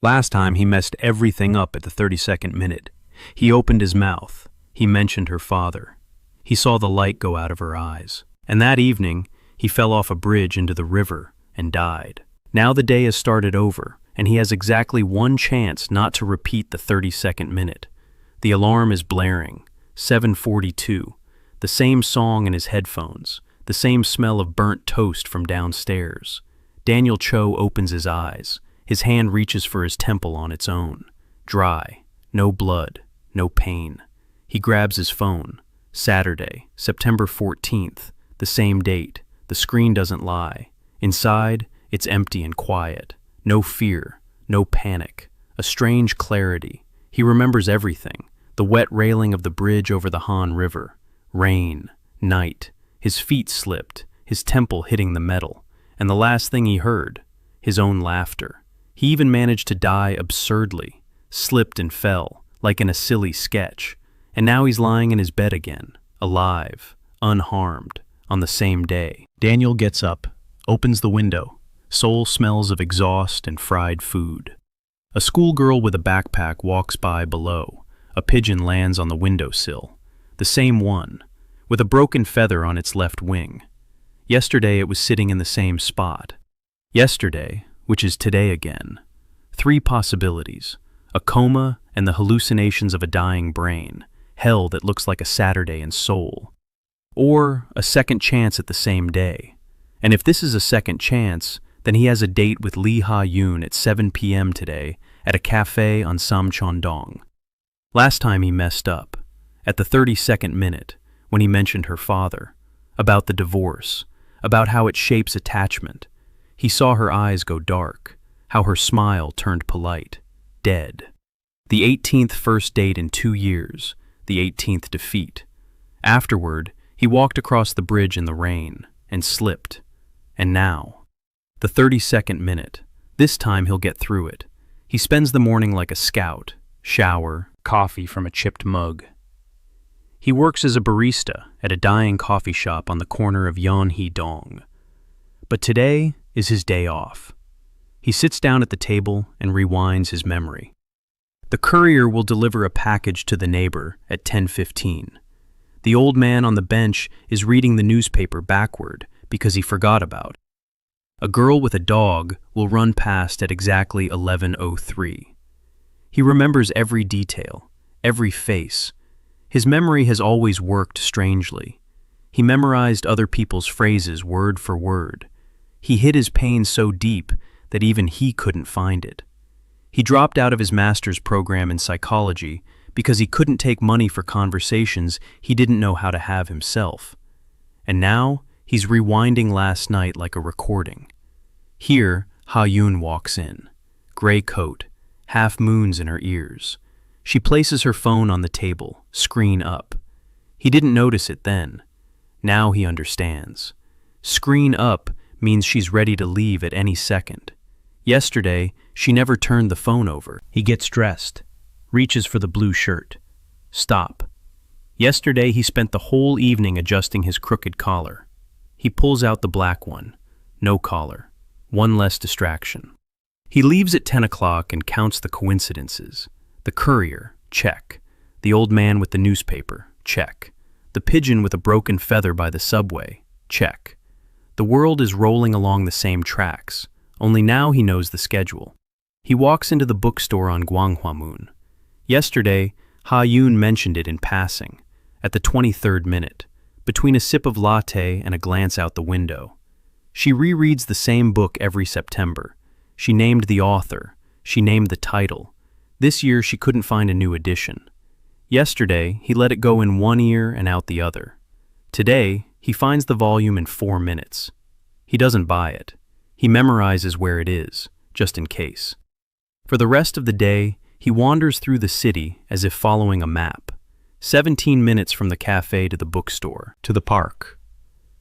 Last time he messed everything up at the 32nd minute. He opened his mouth. He mentioned her father. He saw the light go out of her eyes. And that evening, he fell off a bridge into the river and died. Now the day has started over, and he has exactly one chance not to repeat the 32nd minute. The alarm is blaring. 7:42. The same song in his headphones. The same smell of burnt toast from downstairs. Daniel Cho opens his eyes. His hand reaches for his temple on its own. Dry. No blood. No pain. He grabs his phone. Saturday, September 14th. The same date. The screen doesn't lie. Inside, it's empty and quiet. No fear. No panic. A strange clarity. He remembers everything. The wet railing of the bridge over the Han River. Rain. Night. His feet slipped. His temple hitting the metal. And the last thing he heard, his own laughter. He even managed to die absurdly. Slipped and fell, like in a silly sketch. And now he's lying in his bed again. Alive. Unharmed. On the same day. Daniel gets up. Opens the window. Soul smells of exhaust and fried food. A schoolgirl with a backpack walks by below. A pigeon lands on the windowsill. The same one, with a broken feather on its left wing. Yesterday it was sitting in the same spot. Yesterday, which is today again. 3 possibilities. A coma and the hallucinations of a dying brain. Hell that looks like a Saturday in Seoul. Or a second chance at the same day. And if this is a second chance, then he has a date with Lee Ha-yoon at 7 p.m. today at a café on Samcheondong. Last time he messed up, at the 32nd minute, when he mentioned her father, about the divorce, about how it shapes attachment. He saw her eyes go dark, how her smile turned polite, dead. The 18th first date in 2 years, the 18th defeat. Afterward, he walked across the bridge in the rain and slipped. And now, the 32nd minute. This time he'll get through it. He spends the morning like a scout, shower, coffee from a chipped mug. He works as a barista at a dying coffee shop on the corner of Yeonhee-dong. But today is his day off. He sits down at the table and rewinds his memory. The courier will deliver a package to the neighbor at 10:15. The old man on the bench is reading the newspaper backward because he forgot about it. A girl with a dog will run past at exactly 11:03. He remembers every detail, every face. His memory has always worked strangely. He memorized other people's phrases word for word. He hid his pain so deep that even he couldn't find it. He dropped out of his master's program in psychology because he couldn't take money for conversations he didn't know how to have himself. And now, he's rewinding last night like a recording. Here, Ha-yoon walks in. Gray coat, half moons in her ears. She places her phone on the table, screen up. He didn't notice it then. Now he understands. Screen up means she's ready to leave at any second. Yesterday, she never turned the phone over. He gets dressed, reaches for the blue shirt. Stop. Yesterday, he spent the whole evening adjusting his crooked collar. He pulls out the black one. No collar. One less distraction. He leaves at 10 o'clock and counts the coincidences. The courier, check. The old man with the newspaper, check. The pigeon with a broken feather by the subway, check. The world is rolling along the same tracks, only now he knows the schedule. He walks into the bookstore on Gwanghwamun. Yesterday, Ha-yoon mentioned it in passing, at the 23rd minute, between a sip of latte and a glance out the window. She rereads the same book every September. She named the author. She named the title. This year she couldn't find a new edition. Yesterday, he let it go in one ear and out the other. Today, he finds the volume in 4 minutes. He doesn't buy it. He memorizes where it is, just in case. For the rest of the day, he wanders through the city as if following a map. 17 minutes from the cafe to the bookstore, to the park.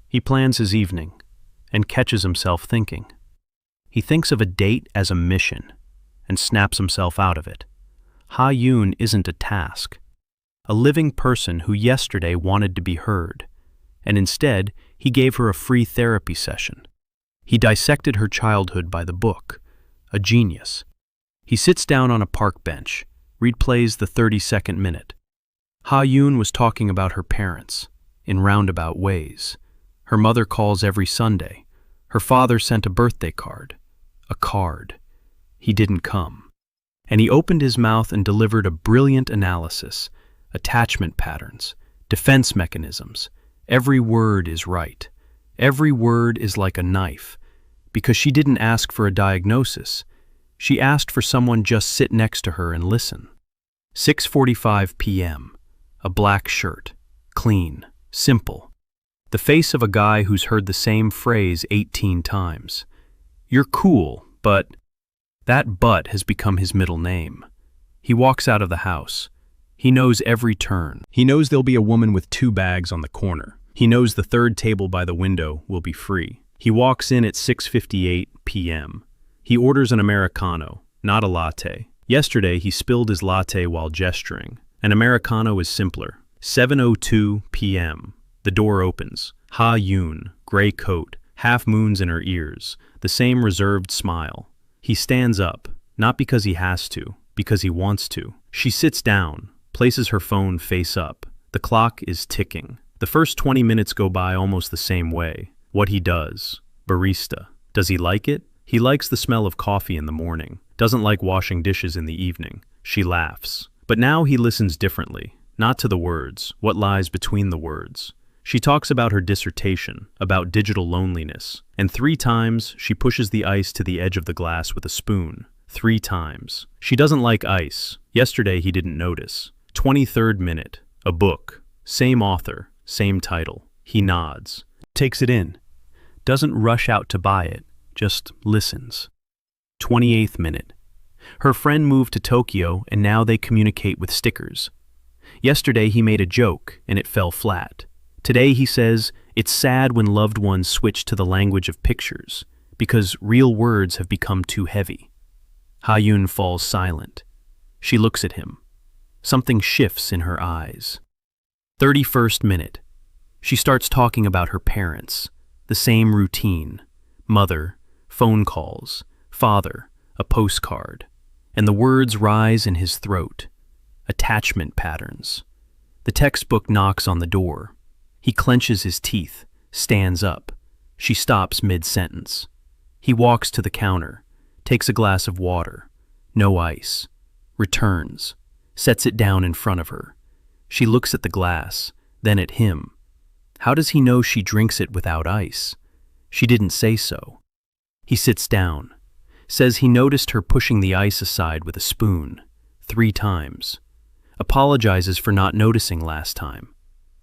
He plans his evening and catches himself thinking. He thinks of a date as a mission and snaps himself out of it. Ha-yoon isn't a task. A living person who yesterday wanted to be heard, and instead he gave her a free therapy session. He dissected her childhood by the book. A genius. He sits down on a park bench, replays the 32nd minute. Ha-yoon was talking about her parents, in roundabout ways. Her mother calls every Sunday. Her father sent a birthday card. A card. He didn't come. And he opened his mouth and delivered a brilliant analysis. Attachment patterns, defense mechanisms. Every word is right. Every word is like a knife. Because she didn't ask for a diagnosis. She asked for someone just sit next to her and listen. 6:45 p.m. A black shirt. Clean. Simple. The face of a guy who's heard the same phrase 18 times. You're cool, but... That but has become his middle name. He walks out of the house. He knows every turn. He knows there'll be a woman with 2 bags on the corner. He knows the 3rd table by the window will be free. He walks in at 6:58 p.m. He orders an Americano, not a latte. Yesterday, he spilled his latte while gesturing. An Americano is simpler. 7:02 p.m. The door opens. Ha-yoon, gray coat, half moons in her ears, the same reserved smile. He stands up, not because he has to, because he wants to. She sits down, places her phone face up. The clock is ticking. The first 20 minutes go by almost the same way. What he does. Barista. Does he like it? He likes the smell of coffee in the morning. Doesn't like washing dishes in the evening. She laughs. But now he listens differently. Not to the words, what lies between the words. She talks about her dissertation, about digital loneliness, and 3 times she pushes the ice to the edge of the glass with a spoon. 3 times. She doesn't like ice. Yesterday he didn't notice. 23rd minute. A book. Same author, same title. He nods. Takes it in. Doesn't rush out to buy it, just listens. 28th minute. Her friend moved to Tokyo and now they communicate with stickers. Yesterday he made a joke and it fell flat. Today he says, it's sad when loved ones switch to the language of pictures, because real words have become too heavy. Ha-yoon falls silent. She looks at him. Something shifts in her eyes. 31st minute. She starts talking about her parents. The same routine. Mother, phone calls, father, a postcard. And the words rise in his throat. Attachment patterns. The textbook knocks on the door. He clenches his teeth, stands up. She stops mid-sentence. He walks to the counter, takes a glass of water. No ice. Returns. Sets it down in front of her. She looks at the glass, then at him. How does he know she drinks it without ice? She didn't say so. He sits down. Says he noticed her pushing the ice aside with a spoon. 3 times. Apologizes for not noticing last time.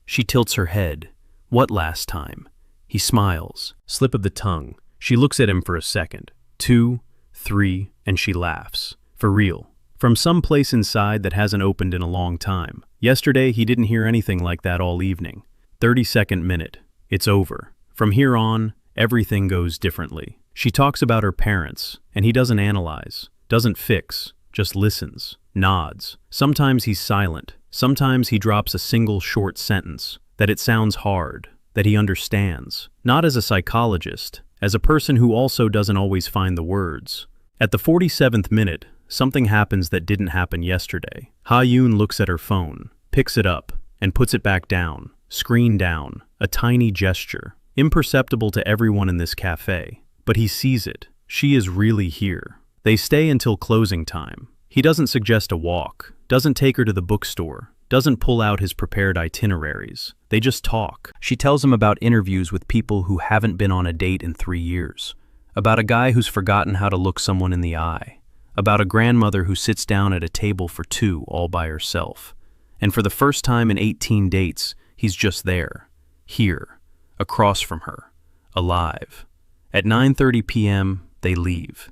She tilts her head. What last time? He smiles. Slip of the tongue. She looks at him for a second. 2, 3, and she laughs. For real. From some place inside that hasn't opened in a long time. Yesterday, he didn't hear anything like that all evening. 32nd minute. It's over. From here on, everything goes differently. She talks about her parents, and he doesn't analyze, doesn't fix, just listens, nods. Sometimes he's silent. Sometimes he drops a single short sentence, that it sounds hard, that he understands. Not as a psychologist, as a person who also doesn't always find the words. At the 47th minute, something happens that didn't happen yesterday. Ha-yoon looks at her phone, picks it up, and puts it back down, screen down, a tiny gesture, imperceptible to everyone in this cafe. But he sees it. She is really here. They stay until closing time. He doesn't suggest a walk, doesn't take her to the bookstore, doesn't pull out his prepared itineraries. They just talk. She tells him about interviews with people who haven't been on a date in 3 years, about a guy who's forgotten how to look someone in the eye, about a grandmother who sits down at a table for 2 all by herself. And for the first time in 18 dates, he's just there, here, across from her, alive. At 9:30 p.m., they leave.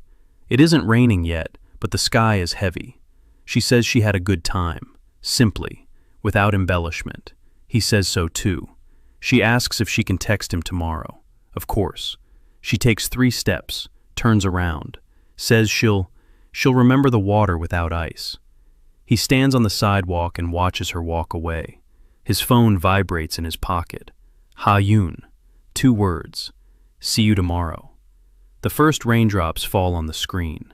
It isn't raining yet, but the sky is heavy. She says she had a good time, simply, without embellishment. He says so too. She asks if she can text him tomorrow. Of course. She takes 3 steps, turns around, says she'll remember the water without ice. He stands on the sidewalk and watches her walk away. His phone vibrates in his pocket. Ha-yoon. 2 words. See you tomorrow. The first raindrops fall on the screen.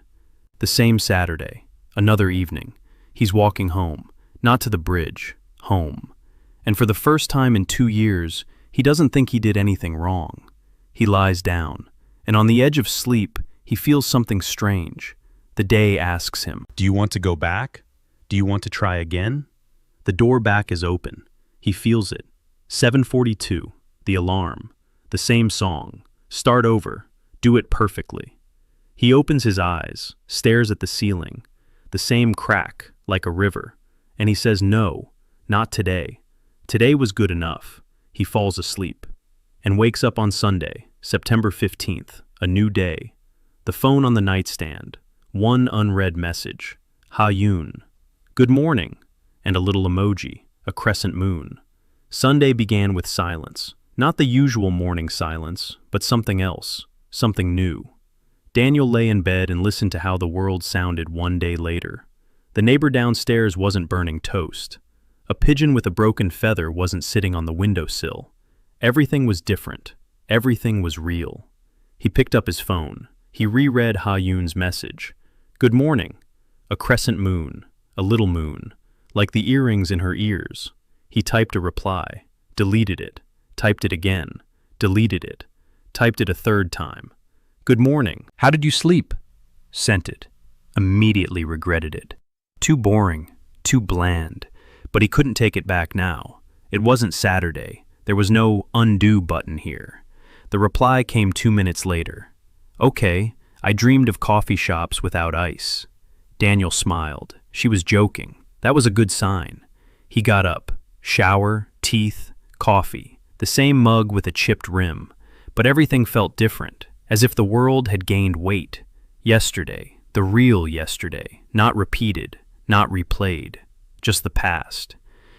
The same Saturday, another evening. He's walking home, not to the bridge, home. And for the first time in 2 years, he doesn't think he did anything wrong. He lies down, and on the edge of sleep, he feels something strange. The day asks him, "Do you want to go back? Do you want to try again?" The door back is open. He feels it. 7:42, the alarm. The same song. Start over. Do it perfectly. He opens his eyes, stares at the ceiling. The same crack, like a river. And he says, "No, not today. Today was good enough." He falls asleep and wakes up on Sunday, September 15th, a new day. The phone on the nightstand. One unread message. Ha-yoon. Good morning. And a little emoji, a crescent moon. Sunday began with silence. Not the usual morning silence, but something else, something new. Daniel lay in bed and listened to how the world sounded one day later. The neighbor downstairs wasn't burning toast. A pigeon with a broken feather wasn't sitting on the windowsill. Everything was different. Everything was real. He picked up his phone. He reread Ha-yoon's message. Good morning. A crescent moon, a little moon, like the earrings in her ears. He typed a reply, deleted it, typed it again, deleted it, typed it a third time. Good morning. How did you sleep? Sent it. Immediately regretted it. Too boring, too bland. But he couldn't take it back now. It wasn't Saturday. There was no undo button here. The reply came 2 minutes later. Okay, I dreamed of coffee shops without ice. Daniel smiled. She was joking. That was a good sign. He got up. Shower, teeth, coffee. The same mug with a chipped rim. But everything felt different, as if the world had gained weight. Yesterday, the real yesterday, not repeated, not replayed, just the past.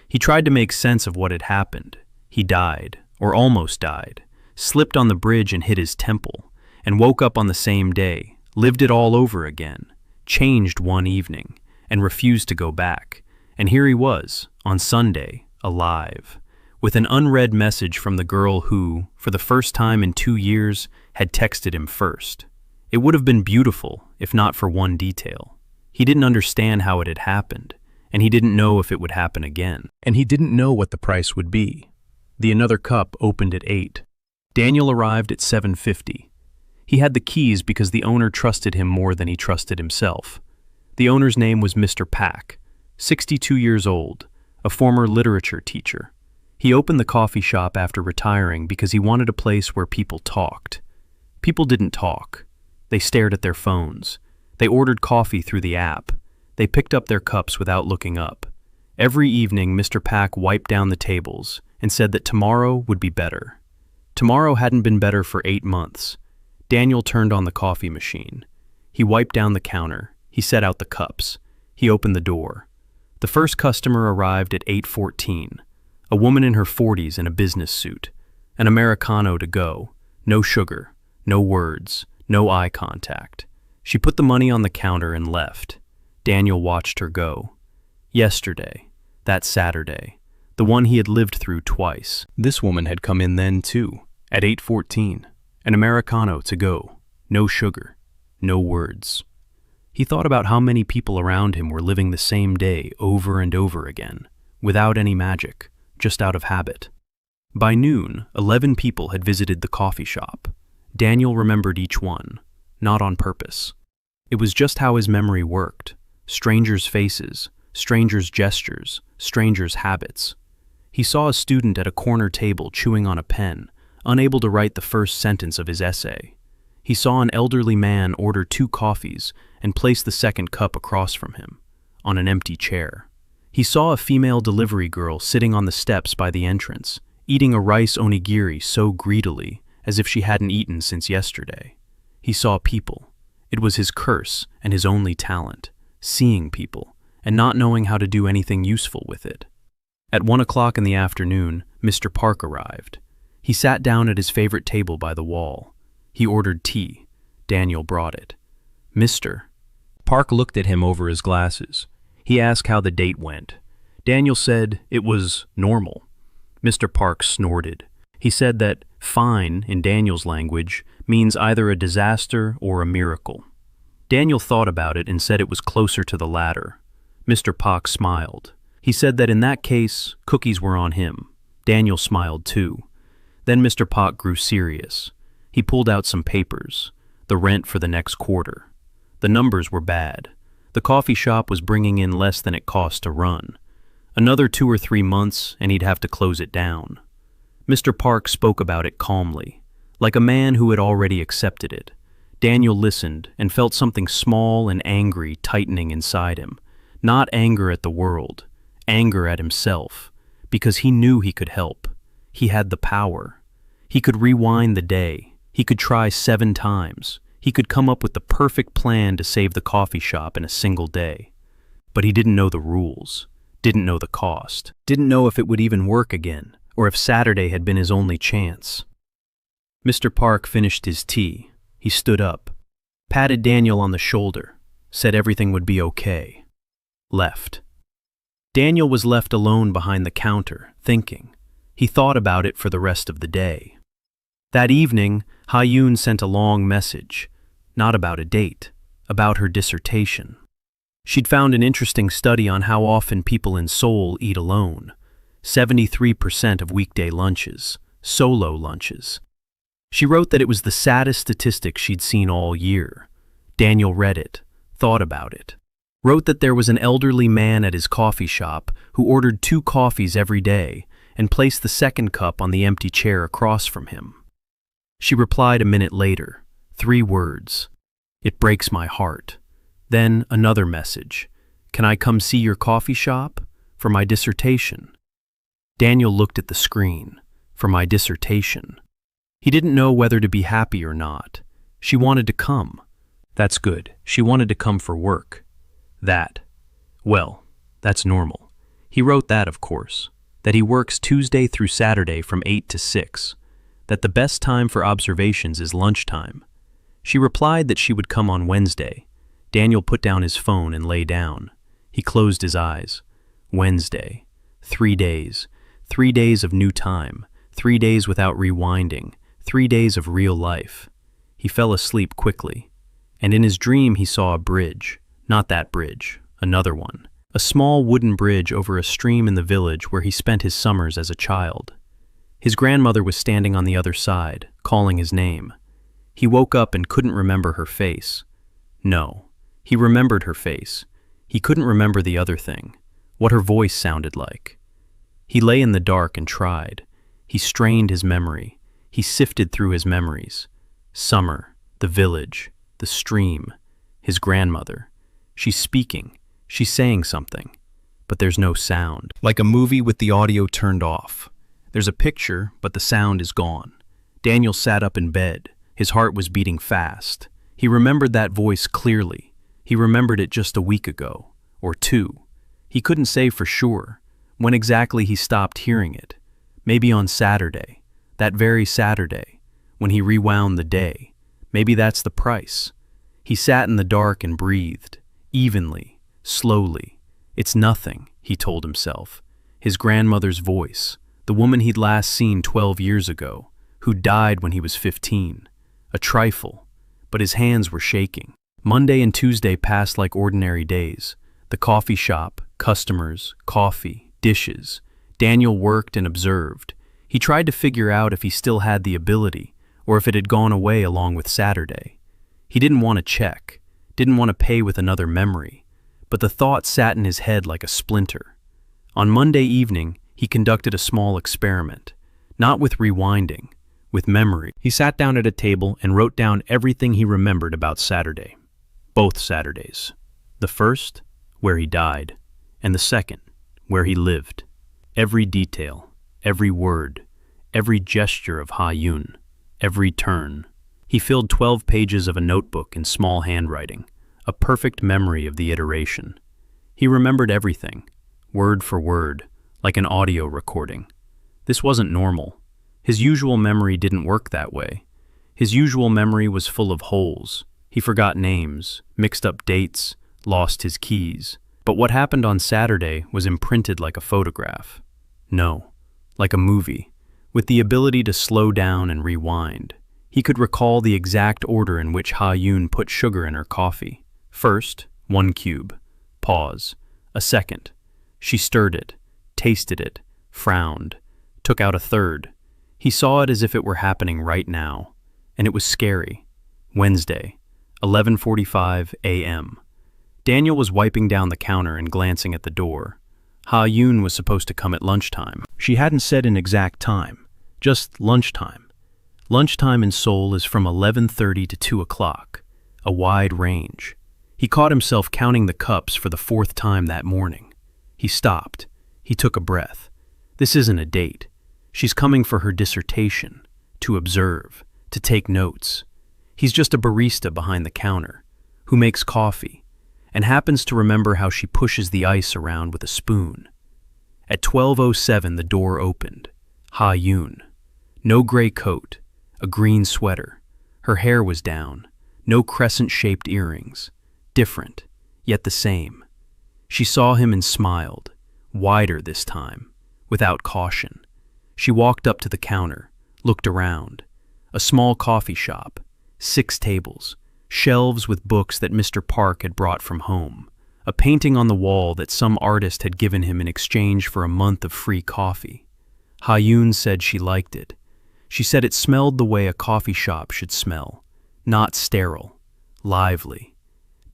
He tried to make sense of what had happened. He died, or almost died, slipped on the bridge and hit his temple, and woke up on the same day, lived it all over again, changed one evening, and refused to go back. And here he was, on Sunday, alive, with an unread message from the girl who, for the first time in 2 years, had texted him first. It would have been beautiful, if not for one detail. He didn't understand how it had happened, and he didn't know if it would happen again. And he didn't know what the price would be. The another cup opened at 8. Daniel arrived at 7:50. He had the keys because the owner trusted him more than he trusted himself. The owner's name was Mr. Pak, 62 years old, a former literature teacher. He opened the coffee shop after retiring because he wanted a place where people talked. People didn't talk. They stared at their phones. They ordered coffee through the app. They picked up their cups without looking up. Every evening, Mr. Pak wiped down the tables and said that tomorrow would be better. Tomorrow hadn't been better for 8 months. Daniel turned on the coffee machine. He wiped down the counter. He set out the cups. He opened the door. The first customer arrived at 8:14. A woman in her 40s in a business suit. An Americano to go. No sugar. No words. No eye contact. She put the money on the counter and left. Daniel watched her go. Yesterday, that Saturday, the one he had lived through twice. This woman had come in then too, at 8:14. An Americano to go. No sugar. No words. He thought about how many people around him were living the same day over and over again, without any magic, just out of habit. By noon, 11 people had visited the coffee shop. Daniel remembered each one, not on purpose. It was just how his memory worked. Strangers' faces, strangers' gestures, strangers' habits. He saw a student at a corner table chewing on a pen, unable to write the first sentence of his essay. He saw an elderly man order 2 coffees and place the second cup across from him, on an empty chair. He saw a female delivery girl sitting on the steps by the entrance, eating a rice onigiri so greedily as if she hadn't eaten since yesterday. He saw people. It was his curse and his only talent, seeing people, and not knowing how to do anything useful with it. At 1 o'clock in the afternoon, Mr. Park arrived. He sat down at his favorite table by the wall. He ordered tea. Daniel brought it. Mr. Park looked at him over his glasses. He asked how the date went. Daniel said it was normal. Mr. Park snorted. He said that fine, in Daniel's language, means either a disaster or a miracle. Daniel thought about it and said it was closer to the latter. Mr. Pak smiled. He said that in that case, cookies were on him. Daniel smiled too. Then Mr. Pak grew serious. He pulled out some papers, the rent for the next quarter. The numbers were bad. The coffee shop was bringing in less than it cost to run. Another 2 or 3 months and he'd have to close it down. Mr. Park spoke about it calmly, like a man who had already accepted it. Daniel listened and felt something small and angry tightening inside him. Not anger at the world, anger at himself, because he knew he could help. He had the power. He could rewind the day. He could try 7 times. He could come up with the perfect plan to save the coffee shop in a single day. But he didn't know the rules, didn't know the cost, didn't know if it would even work again, or if Saturday had been his only chance. Mr. Park finished his tea. He stood up, patted Daniel on the shoulder, said everything would be okay. Left. Daniel was left alone behind the counter, thinking. He thought about it for the rest of the day. That evening, Ye-rin sent a long message, not about a date, about her dissertation. She'd found an interesting study on how often people in Seoul eat alone. 73% of weekday lunches, solo lunches. She wrote that it was the saddest statistic she'd seen all year. Daniel read it, thought about it. Wrote that there was an elderly man at his coffee shop who ordered 2 coffees every day and placed the second cup on the empty chair across from him. She replied a minute later, 3 words. It breaks my heart. Then another message. Can I come see your coffee shop? For my dissertation. Daniel looked at the screen. For my dissertation. He didn't know whether to be happy or not. She wanted to come. That's good. She wanted to come for work. Well, that's normal. He wrote that, of course. That he works Tuesday through Saturday from 8 to 6. That the best time for observations is lunchtime. She replied that she would come on Wednesday. Daniel put down his phone and lay down. He closed his eyes. Wednesday. 3 days. 3 days of new time. 3 days without rewinding. 3 days of real life. He fell asleep quickly. And in his dream he saw a bridge. Not that bridge. Another one. A small wooden bridge over a stream in the village where he spent his summers as a child. His grandmother was standing on the other side, calling his name. He woke up and couldn't remember her face. No, he remembered her face. He couldn't remember the other thing, what her voice sounded like. He lay in the dark and tried. He strained his memory. He sifted through his memories. Summer, the village, the stream, his grandmother. She's speaking. She's saying something. But there's no sound. Like a movie with the audio turned off. There's a picture, but the sound is gone. Daniel sat up in bed. His heart was beating fast. He remembered that voice clearly. He remembered it just a week ago, or 2. He couldn't say for sure when exactly he stopped hearing it. Maybe on Saturday, that very Saturday, when he rewound the day. Maybe that's the price. He sat in the dark and breathed, evenly, slowly. It's nothing, he told himself. His grandmother's voice. The woman he'd last seen 12 years ago, who died when he was 15. A trifle, but his hands were shaking. Monday and Tuesday passed like ordinary days. The coffee shop, customers, coffee, dishes. Daniel worked and observed. He tried to figure out if he still had the ability, or if it had gone away along with Saturday. He didn't want to check, didn't want to pay with another memory, but the thought sat in his head like a splinter. On Monday evening, he conducted a small experiment, not with rewinding, with memory. He sat down at a table and wrote down everything he remembered about Saturday. Both Saturdays. The first, where he died, and the second, where he lived. Every detail, every word, every gesture of Ye-rin, every turn. He filled 12 pages of a notebook in small handwriting, a perfect memory of the iteration. He remembered everything, word for word, like an audio recording. This wasn't normal. His usual memory didn't work that way. His usual memory was full of holes. He forgot names, mixed up dates, lost his keys. But what happened on Saturday was imprinted like a photograph. No, like a movie, with the ability to slow down and rewind. He could recall the exact order in which Ye-rin put sugar in her coffee. First, 1 cube. Pause. A second. She stirred it, tasted it, frowned, took out a third. He saw it as if it were happening right now, and it was scary. Wednesday, 11:45 a.m. Daniel was wiping down the counter and glancing at the door. Ha-yoon was supposed to come at lunchtime. She hadn't said an exact time, just lunchtime. Lunchtime in Seoul is from 11:30 to 2 o'clock, a wide range. He caught himself counting the cups for the fourth time that morning. He stopped. He took a breath. This isn't a date. She's coming for her dissertation, to observe, to take notes. He's just a barista behind the counter, who makes coffee, and happens to remember how she pushes the ice around with a spoon. At 12:07 the door opened. Ha-yoon. No gray coat, a green sweater. Her hair was down, no crescent-shaped earrings. Different, yet the same. She saw him and smiled, wider this time, without caution. She walked up to the counter, looked around. A small coffee shop, 6 tables, shelves with books that Mr. Park had brought from home, a painting on the wall that some artist had given him in exchange for a month of free coffee. Ha-yoon said she liked it. She said it smelled the way a coffee shop should smell, not sterile, lively.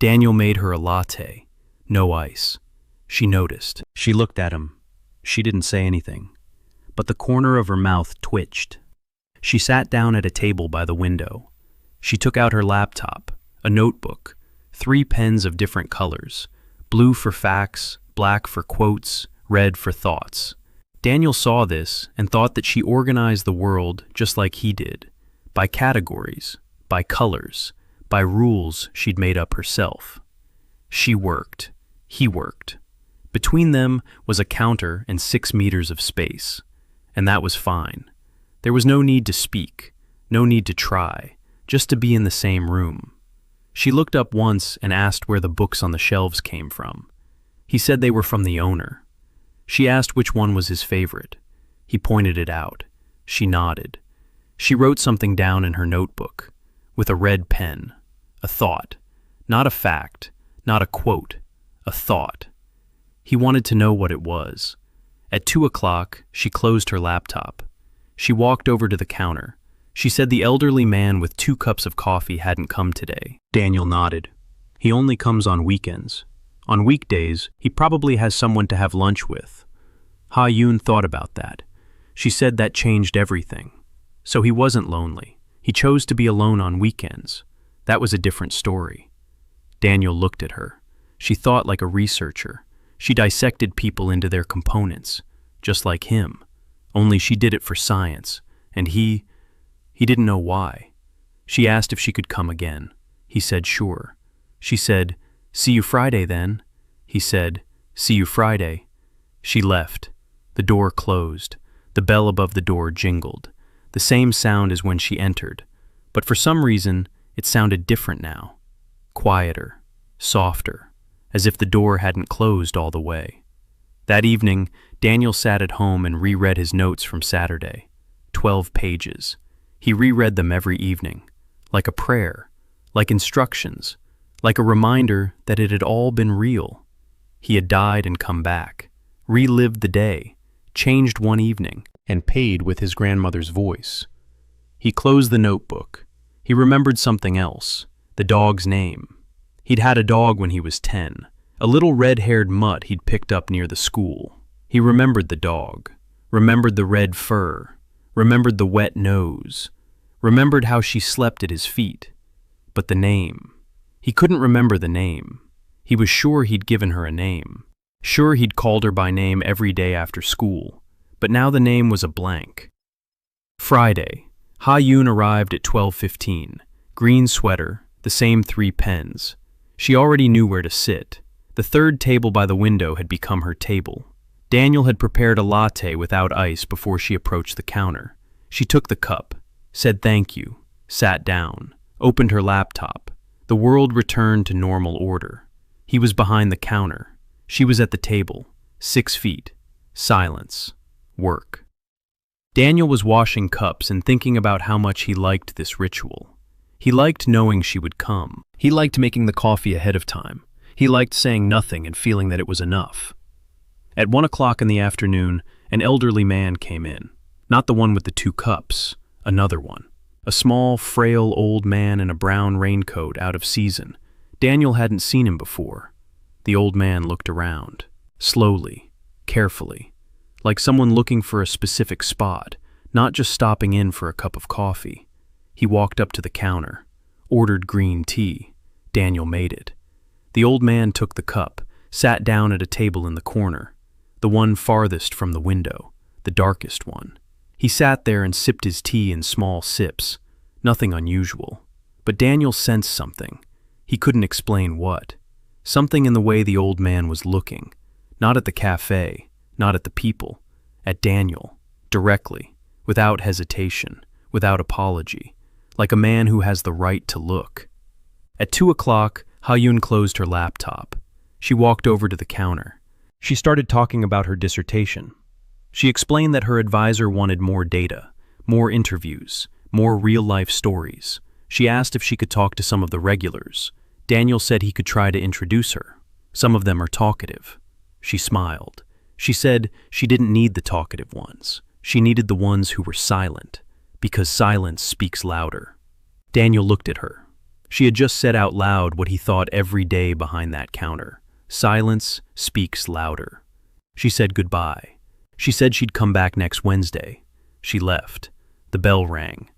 Daniel made her a latte, no ice. She noticed. She looked at him. She didn't say anything, but the corner of her mouth twitched. She sat down at a table by the window. She took out her laptop, a notebook, 3 pens of different colors, blue for facts, black for quotes, red for thoughts. Daniel saw this and thought that she organized the world just like he did, by categories, by colors, by rules she'd made up herself. She worked. He worked. Between them was a counter and 6 meters of space, and that was fine. There was no need to speak, no need to try, just to be in the same room. She looked up once and asked where the books on the shelves came from. He said they were from the owner. She asked which one was his favorite. He pointed it out. She nodded. She wrote something down in her notebook, with a red pen, a thought, not a fact, not a quote, a thought. He wanted to know what it was. At 2 o'clock, she closed her laptop. She walked over to the counter. She said the elderly man with 2 cups of coffee hadn't come today. Daniel nodded. He only comes on weekends. On weekdays, he probably has someone to have lunch with. Ha-yoon thought about that. She said that changed everything. So he wasn't lonely. He chose to be alone on weekends. That was a different story. Daniel looked at her. She thought like a researcher. She dissected people into their components, just like him. Only she did it for science, and he didn't know why. She asked if she could come again. He said sure. She said, "See you Friday then." He said, "See you Friday." She left. The door closed. The bell above the door jingled. The same sound as when she entered. But for some reason, it sounded different now. Quieter, softer, as if the door hadn't closed all the way. That evening, Daniel sat at home and reread his notes from Saturday. 12 pages. He reread them every evening, like a prayer, like instructions, like a reminder that it had all been real. He had died and come back, relived the day, changed one evening, and paid with his grandmother's voice. He closed the notebook. He remembered something else, the dog's name. He'd had a dog when he was 10, a little red-haired mutt he'd picked up near the school. He remembered the dog, remembered the red fur, remembered the wet nose, remembered how she slept at his feet. But the name. He couldn't remember the name. He was sure he'd given her a name. Sure he'd called her by name every day after school. But now the name was a blank. Friday. Ha-yoon arrived at 12:15. Green sweater, the same 3 pens. She already knew where to sit. The third table by the window had become her table. Daniel had prepared a latte without ice before she approached the counter. She took the cup, said thank you, sat down, opened her laptop. The world returned to normal order. He was behind the counter. She was at the table, 6 feet. Silence. Work. Daniel was washing cups and thinking about how much he liked this ritual. He liked knowing she would come. He liked making the coffee ahead of time. He liked saying nothing and feeling that it was enough. At 1 o'clock in the afternoon, an elderly man came in. Not the one with the 2 cups, another one. A small, frail old man in a brown raincoat out of season. Daniel hadn't seen him before. The old man looked around, slowly, carefully, like someone looking for a specific spot, not just stopping in for a cup of coffee. He walked up to the counter, ordered green tea. Daniel made it. The old man took the cup, sat down at a table in the corner, the one farthest from the window, the darkest one. He sat there and sipped his tea in small sips, nothing unusual. But Daniel sensed something. He couldn't explain what. Something in the way the old man was looking, not at the café, not at the people, at Daniel, directly, without hesitation, without apology, like a man who has the right to look. At 2 o'clock, Ha-Yun closed her laptop. She walked over to the counter. She started talking about her dissertation. She explained that her advisor wanted more data, more interviews, more real-life stories. She asked if she could talk to some of the regulars. Daniel said he could try to introduce her. Some of them are talkative. She smiled. She said she didn't need the talkative ones. She needed the ones who were silent, because silence speaks louder. Daniel looked at her. She had just said out loud what he thought every day behind that counter. Silence speaks louder. She said goodbye. She said she'd come back next Wednesday. She left. The bell rang.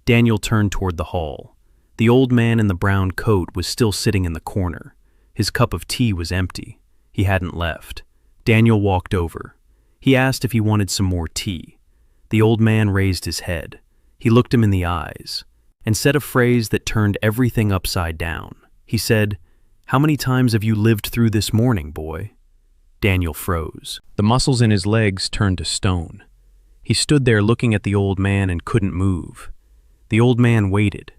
Daniel turned toward the hall. The old man in the brown coat was still sitting in the corner. His cup of tea was empty. He hadn't left. Daniel walked over. He asked if he wanted some more tea. The old man raised his head. He looked him in the eyes and said a phrase that turned everything upside down. He said, "How many times have you lived through this morning, boy?" Daniel froze. The muscles in his legs turned to stone. He stood there looking at the old man and couldn't move. The old man waited,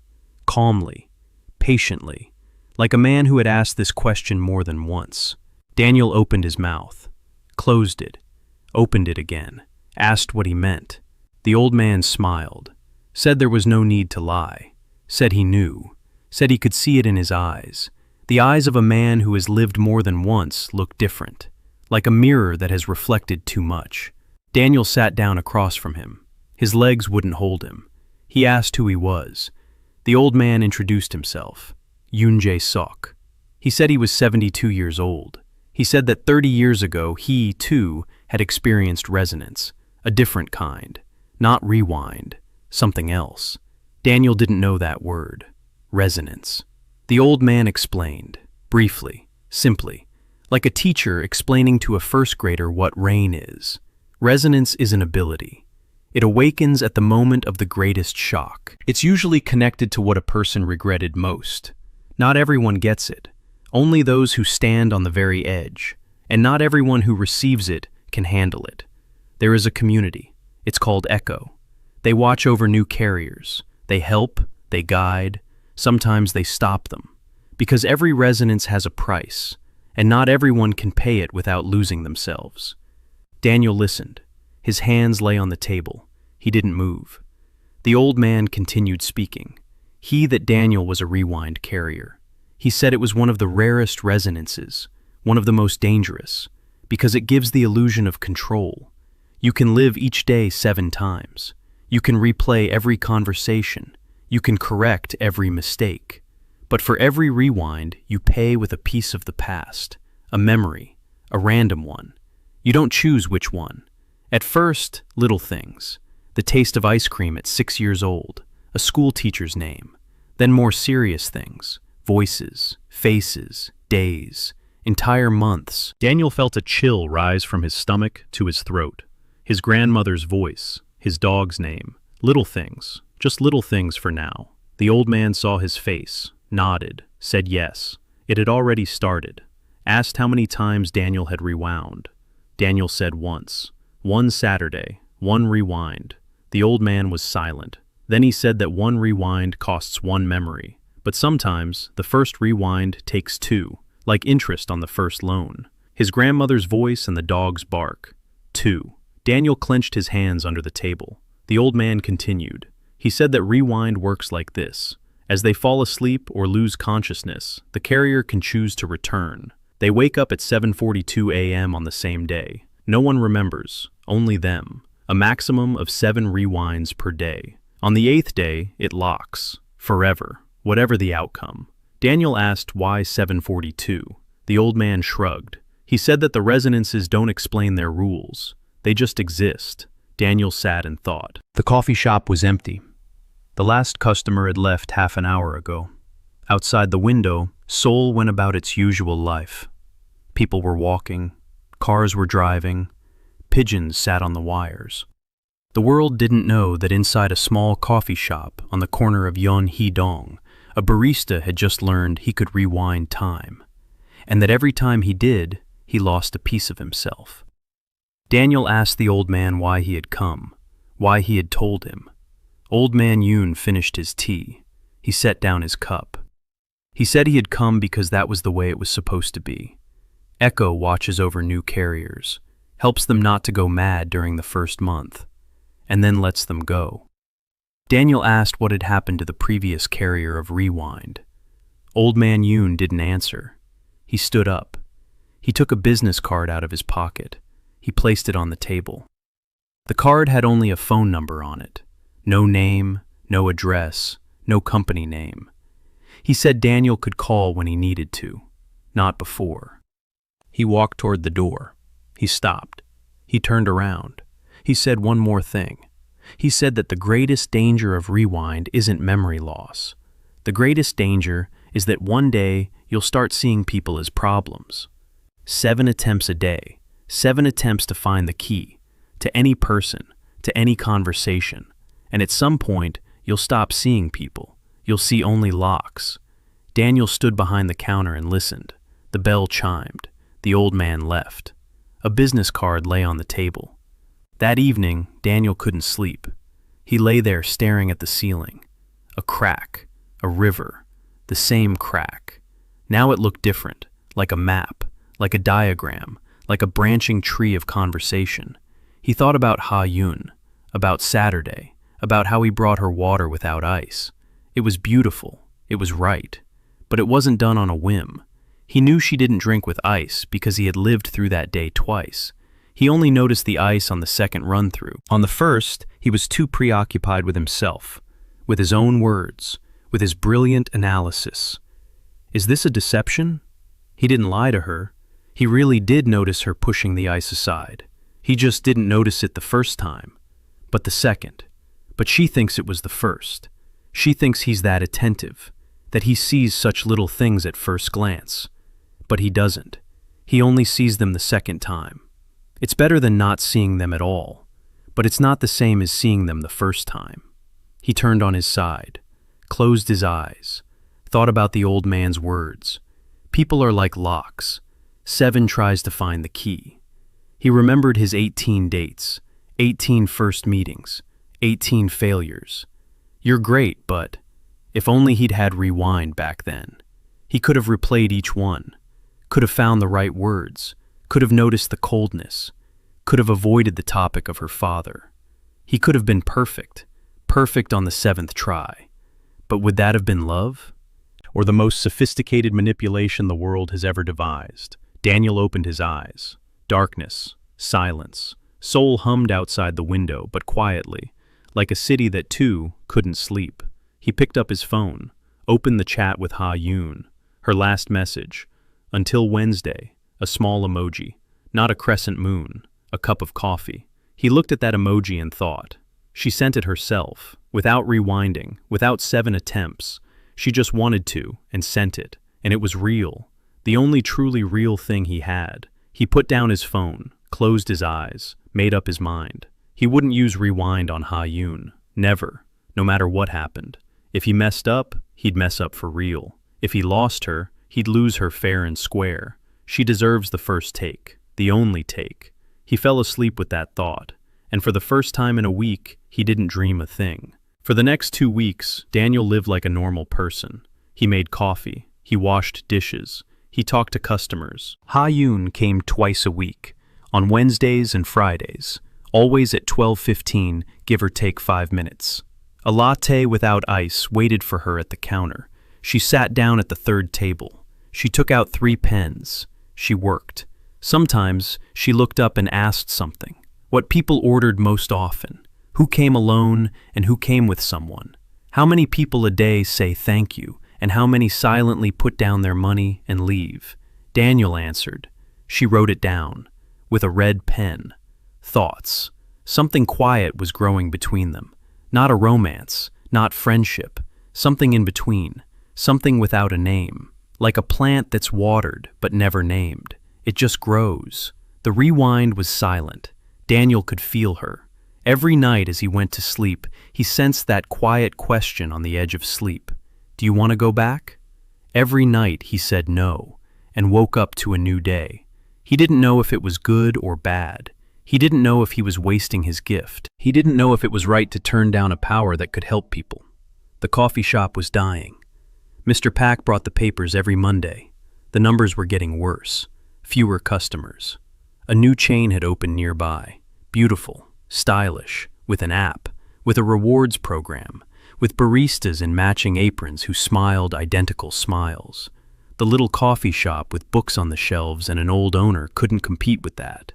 calmly, patiently, like a man who had asked this question more than once. Daniel opened his mouth, closed it, opened it again, asked what he meant. The old man smiled, said there was no need to lie, said he knew, said he could see it in his eyes. The eyes of a man who has lived more than once look different, like a mirror that has reflected too much. Daniel sat down across from him. His legs wouldn't hold him. He asked who he was. The old man introduced himself, Yoon-jae Sok. He said he was 72 years old. He said that 30 years ago he, too, had experienced resonance, a different kind, not rewind, something else. Daniel didn't know that word, resonance. The old man explained, briefly, simply, like a teacher explaining to a first grader what rain is. Resonance is an ability. It awakens at the moment of the greatest shock. It's usually connected to what a person regretted most. Not everyone gets it, only those who stand on the very edge, and not everyone who receives it can handle it. There is a community. It's called Echo. They watch over new carriers. They help, they guide, sometimes they stop them. Because every resonance has a price, and not everyone can pay it without losing themselves. Daniel listened. His hands lay on the table. He didn't move. The old man continued speaking. He that Daniel was a rewind carrier. He said it was one of the rarest resonances, one of the most dangerous, because it gives the illusion of control. You can live each day 7 times. You can replay every conversation. You can correct every mistake. But for every rewind, you pay with a piece of the past, a memory, a random one. You don't choose which one. At first, little things. The taste of ice cream at 6 years old, a school teacher's name. Then more serious things, voices, faces, days, entire months. Daniel felt a chill rise from his stomach to his throat. His grandmother's voice, his dog's name, little things, just little things for now. The old man saw his face, nodded, said yes. It had already started. Asked how many times Daniel had rewound. Daniel said once. One Saturday, one rewind. The old man was silent. Then he said that one rewind costs 1 memory. But sometimes, the first rewind takes 2, like interest on the first loan. His grandmother's voice and the dog's bark. 2. Daniel clenched his hands under the table. The old man continued. He said that rewind works like this. As they fall asleep or lose consciousness, the carrier can choose to return. They wake up at 7:42 a.m. on the same day. No one remembers, only them. A maximum of 7 rewinds per day. On the 8th day, it locks. Forever, whatever the outcome. Daniel asked why 7:42. The old man shrugged. He said that the resonances don't explain their rules. They just exist. Daniel sat and thought. The coffee shop was empty. The last customer had left half an hour ago. Outside the window, Seoul went about its usual life. People were walking, cars were driving, pigeons sat on the wires. The world didn't know that inside a small coffee shop on the corner of Yeonhee-dong, a barista had just learned he could rewind time, and that every time he did, he lost a piece of himself. Daniel asked the old man why he had come, why he had told him. Old man Yoon finished his tea. He set down his cup. He said he had come because that was the way it was supposed to be. Echo watches over new carriers, helps them not to go mad during the first month, and then lets them go. Daniel asked what had happened to the previous carrier of rewind. Old man Yoon didn't answer. He stood up. He took a business card out of his pocket. He placed it on the table. The card had only a phone number on it. No name, no address, no company name. He said Daniel could call when he needed to, not before. He walked toward the door. He stopped. He turned around. He said one more thing. He said that the greatest danger of rewind isn't memory loss. The greatest danger is that one day you'll start seeing people as problems. 7 attempts a day, 7 attempts to find the key, to any person, to any conversation. And at some point, you'll stop seeing people. You'll see only locks. Daniel stood behind the counter and listened. The bell chimed. The old man left. A business card lay on the table. That evening, Daniel couldn't sleep. He lay there staring at the ceiling. A crack, a river, the same crack. Now it looked different, like a map, like a diagram, like a branching tree of conversation. He thought about Ha-Yun, about Saturday, about how he brought her water without ice. It was beautiful, it was right, but it wasn't done on a whim. He knew she didn't drink with ice because he had lived through that day twice. He only noticed the ice on the second run-through. On the first, he was too preoccupied with himself, with his own words, with his brilliant analysis. Is this a deception? He didn't lie to her. He really did notice her pushing the ice aside. He just didn't notice it the first time, but the second. But she thinks it was the first. She thinks he's that attentive, that he sees such little things at first glance. But he doesn't. He only sees them the second time. It's better than not seeing them at all, but it's not the same as seeing them the first time. He turned on his side, closed his eyes, thought about the old man's words. People are like locks. 7 tries to find the key. He remembered his 18 dates, 18 first meetings, 18 failures. You're great, but if only he'd had rewind back then. He could have replayed each one, could have found the right words, could have noticed the coldness, could have avoided the topic of her father. He could have been perfect, perfect on the 7th try. But would that have been love? Or the most sophisticated manipulation the world has ever devised? Daniel opened his eyes. Darkness, silence. Seoul hummed outside the window, but quietly, like a city that, too, couldn't sleep. He picked up his phone, opened the chat with Ha-Yun. Her last message. Until Wednesday. A small emoji. Not a crescent moon. A cup of coffee. He looked at that emoji and thought. She sent it herself, without rewinding, without 7 attempts. She just wanted to, and sent it. And it was real. The only truly real thing he had. He put down his phone, closed his eyes, made up his mind. He wouldn't use rewind on Ha-Yun. Never. No matter what happened. If he messed up, he'd mess up for real. If he lost her, he'd lose her fair and square. She deserves the first take. The only take. He fell asleep with that thought. And for the first time in a week, he didn't dream a thing. For the next 2 weeks, Daniel lived like a normal person. He made coffee. He washed dishes. He talked to customers. Ha-Yun came twice a week, on Wednesdays and Fridays, always at 12:15, give or take 5 minutes. A latte without ice waited for her at the counter. She sat down at the third table. She took out 3 pens. She worked. Sometimes she looked up and asked something. What people ordered most often. Who came alone and who came with someone. How many people a day say thank you, and how many silently put down their money and leave. Daniel answered. She wrote it down, with a red pen. Thoughts. Something quiet was growing between them. Not a romance, not friendship. Something in between. Something without a name. Like a plant that's watered, but never named. It just grows. The rewind was silent. Daniel could feel her. Every night as he went to sleep, he sensed that quiet question on the edge of sleep. Do you want to go back? Every night he said no, and woke up to a new day. He didn't know if it was good or bad. He didn't know if he was wasting his gift. He didn't know if it was right to turn down a power that could help people. The coffee shop was dying. Mr. Pack brought the papers every Monday. The numbers were getting worse. Fewer customers. A new chain had opened nearby. Beautiful. Stylish, with an app, with a rewards program, with baristas in matching aprons who smiled identical smiles. The little coffee shop with books on the shelves and an old owner couldn't compete with that.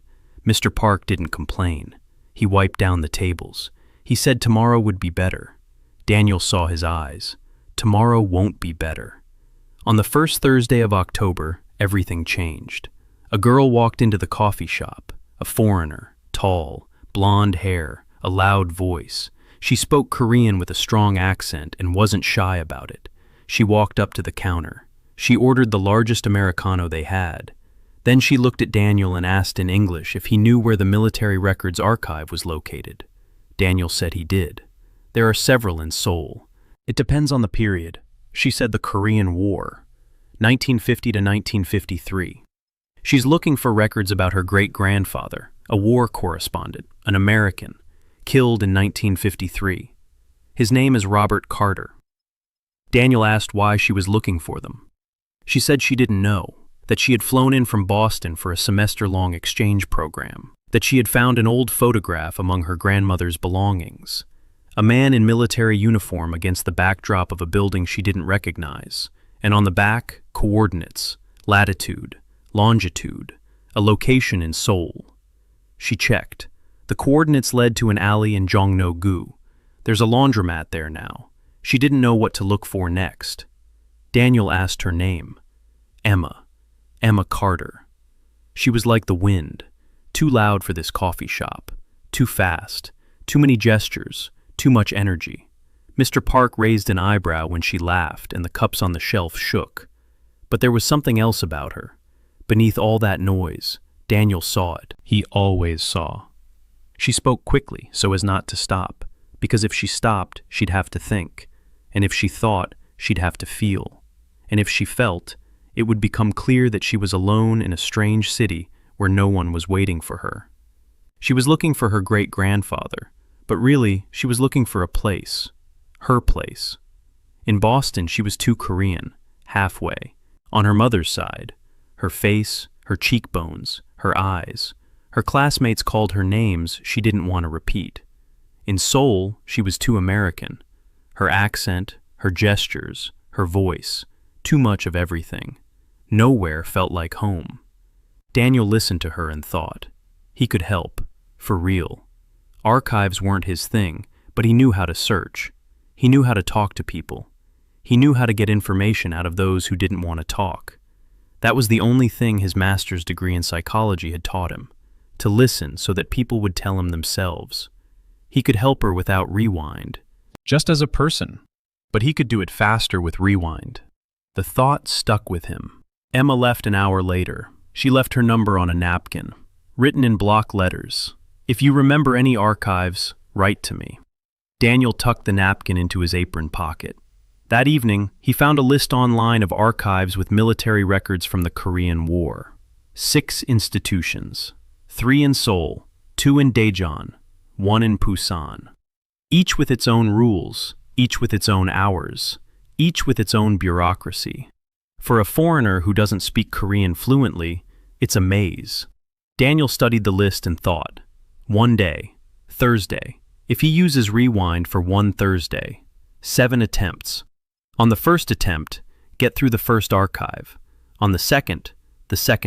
Mr. Park didn't complain. He wiped down the tables. He said tomorrow would be better. Daniel saw his eyes. Tomorrow won't be better. On the first Thursday of October, everything changed. A girl walked into the coffee shop, a foreigner, tall, blonde hair, a loud voice. She spoke Korean with a strong accent and wasn't shy about it. She walked up to the counter. She ordered the largest Americano they had. Then she looked at Daniel and asked in English if he knew where the military records archive was located. Daniel said he did. There are several in Seoul. It depends on the period. She said the Korean War, 1950 to 1953. She's looking for records about her great-grandfather, a war correspondent, an American, killed in 1953. His name is Robert Carter. Daniel asked why she was looking for them. She said she didn't know, that she had flown in from Boston for a semester-long exchange program, that she had found an old photograph among her grandmother's belongings. A man in military uniform against the backdrop of a building she didn't recognize, and on the back, coordinates, latitude, longitude, a location in Seoul. She checked. The coordinates led to an alley in Jongno-gu. There's a laundromat there now. She didn't know what to look for next. Daniel asked her name. Emma. Emma Carter. She was like the wind, too loud for this coffee shop, too fast, too many gestures, too much energy. Mr. Park raised an eyebrow when she laughed and the cups on the shelf shook. But there was something else about her. Beneath all that noise, Daniel saw it. He always saw. She spoke quickly so as not to stop, because if she stopped, she'd have to think, and if she thought, she'd have to feel, and if she felt, it would become clear that she was alone in a strange city where no one was waiting for her. She was looking for her great-grandfather, but really, she was looking for a place, her place. In Boston, she was too Korean, halfway, on her mother's side. Her face, her cheekbones, her eyes. Her classmates called her names she didn't want to repeat. In Seoul, she was too American. Her accent, her gestures, her voice, too much of everything. Nowhere felt like home. Daniel listened to her and thought. He could help, for real. Archives weren't his thing, but he knew how to search. He knew how to talk to people. He knew how to get information out of those who didn't want to talk. That was the only thing his master's degree in psychology had taught him, to listen so that people would tell him themselves. He could help her without rewind, just as a person, but he could do it faster with rewind. The thought stuck with him. Emma left an hour later. She left her number on a napkin, written in block letters. If you remember any archives, write to me. Daniel tucked the napkin into his apron pocket. That evening, he found a list online of archives with military records from the Korean War. 6 institutions, 3 in Seoul, 2 in Daejeon, 1 in Busan. Each with its own rules, each with its own hours, each with its own bureaucracy. For a foreigner who doesn't speak Korean fluently, it's a maze. Daniel studied the list and thought, one day, Thursday, If he uses rewind for one Thursday, 7 attempts. On the first attempt, get through the first archive. On the second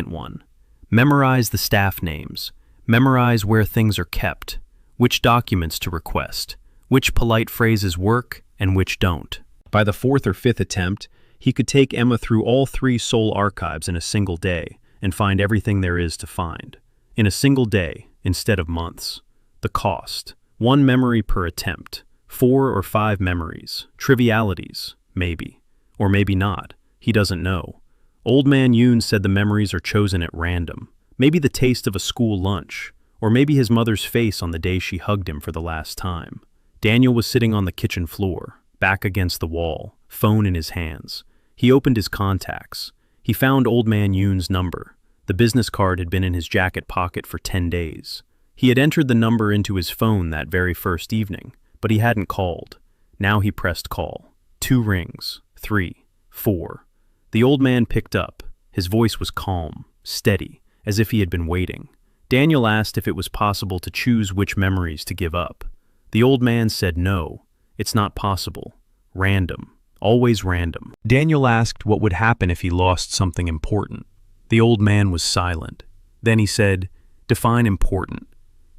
one. Memorize the staff names. Memorize where things are kept, which documents to request, which polite phrases work and which don't. By the fourth or fifth attempt, he could take Emma through all 3 soul archives in a single day and find everything there is to find. In a single day, instead of months. The cost: 1 memory per attempt, 4 or 5 memories, trivialities, maybe. Or maybe not, he doesn't know. Old Man Yoon said the memories are chosen at random. Maybe the taste of a school lunch, or maybe his mother's face on the day she hugged him for the last time. Daniel was sitting on the kitchen floor, back against the wall, phone in his hands. He opened his contacts. He found Old Man Yoon's number. The business card had been in his jacket pocket for 10 days. He had entered the number into his phone that very first evening, but he hadn't called. Now he pressed call. 2 rings, 3, 4. The old man picked up. His voice was calm, steady, as if he had been waiting. Daniel asked if it was possible to choose which memories to give up. The old man said no, it's not possible. Random, always random. Daniel asked what would happen if he lost something important. The old man was silent. Then he said, "Define important."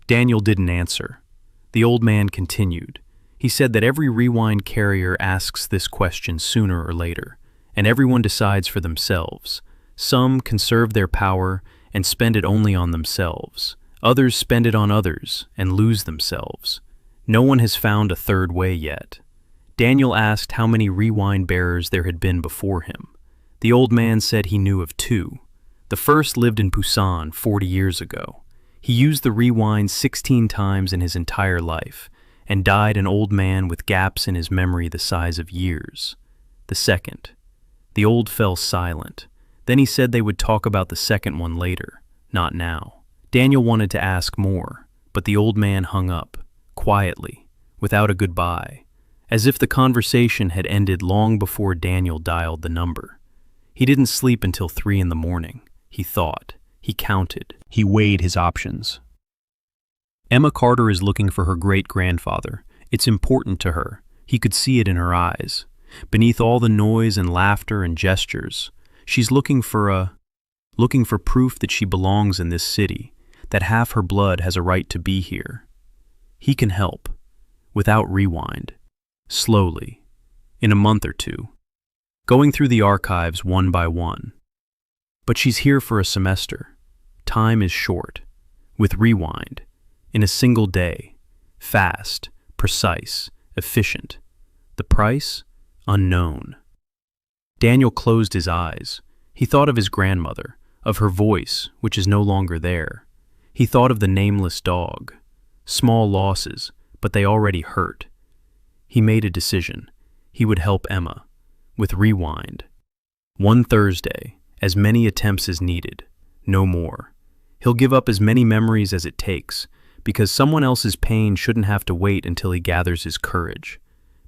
Daniel didn't answer. The old man continued. He said that every rewind carrier asks this question sooner or later, and everyone decides for themselves. Some conserve their power and spend it only on themselves. Others spend it on others and lose themselves. No one has found a third way yet. Daniel asked how many rewind bearers there had been before him. The old man said he knew of 2. The first lived in Busan 40 years ago. He used the rewind 16 times in his entire life and died an old man with gaps in his memory the size of years. The second. The old fell silent. Then he said they would talk about the second one later, not now. Daniel wanted to ask more, but the old man hung up, quietly, without a goodbye, as if the conversation had ended long before Daniel dialed the number. He didn't sleep until 3 in the morning. He thought. He counted. He weighed his options. Emma Carter is looking for her great-grandfather. It's important to her. He could see it in her eyes. Beneath all the noise and laughter and gestures, she's looking for proof that she belongs in this city, that half her blood has a right to be here. He can help, without rewind, slowly, in a month or 2, going through the archives one by one. But she's here for a semester. Time is short. With rewind, in a single day, fast, precise, efficient. The price? Unknown. Daniel closed his eyes. He thought of his grandmother, of her voice, which is no longer there. He thought of the nameless dog. Small losses, but they already hurt. He made a decision. He would help Emma. With rewind. One Thursday, as many attempts as needed. No more. He'll give up as many memories as it takes, because someone else's pain shouldn't have to wait until he gathers his courage.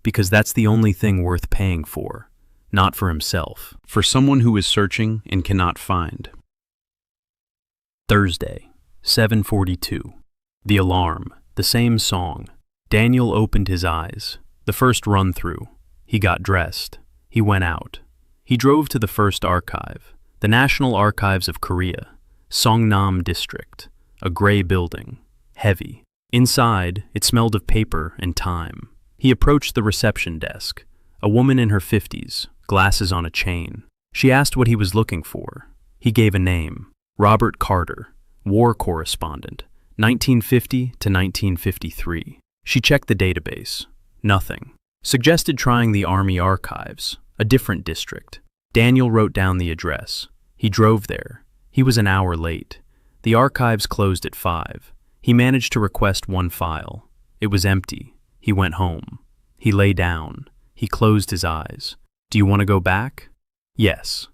Because that's the only thing worth paying for. Not for himself. For someone who is searching and cannot find. Thursday, 7:42. The alarm. The same song. Daniel opened his eyes. The first run-through. He got dressed. He went out. He drove to the first archive. The National Archives of Korea. Songnam District. A gray building. Heavy. Inside, it smelled of paper and time. He approached the reception desk. A woman in her 50s, glasses on a chain. She asked what he was looking for. He gave a name. Robert Carter, war correspondent, 1950 to 1953. She checked the database. Nothing. Suggested trying the Army Archives, a different district. Daniel wrote down the address. He drove there. He was an hour late. The archives closed at 5. He managed to request one file. It was empty. He went home. He lay down. He closed his eyes. Do you want to go back? Yes.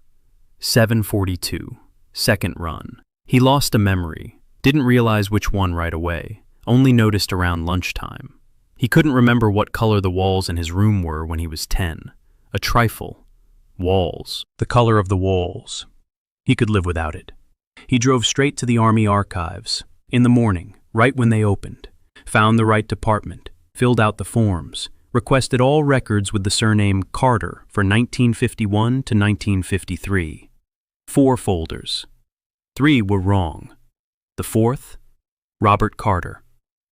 7:42. Second run. He lost a memory. Didn't realize which one right away. Only noticed around lunchtime. He couldn't remember what color the walls in his room were when he was 10. A trifle. Walls. The color of the walls. He could live without it. He drove straight to the Army Archives. In the morning, right when they opened. found the right department, filled out the forms, requested all records with the surname Carter for 1951 to 1953. 4 folders. 3 were wrong. The 4th, Robert Carter,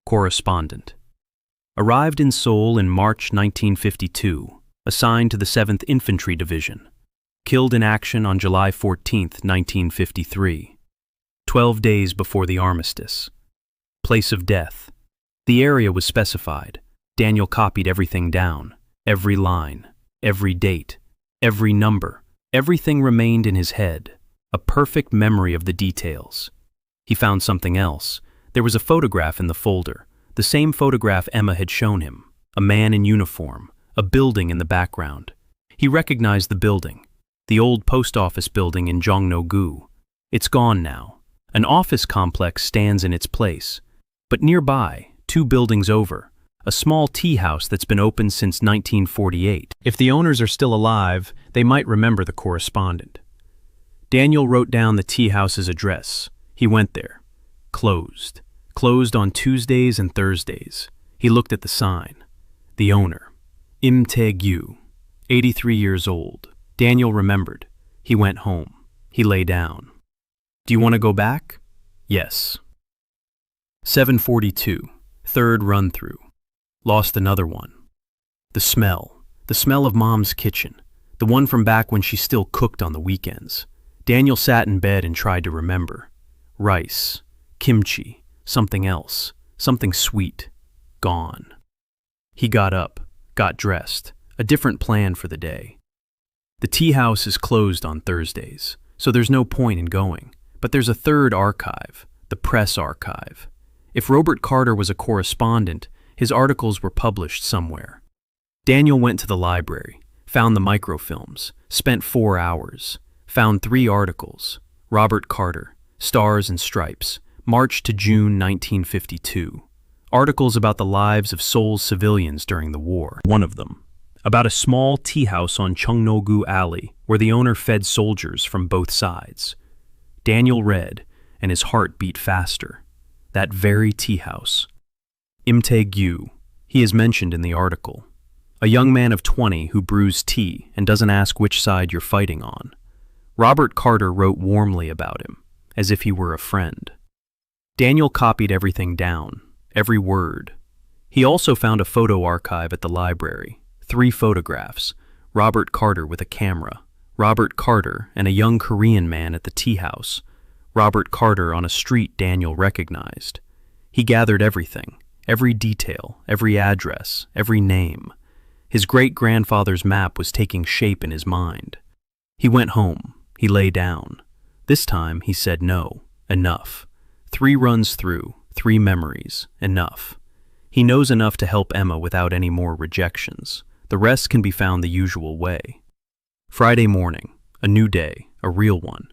correspondent. Arrived in Seoul in March 1952, assigned to the 7th Infantry Division. Killed in action on July 14, 1953. 12 days before the armistice. Place of death. The area was specified. Daniel copied everything down. Every line, every date, every number. Everything remained in his head. A perfect memory of the details. He found something else. There was a photograph in the folder. The same photograph Emma had shown him. A man in uniform. A building in the background. He recognized the building. The old post office building in Jongno-gu. It's gone now. An office complex stands in its place. But nearby, 2 buildings over, a small tea house that's been open since 1948. If the owners are still alive, they might remember the correspondent. Daniel wrote down the tea house's address. He went there. Closed. Closed on Tuesdays and Thursdays. He looked at the sign. The owner. Im Tae-gyu, 83 years old. Daniel remembered. He went home. He lay down. Do you want to go back? Yes. 7:42, 3rd run-through. Lost another one. The smell of Mom's kitchen, the one from back when she still cooked on the weekends. Daniel sat in bed and tried to remember. Rice, kimchi, something else, something sweet. Gone. He got up, got dressed, a different plan for the day. The tea house is closed on Thursdays, so there's no point in going. But there's a 3rd archive, the press archive. If Robert Carter was a correspondent, his articles were published somewhere. Daniel went to the library, found the microfilms, spent 4 hours, found 3 articles. Robert Carter, Stars and Stripes, March to June 1952. Articles about the lives of Seoul's civilians during the war. One of them, about a small tea house on Chungno-gu Alley where the owner fed soldiers from both sides. Daniel read, and his heart beat faster. That very tea house. Im Tae-gyu, he is mentioned in the article. A young man of 20 who brews tea and doesn't ask which side you're fighting on. Robert Carter wrote warmly about him, as if he were a friend. Daniel copied everything down, every word. He also found a photo archive at the library. 3 photographs, Robert Carter with a camera, Robert Carter and a young Korean man at the tea house, Robert Carter on a street Daniel recognized. He gathered everything, every detail, every address, every name. His great-grandfather's map was taking shape in his mind. He went home. He lay down. This time he said no, enough. 3 runs through, 3 memories, enough. He knows enough to help Emma without any more rejections. The rest can be found the usual way. Friday morning, a new day, a real one.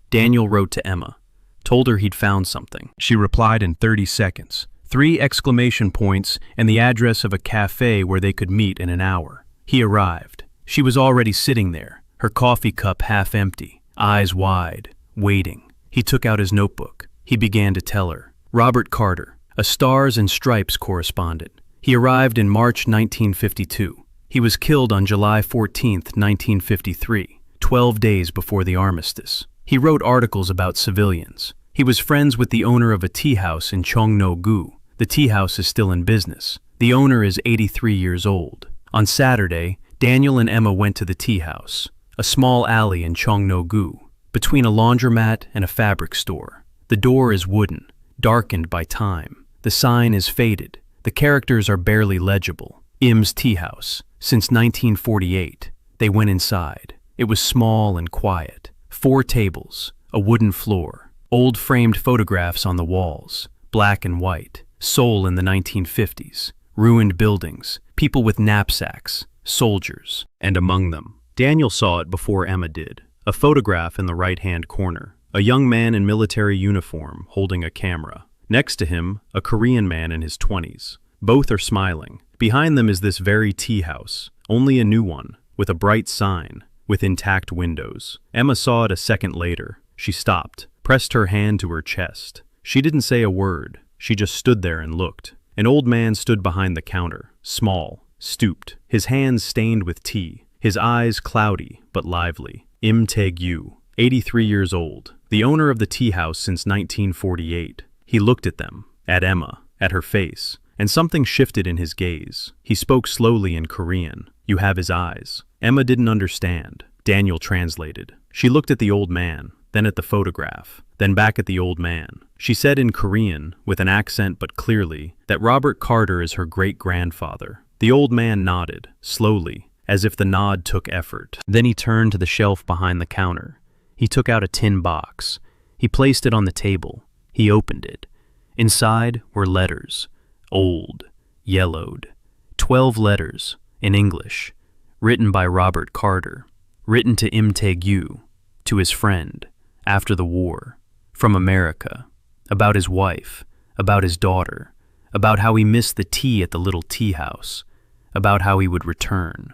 Daniel wrote to Emma, told her he'd found something. She replied in 30 seconds, 3 exclamation points and the address of a café where they could meet in an hour. He arrived. She was already sitting there, her coffee cup half empty, eyes wide, waiting. He took out his notebook. He began to tell her. Robert Carter, a Stars and Stripes correspondent. He arrived in March 1952. He was killed on July 14, 1953, 12 days before the armistice. He wrote articles about civilians. He was friends with the owner of a tea house in Chongno-gu. The tea house is still in business. The owner is 83 years old. On Saturday, Daniel and Emma went to the tea house, a small alley in Chongno-gu, between a laundromat and a fabric store. The door is wooden, darkened by time. The sign is faded. The characters are barely legible. Im's tea house. Since 1948, they went inside. It was small and quiet. 4 tables, a wooden floor, old framed photographs on the walls, black and white, Seoul in the 1950s, ruined buildings, people with knapsacks, soldiers, and among them, Daniel saw it before Emma did, a photograph in the right-hand corner, a young man in military uniform holding a camera. Next to him, a Korean man in his 20s. Both are smiling. Behind them is this very tea house, only a new one, with a bright sign, with intact windows. Emma saw it a second later. She stopped, pressed her hand to her chest. She didn't say a word. She just stood there and looked. An old man stood behind the counter, small, stooped, his hands stained with tea, his eyes cloudy but lively. Im-taeg-yu, 83 years old, the owner of the tea house since 1948. He looked at them, at Emma, at her face, and something shifted in his gaze. He spoke slowly in Korean. "You have his eyes." Emma didn't understand. Daniel translated. She looked at the old man, then at the photograph, then back at the old man. She said in Korean, with an accent but clearly, that Robert Carter is her great-grandfather. The old man nodded, slowly, as if the nod took effort. Then he turned to the shelf behind the counter. He took out a tin box. He placed it on the table. He opened it. Inside were letters, old, yellowed. 12 letters, in English, written by Robert Carter, written to Im-taeg-yu, to his friend, after the war, from America, about his wife, about his daughter, about how he missed the tea at the little tea house, about how he would return.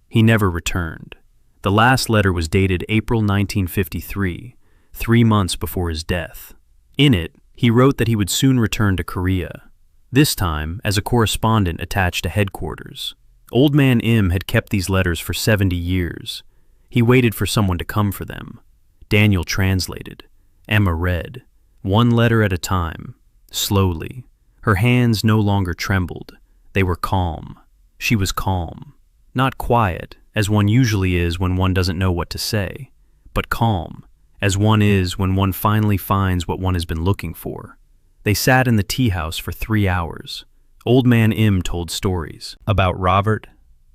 He never returned. The last letter was dated April 1953, 3 months before his death. In it, he wrote that he would soon return to Korea, this time as a correspondent attached to headquarters. Old man Im had kept these letters for 70 years. He waited for someone to come for them. Daniel translated. Emma read, one letter at a time, slowly. Her hands no longer trembled. They were calm. She was calm. Not quiet, as one usually is when one doesn't know what to say, but calm, as one is when one finally finds what one has been looking for. They sat in the tea house for 3 hours. Old man Im told stories about Robert,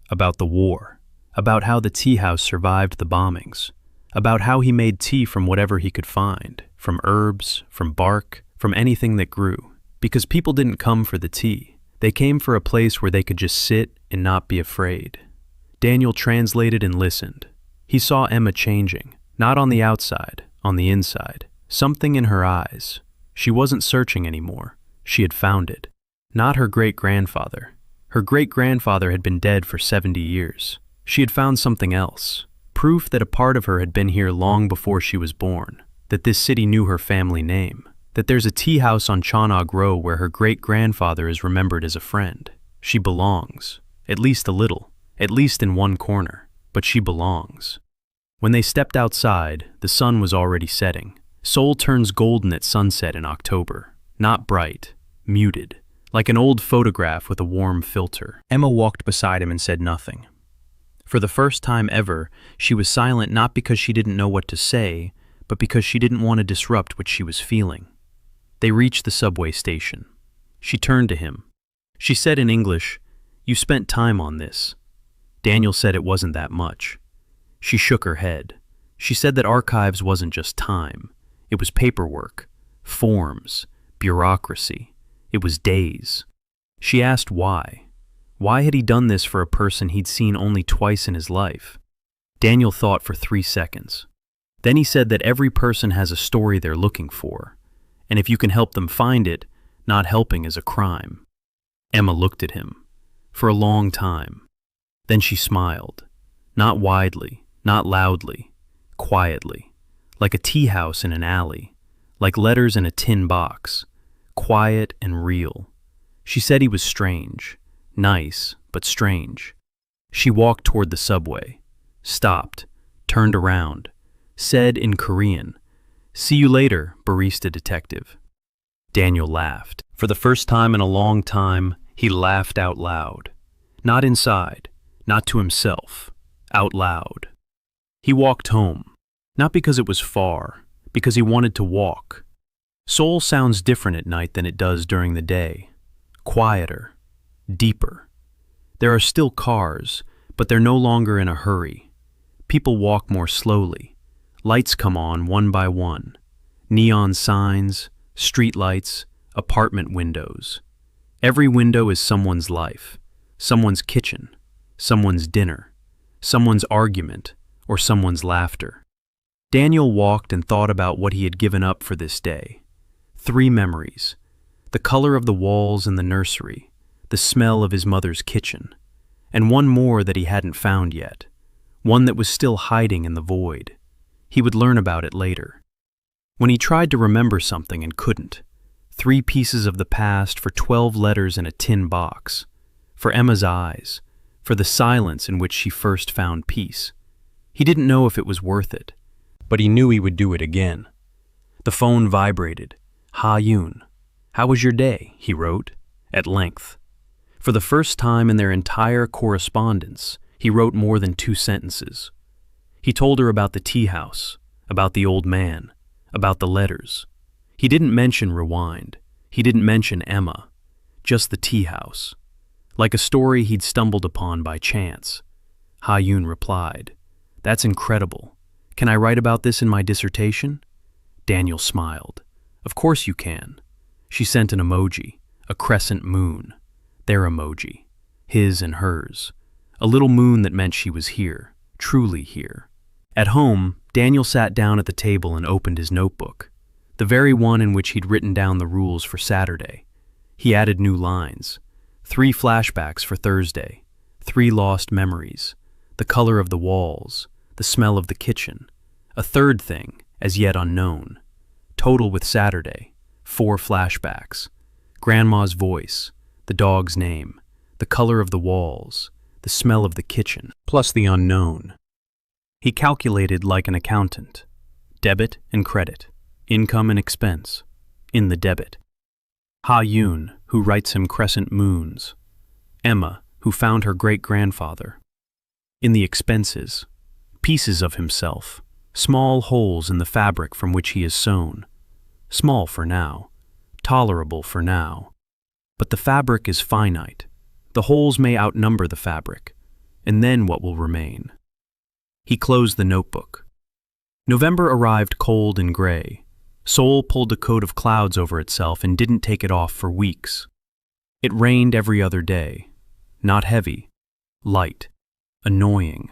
about the war, about how the tea house survived the bombings, about how he made tea from whatever he could find, from herbs, from bark, from anything that grew, because people didn't come for the tea. They came for a place where they could just sit and not be afraid. Daniel translated and listened. He saw Emma changing, not on the outside, on the inside. Something in her eyes. She wasn't searching anymore. She had found it. Not her great-grandfather. Her great-grandfather had been dead for 70 years. She had found something else. Proof that a part of her had been here long before she was born. That this city knew her family name. That there's a tea house on Chonog Row where her great-grandfather is remembered as a friend. She belongs. At least a little. At least in one corner. But she belongs. When they stepped outside, the sun was already setting. Seoul turns golden at sunset in October. Not bright. Muted. Like an old photograph with a warm filter. Emma walked beside him and said nothing. For the first time ever, she was silent not because she didn't know what to say, but because she didn't want to disrupt what she was feeling. They reached the subway station. She turned to him. She said in English, "You spent time on this." Daniel said it wasn't that much. She shook her head. She said that archives wasn't just time. It was paperwork, forms, bureaucracy. It was days. She asked why. Why had he done this for a person he'd seen only twice in his life? Daniel thought for 3 seconds. Then he said that every person has a story they're looking for, and if you can help them find it, not helping is a crime. Emma looked at him. For a long time. Then she smiled. Not widely, not loudly, quietly. Like a tea house in an alley. Like letters in a tin box. Quiet and real. She said he was strange. Nice, but strange. She walked toward the subway. Stopped. Turned around. Said in Korean, "See you later, barista detective." Daniel laughed. For the first time in a long time, he laughed out loud. Not inside. Not to himself, out loud. He walked home, not because it was far, because he wanted to walk. Seoul sounds different at night than it does during the day. Quieter, deeper. There are still cars, but they're no longer in a hurry. People walk more slowly. Lights come on one by one. Neon signs, street lights, apartment windows. Every window is someone's life, someone's kitchen. Someone's dinner, someone's argument, or someone's laughter. Daniel walked and thought about what he had given up for this day. 3 memories. The color of the walls in the nursery, the smell of his mother's kitchen, and one more that he hadn't found yet, one that was still hiding in the void. He would learn about it later. When he tried to remember something and couldn't, 3 pieces of the past for 12 letters in a tin box. For Emma's eyes, for the silence in which she first found peace. He didn't know if it was worth it, but he knew he would do it again. The phone vibrated. Ha-yoon. "How was your day?" he wrote, at length. For the first time in their entire correspondence, he wrote more than 2 sentences. He told her about the tea house, about the old man, about the letters. He didn't mention Rewind. He didn't mention Emma. Just the tea house. Like a story he'd stumbled upon by chance. Ha-yoon replied, "That's incredible. Can I write about this in my dissertation?" Daniel smiled. "Of course you can." She sent an emoji, a crescent moon. Their emoji. His and hers. A little moon that meant she was here, truly here. At home, Daniel sat down at the table and opened his notebook. The very one in which he'd written down the rules for Saturday. He added new lines. 3 flashbacks for Thursday. 3 lost memories. The color of the walls. The smell of the kitchen. A third thing, as yet unknown. Total with Saturday. 4 flashbacks. Grandma's voice. The dog's name. The color of the walls. The smell of the kitchen. Plus the unknown. He calculated like an accountant. Debit and credit. Income and expense. In the debit. Ha-yoon, who writes him crescent moons. Emma, who found her great-grandfather. In the expenses. Pieces of himself. Small holes in the fabric from which he is sewn. Small for now. Tolerable for now. But the fabric is finite. The holes may outnumber the fabric. And then what will remain? He closed the notebook. November arrived cold and gray. Seoul pulled a coat of clouds over itself and didn't take it off for weeks. It rained every other day. Not heavy. Light. Annoying.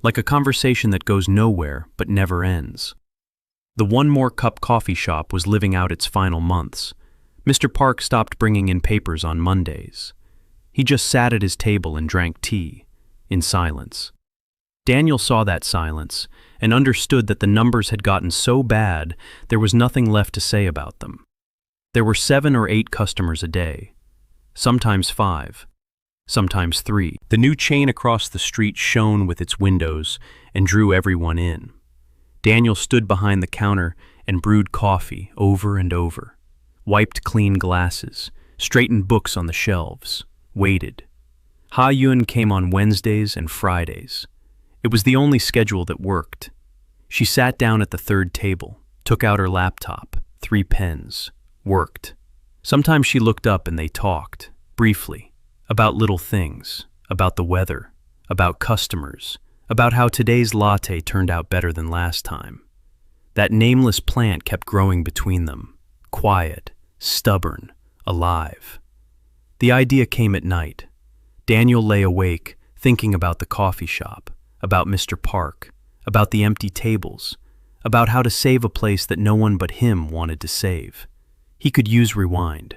Like a conversation that goes nowhere but never ends. The One More Cup coffee shop was living out its final months. Mr. Park stopped bringing in papers on Mondays. He just sat at his table and drank tea, in silence. Daniel saw that silence and understood that the numbers had gotten so bad there was nothing left to say about them. There were 7 or 8 customers a day, sometimes 5, sometimes 3. The new chain across the street shone with its windows and drew everyone in. Daniel stood behind the counter and brewed coffee over and over, wiped clean glasses, straightened books on the shelves, waited. Ha-yoon came on Wednesdays and Fridays. It was the only schedule that worked. She sat down at the third table, took out her laptop, 3 pens, worked. Sometimes she looked up and they talked, briefly, about little things, about the weather, about customers, about how today's latte turned out better than last time. That nameless plant kept growing between them, quiet, stubborn, alive. The idea came at night. Daniel lay awake, thinking about the coffee shop, about Mr. Park, about the empty tables, about how to save a place that no one but him wanted to save. He could use Rewind.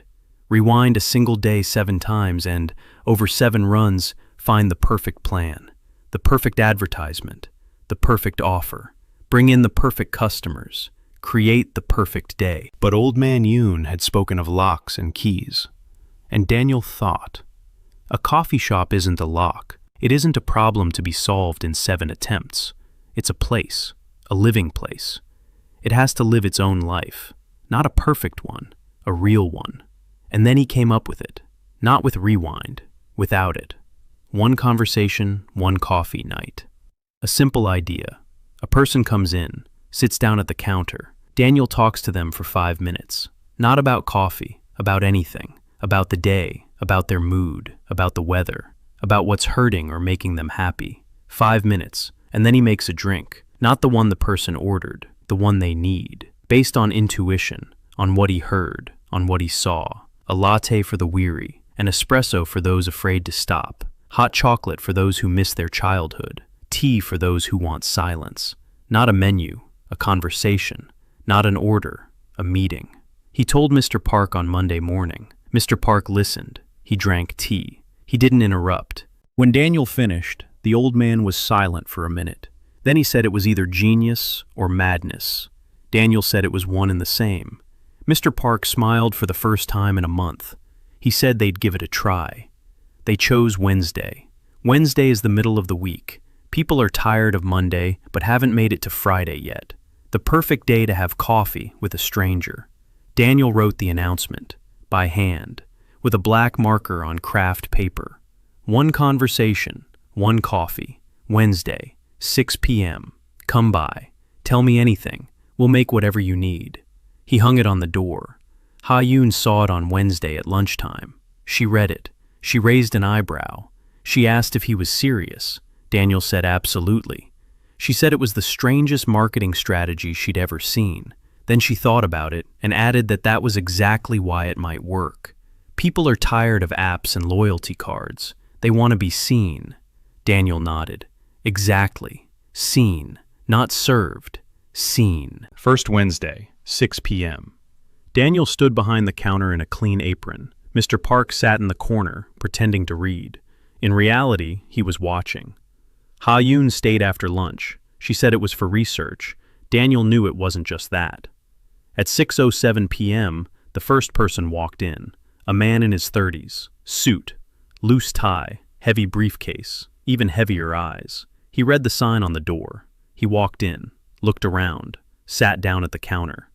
Rewind a single day 7 times and, over 7 runs, find the perfect plan, the perfect advertisement, the perfect offer, bring in the perfect customers, create the perfect day. But Old Man Yoon had spoken of locks and keys. And Daniel thought, a coffee shop isn't a lock. It isn't a problem to be solved in 7 attempts. It's a place, a living place. It has to live its own life, not a perfect one, a real one. And then he came up with it, not with Rewind, without it. 1 conversation, 1 coffee night. A simple idea. A person comes in, sits down at the counter. Daniel talks to them for 5 minutes. Not about coffee, about anything, about the day, about their mood, about the weather, about what's hurting or making them happy. 5 minutes, and then he makes a drink, not the one the person ordered, the one they need, based on intuition, on what he heard, on what he saw. A latte for the weary, an espresso for those afraid to stop, hot chocolate for those who miss their childhood, tea for those who want silence. Not a menu, a conversation, not an order, a meeting. He told Mr. Park on Monday morning. Mr. Park listened. He drank tea. He didn't interrupt. When Daniel finished, the old man was silent for a minute. Then he said it was either genius or madness. Daniel said it was one and the same. Mr. Park smiled for the first time in a month. He said they'd give it a try. They chose Wednesday. Wednesday is the middle of the week. People are tired of Monday, but haven't made it to Friday yet. The perfect day to have coffee with a stranger. Daniel wrote the announcement, by hand, with a black marker on craft paper. 1 conversation, 1 coffee. Wednesday, 6 p.m. Come by. Tell me anything. We'll make whatever you need. He hung it on the door. Ha-yoon saw it on Wednesday at lunchtime. She read it. She raised an eyebrow. She asked if he was serious. Daniel said absolutely. She said it was the strangest marketing strategy she'd ever seen. Then she thought about it and added that that was exactly why it might work. People are tired of apps and loyalty cards. They want to be seen. Daniel nodded. Exactly. Seen. Not served. Seen. First Wednesday, 6 p.m. Daniel stood behind the counter in a clean apron. Mr. Park sat in the corner, pretending to read. In reality, he was watching. Ha-yoon stayed after lunch. She said it was for research. Daniel knew it wasn't just that. At 6:07 p.m., the first person walked in. A man in his 30s. Suit. Loose tie. Heavy briefcase. Even heavier eyes. He read the sign on the door. He walked in, looked around, sat down at the counter.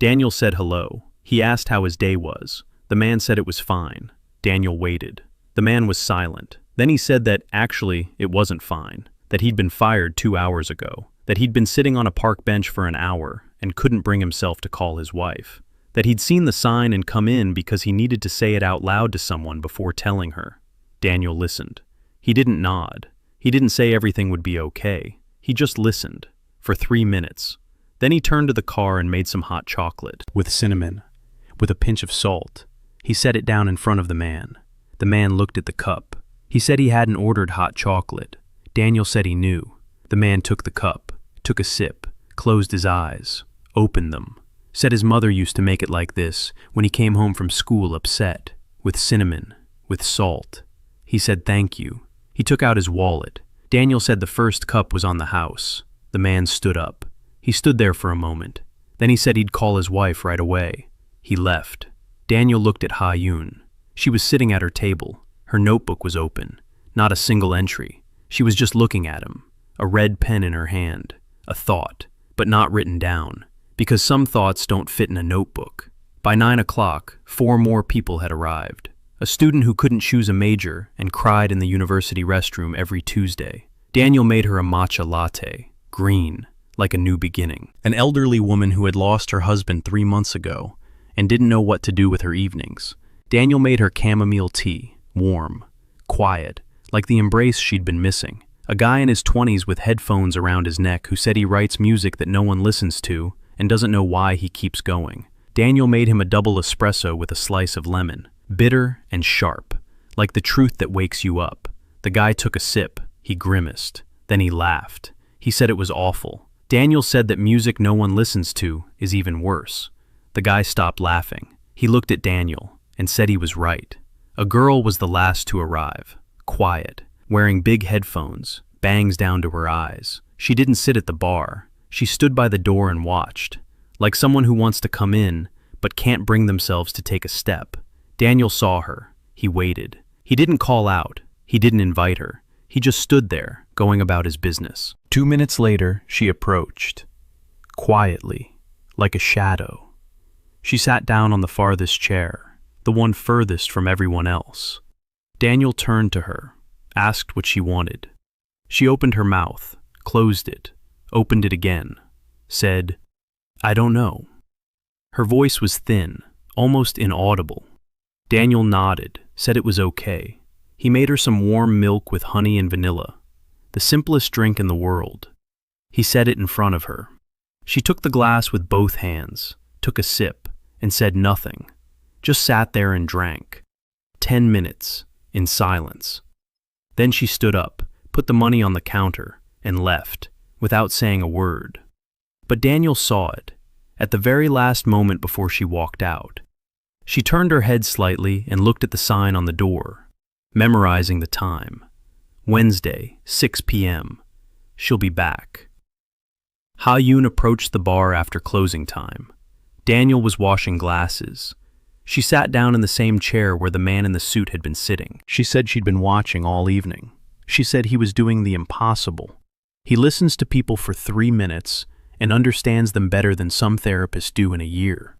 Daniel said hello. He asked how his day was. The man said it was fine. Daniel waited. The man was silent. Then he said that actually it wasn't fine, that he'd been fired 2 hours ago, that he'd been sitting on a park bench for an hour and couldn't bring himself to call his wife, that he'd seen the sign and come in because he needed to say it out loud to someone before telling her. Daniel listened. He didn't nod. He didn't say everything would be okay. He just listened for 3 minutes. Then he turned to the car and made some hot chocolate with cinnamon, with a pinch of salt. He set it down in front of the man. The man looked at the cup. He said he hadn't ordered hot chocolate. Daniel said he knew. The man took the cup, took a sip, closed his eyes, opened them, said his mother used to make it like this when he came home from school upset, with cinnamon, with salt. He said thank you. He took out his wallet. Daniel said the first cup was on the house. The man stood up. He stood there for a moment. Then he said he'd call his wife right away. He left. Daniel looked at Ha-yoon. She was sitting at her table. Her notebook was open. Not a single entry. She was just looking at him. A red pen in her hand. A thought, but not written down, because some thoughts don't fit in a notebook. By 9 o'clock, 4 more people had arrived. A student who couldn't choose a major and cried in the university restroom every Tuesday. Daniel made her a matcha latte, green, like a new beginning. An elderly woman who had lost her husband 3 months ago and didn't know what to do with her evenings. Daniel made her chamomile tea, warm, quiet, like the embrace she'd been missing. A guy in his 20s with headphones around his neck who said he writes music that no one listens to and doesn't know why he keeps going. Daniel made him a double espresso with a slice of lemon, bitter and sharp, like the truth that wakes you up. The guy took a sip. He grimaced. Then he laughed. He said it was awful. Daniel said that music no one listens to is even worse. The guy stopped laughing. He looked at Daniel and said he was right. A girl was the last to arrive, quiet, wearing big headphones, bangs down to her eyes. She didn't sit at the bar. She stood by the door and watched, like someone who wants to come in but can't bring themselves to take a step. Daniel saw her. He waited. He didn't call out. He didn't invite her. He just stood there, going about his business. 2 minutes later, she approached, quietly, like a shadow. She sat down on the farthest chair, the one furthest from everyone else. Daniel turned to her, asked what she wanted. She opened her mouth, closed it, opened it again, said, "I don't know." Her voice was thin, almost inaudible. Daniel nodded, said it was okay. He made her some warm milk with honey and vanilla, the simplest drink in the world. He set it in front of her. She took the glass with both hands, took a sip, and said nothing, just sat there and drank. 10 minutes, in silence. Then she stood up, put the money on the counter, and left, without saying a word. But Daniel saw it, at the very last moment before she walked out. She turned her head slightly and looked at the sign on the door, memorizing the time. Wednesday, 6 p.m. She'll be back. Ha-yoon approached the bar after closing time. Daniel was washing glasses. She sat down in the same chair where the man in the suit had been sitting. She said she'd been watching all evening. She said he was doing the impossible. He listens to people for 3 minutes and understands them better than some therapists do in a year.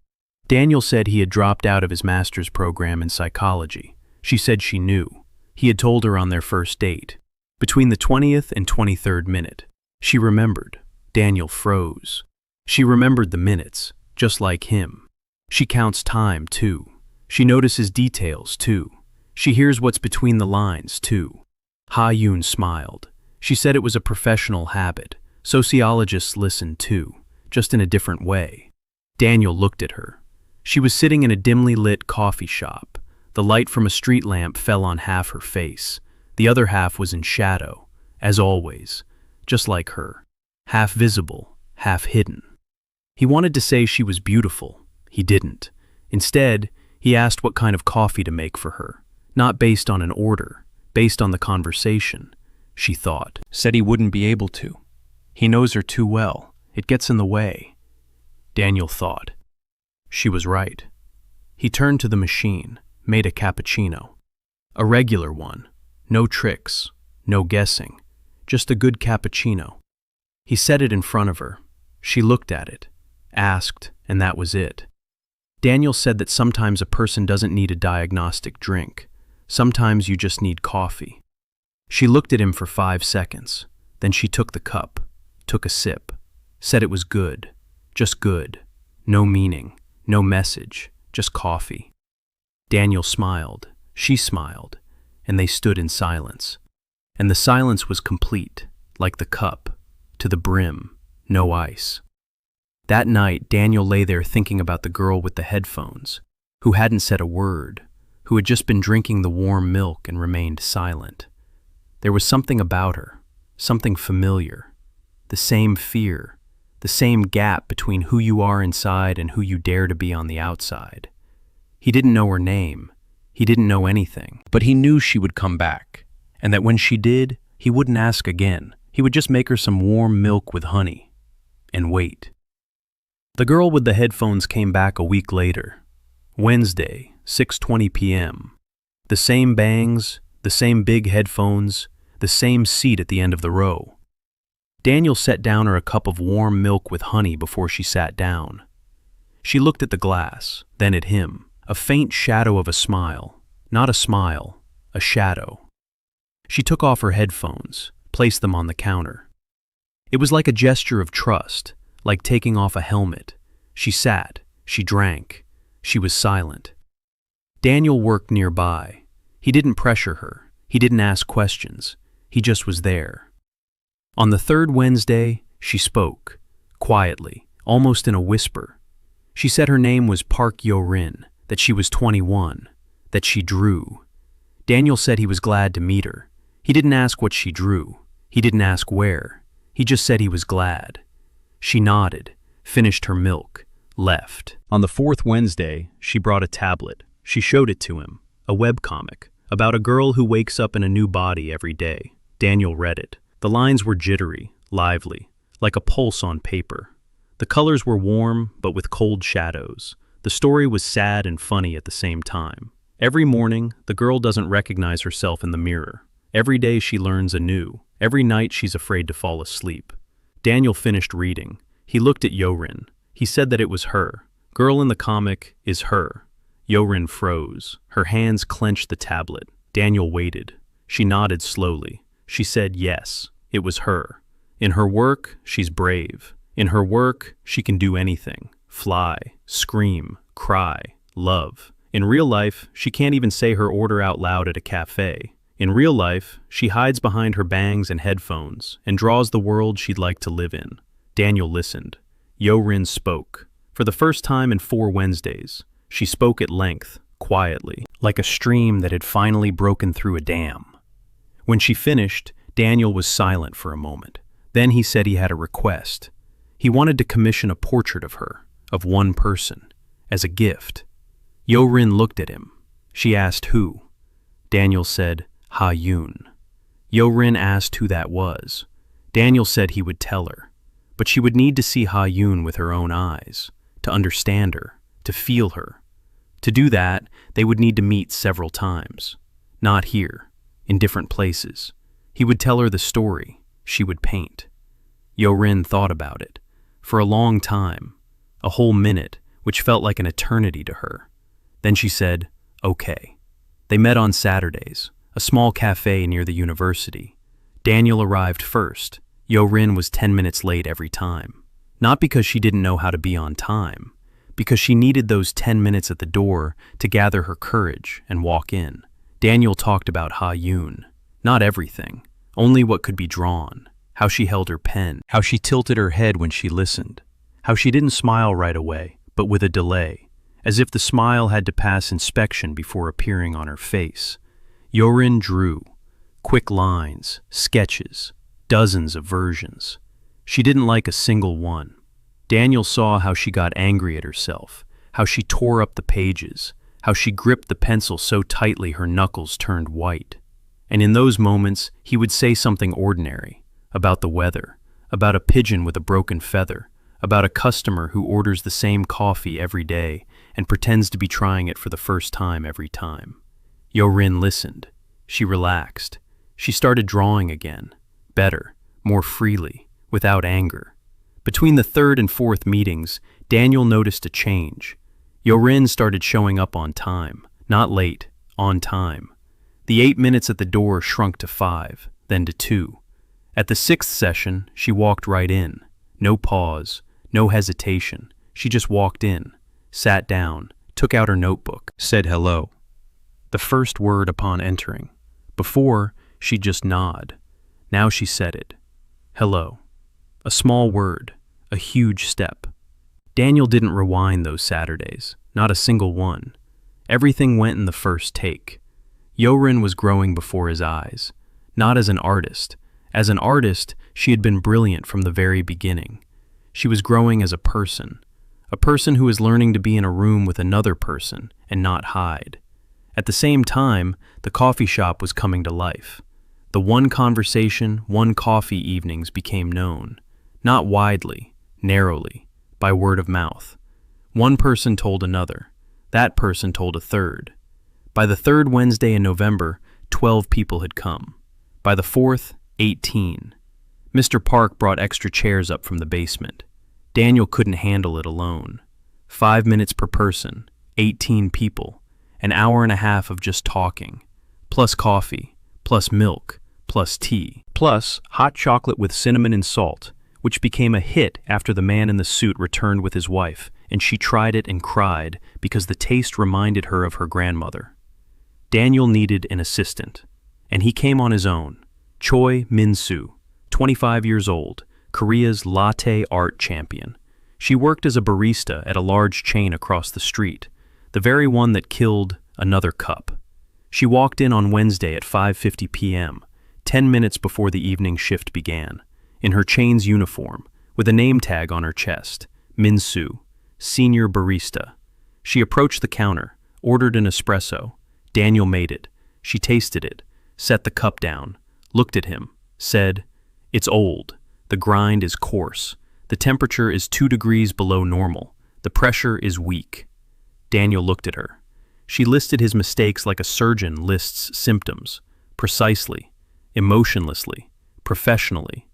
Daniel said he had dropped out of his master's program in psychology. She said she knew. He had told her on their first date. Between the 20th and 23rd minute, she remembered. Daniel froze. She remembered the minutes, just like him. She counts time, too. She notices details, too. She hears what's between the lines, too. Ha-yoon smiled. She said it was a professional habit. Sociologists listened, too, just in a different way. Daniel looked at her. She was sitting in a dimly lit coffee shop. The light from a street lamp fell on half her face. The other half was in shadow, as always, just like her. Half visible, half hidden. He wanted to say she was beautiful. He didn't. Instead, he asked what kind of coffee to make for her, not based on an order, based on the conversation. She thought. Said he wouldn't be able to. He knows her too well. It gets in the way. Daniel thought. She was right. He turned to the machine, made a cappuccino. A regular one. No tricks, no guessing. Just a good cappuccino. He set it in front of her. She looked at it, asked, and that was it. Daniel said that sometimes a person doesn't need a diagnostic drink. Sometimes you just need coffee. She looked at him for 5 seconds. Then she took the cup, took a sip, said it was good, just good. No meaning, no message, just coffee. Daniel smiled, she smiled, and they stood in silence. And the silence was complete, like the cup, to the brim, no ice. That night, Daniel lay there thinking about the girl with the headphones, who hadn't said a word, who had just been drinking the warm milk and remained silent. There was something about her, something familiar, the same fear, the same gap between who you are inside and who you dare to be on the outside. He didn't know her name, he didn't know anything, but he knew she would come back, and that when she did, he wouldn't ask again. He would just make her some warm milk with honey, and wait. The girl with the headphones came back a week later. Wednesday, 6:20 p.m. The same bangs, the same big headphones, the same seat at the end of the row. Daniel set down her a cup of warm milk with honey before she sat down. She looked at the glass, then at him, a faint shadow of a smile. Not a smile, a shadow. She took off her headphones, placed them on the counter. It was like a gesture of trust, like taking off a helmet. She sat, she drank, she was silent. Daniel worked nearby. He didn't pressure her, he didn't ask questions, he just was there. On the 3rd Wednesday, she spoke, quietly, almost in a whisper. She said her name was Park Ye-rin, that she was 21, that she drew. Daniel said he was glad to meet her. He didn't ask what she drew. He didn't ask where. He just said he was glad. She nodded, finished her milk, left. On the 4th Wednesday, she brought a tablet. She showed it to him, a webcomic, about a girl who wakes up in a new body every day. Daniel read it. The lines were jittery, lively, like a pulse on paper. The colors were warm, but with cold shadows. The story was sad and funny at the same time. Every morning, the girl doesn't recognize herself in the mirror. Every day she learns anew. Every night she's afraid to fall asleep. Daniel finished reading. He looked at Ye-rin. He said that it was her. Girl in the comic is her. Ye-rin froze. Her hands clenched the tablet. Daniel waited. She nodded slowly. She said yes, it was her. In her work, she's brave. In her work, she can do anything. Fly, scream, cry, love. In real life, she can't even say her order out loud at a café. In real life, she hides behind her bangs and headphones and draws the world she'd like to live in. Daniel listened. Ye-rin spoke. For the first time in 4 Wednesdays, she spoke at length, quietly, like a stream that had finally broken through a dam. When she finished, Daniel was silent for a moment. Then he said he had a request. He wanted to commission a portrait of her, of one person, as a gift. Ye-rin looked at him. She asked who. Daniel said, Ha-yoon. Ye-rin asked who that was. Daniel said he would tell her, but she would need to see Ha-yoon with her own eyes. to understand her, to feel her. To do that, they would need to meet several times. Not here, in different places. He would tell her the story, she would paint. Ye-rin thought about it. For a long time, a whole minute, which felt like an eternity to her. Then she said, okay. They met on Saturdays, a small café near the university. Daniel arrived first. Ye-rin was 10 minutes late every time. Not because she didn't know how to be on time, because she needed those 10 minutes at the door to gather her courage and walk in. Daniel talked about Ha-yoon. Not everything, only what could be drawn. How she held her pen, how she tilted her head when she listened, how she didn't smile right away, but with a delay, as if the smile had to pass inspection before appearing on her face. Ye-rin drew. Quick lines, sketches, dozens of versions. She didn't like a single one. Daniel saw how she got angry at herself, how she tore up the pages, how she gripped the pencil so tightly her knuckles turned white. And in those moments, he would say something ordinary, about the weather, about a pigeon with a broken feather, about a customer who orders the same coffee every day and pretends to be trying it for the first time every time. Ye-rin listened. She relaxed. She started drawing again, better, more freely, without anger. Between the third and fourth meetings, Daniel noticed a change. Ye-rin started showing up on time, not late, on time. The 8 minutes at the door shrunk to 5, then to 2. At the 6th session, she walked right in. No pause, no hesitation. She just walked in, sat down, took out her notebook, said hello. The first word upon entering. Before, she'd just nod. Now she said it. Hello. A small word, a huge step. Daniel didn't rewind those Saturdays, not a single one. Everything went in the first take. Ye-rin was growing before his eyes, not as an artist. As an artist, she had been brilliant from the very beginning. She was growing as a person who was learning to be in a room with another person and not hide. At the same time, the coffee shop was coming to life. The one conversation, one coffee evenings became known, not widely, narrowly, by word of mouth. One person told another. That person told a third. By the third Wednesday in November, 12 people had come. By the fourth, 18. Mr. Park brought extra chairs up from the basement. Daniel couldn't handle it alone. 5 minutes per person, 18 people, an hour and a half of just talking, plus coffee, plus milk, plus tea, plus hot chocolate with cinnamon and salt, which became a hit after the man in the suit returned with his wife, and she tried it and cried because the taste reminded her of her grandmother. Daniel needed an assistant, and he came on his own. Choi Minseo, 25 years old, Korea's latte art champion. She worked as a barista at a large chain across the street, the very one that killed Another Cup. She walked in on Wednesday at 5:50 p.m., 10 minutes before the evening shift began, in her chain's uniform, with a name tag on her chest, Minseo, senior barista. She approached the counter, ordered an espresso. Daniel made it. She tasted it, set the cup down, looked at him, said, "It's old. The grind is coarse. The temperature is 2 degrees below normal. The pressure is weak." Daniel looked at her. She listed his mistakes like a surgeon lists symptoms, precisely, emotionlessly, professionally.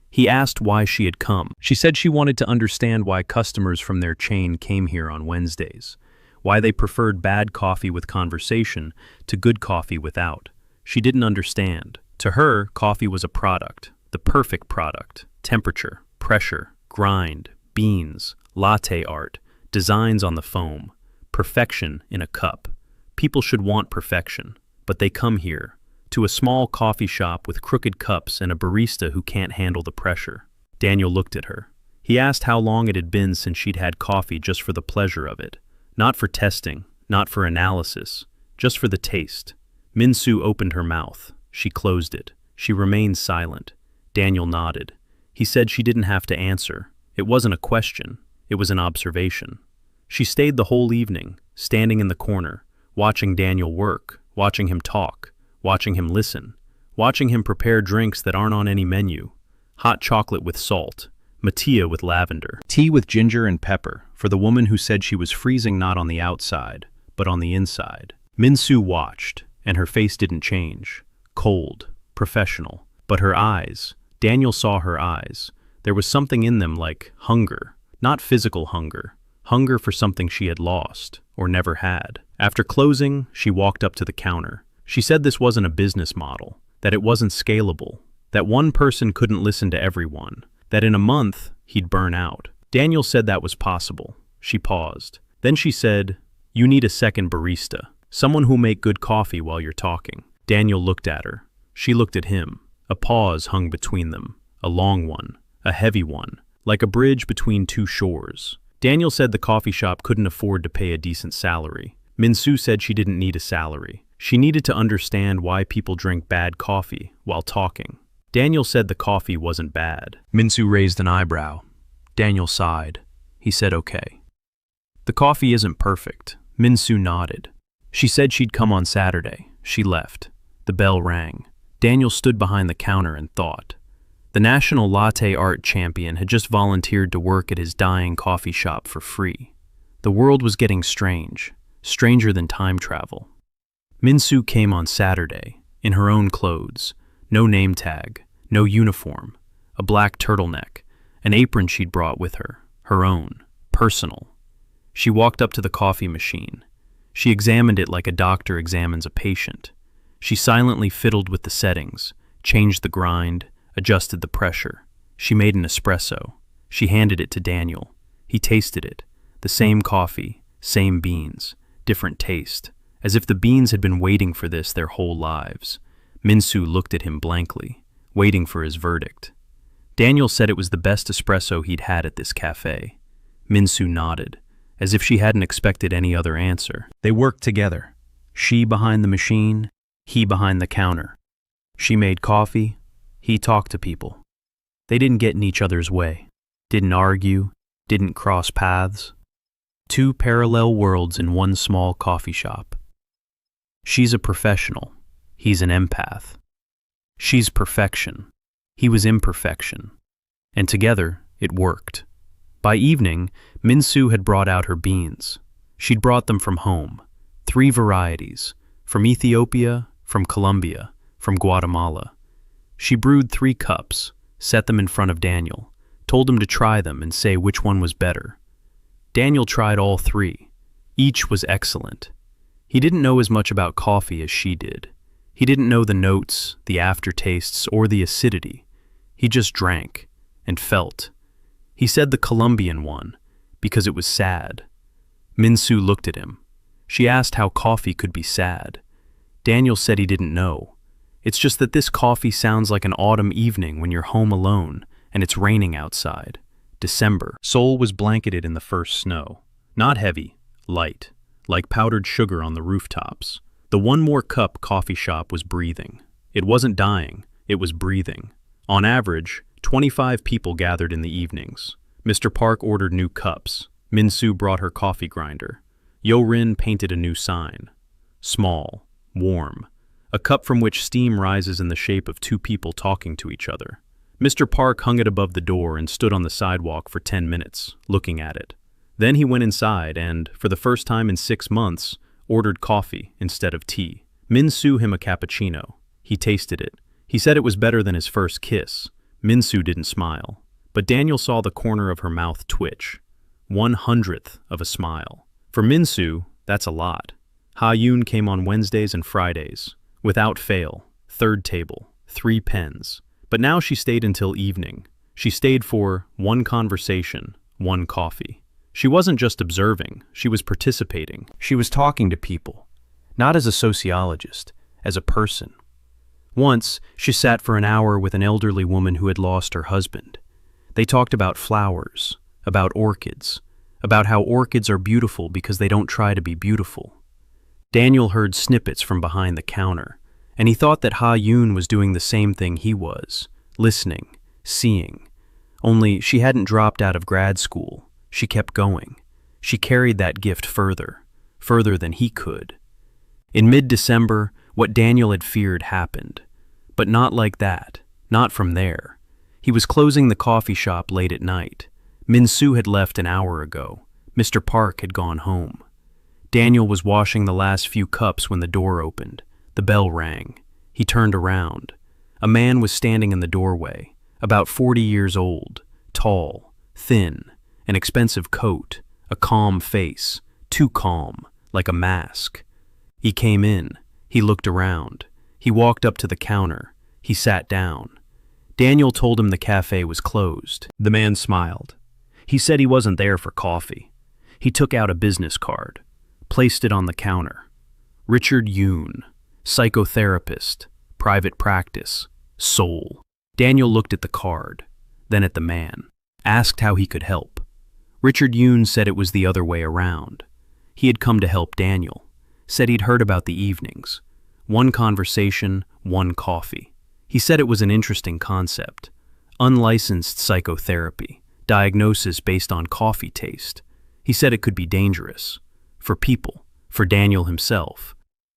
He asked why she had come. She said she wanted to understand why customers from their chain came here on Wednesdays, why they preferred bad coffee with conversation to good coffee without. She didn't understand. To her, coffee was a product, the perfect product. Temperature, pressure, grind, beans, latte art, designs on the foam, perfection in a cup. People should want perfection, but they come here, to a small coffee shop with crooked cups and a barista who can't handle the pressure. Daniel looked at her. He asked how long it had been since she'd had coffee just for the pleasure of it. Not for testing, not for analysis, just for the taste. Minseo opened her mouth. She closed it. She remained silent. Daniel nodded. He said she didn't have to answer. It wasn't a question. It was an observation. She stayed the whole evening, standing in the corner, watching Daniel work, watching him talk, watching him listen, watching him prepare drinks that aren't on any menu. Hot chocolate with salt, matcha with lavender. Tea with ginger and pepper, for the woman who said she was freezing not on the outside, but on the inside. Minseo watched, and her face didn't change. Cold, professional. But her eyes, Daniel saw her eyes. There was something in them like hunger. Not physical hunger. Hunger for something she had lost, or never had. After closing, she walked up to the counter. She said this wasn't a business model, that it wasn't scalable, that one person couldn't listen to everyone, that in a month, he'd burn out. Daniel said that was possible. She paused. Then she said, "You need a second barista, someone who'll make good coffee while you're talking." Daniel looked at her. She looked at him. A pause hung between them, a long one, a heavy one, like a bridge between two shores. Daniel said the coffee shop couldn't afford to pay a decent salary. Minseo said she didn't need a salary. She needed to understand why people drink bad coffee while talking. Daniel said the coffee wasn't bad. Minseo raised an eyebrow. Daniel sighed. He said okay. "The coffee isn't perfect." Minseo nodded. She said she'd come on Saturday. She left. The bell rang. Daniel stood behind the counter and thought. The national latte art champion had just volunteered to work at his dying coffee shop for free. The world was getting strange, stranger than time travel. Minseo came on Saturday, in her own clothes, no name tag, no uniform, a black turtleneck, an apron she'd brought with her, her own, personal. She walked up to the coffee machine. She examined it like a doctor examines a patient. She silently fiddled with the settings, changed the grind, adjusted the pressure. She made an espresso. She handed it to Daniel. He tasted it. The same coffee, same beans, different taste, as if the beans had been waiting for this their whole lives. Minseo looked at him blankly, waiting for his verdict. Daniel said it was the best espresso he'd had at this cafe. Minseo nodded, as if she hadn't expected any other answer. They worked together. She behind the machine, he behind the counter. She made coffee, he talked to people. They didn't get in each other's way, didn't argue, didn't cross paths. Two parallel worlds in one small coffee shop. She's a professional, he's an empath. She's perfection, he was imperfection. And together, it worked. By evening, Minseo had brought out her beans. She'd brought them from home, 3 varieties, from Ethiopia, from Colombia, from Guatemala. She brewed 3 cups, set them in front of Daniel, told him to try them and say which one was better. Daniel tried all 3. Each was excellent. He didn't know as much about coffee as she did. He didn't know the notes, the aftertastes, or the acidity. He just drank and felt. He said the Colombian one, because it was sad. Minseo looked at him. She asked how coffee could be sad. Daniel said he didn't know. It's just that this coffee sounds like an autumn evening when you're home alone and it's raining outside. December. Seoul was blanketed in the first snow. Not heavy, light, like powdered sugar on the rooftops. The one more cup coffee shop was breathing. It wasn't dying, it was breathing. On average, 25 people gathered in the evenings. Mr. Park ordered new cups. Minseo brought her coffee grinder. Ye-rin painted a new sign. Small, warm. A cup from which steam rises in the shape of 2 people talking to each other. Mr. Park hung it above the door and stood on the sidewalk for 10 minutes, looking at it. Then he went inside and, for the first time in 6 months, ordered coffee instead of tea. Minseo him a cappuccino. He tasted it. He said it was better than his first kiss. Minseo didn't smile, but Daniel saw the corner of her mouth twitch. 1/100th of a smile. For Minseo, that's a lot. Ha-yoon came on Wednesdays and Fridays, without fail, 3rd table, 3 pens. But now she stayed until evening. She stayed for 1 conversation, 1 coffee. She wasn't just observing, she was participating. She was talking to people, not as a sociologist, as a person. Once, she sat for an hour with an elderly woman who had lost her husband. They talked about flowers, about orchids, about how orchids are beautiful because they don't try to be beautiful. Daniel heard snippets from behind the counter, and he thought that Ha-yoon was doing the same thing he was, listening, seeing. Only she hadn't dropped out of grad school. She kept going. She carried that gift further, further than he could. In mid-December, what Daniel had feared happened. But not like that, not from there. He was closing the coffee shop late at night. Minseo had left an hour ago. Mr. Park had gone home. Daniel was washing the last few cups when the door opened. The bell rang. He turned around. A man was standing in the doorway, about 40 years old, tall, thin, an expensive coat, a calm face, too calm, like a mask. He came in. He looked around. He walked up to the counter. He sat down. Daniel told him the café was closed. The man smiled. He said he wasn't there for coffee. He took out a business card, placed it on the counter. Richard Ye-rin, psychotherapist, private practice, soul. Daniel looked at the card, then at the man, asked how he could help. Richard Ye-rin said it was the other way around. He had come to help Daniel, said he'd heard about the evenings. One conversation, one coffee. He said it was an interesting concept. Unlicensed psychotherapy, diagnosis based on coffee taste. He said it could be dangerous. For people, for Daniel himself.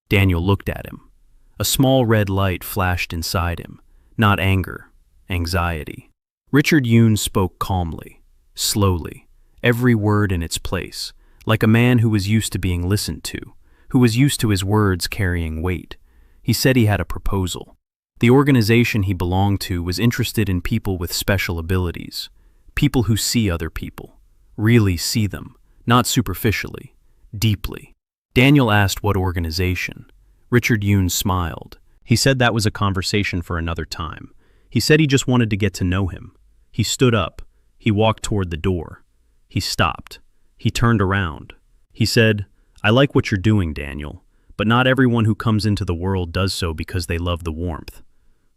Daniel looked at him. A small red light flashed inside him. Not anger, anxiety. Richard Ye-rin spoke calmly, slowly, every word in its place, like a man who was used to being listened to, who was used to his words carrying weight. He said he had a proposal. The organization he belonged to was interested in people with special abilities, people who see other people, really see them, not superficially, deeply. Daniel asked what organization. Richard Ye-rin smiled. He said that was a conversation for another time. He said he just wanted to get to know him. He stood up. He walked toward the door. He stopped. He turned around. He said, "I like what you're doing, Daniel, but not everyone who comes into the world does so because they love the warmth.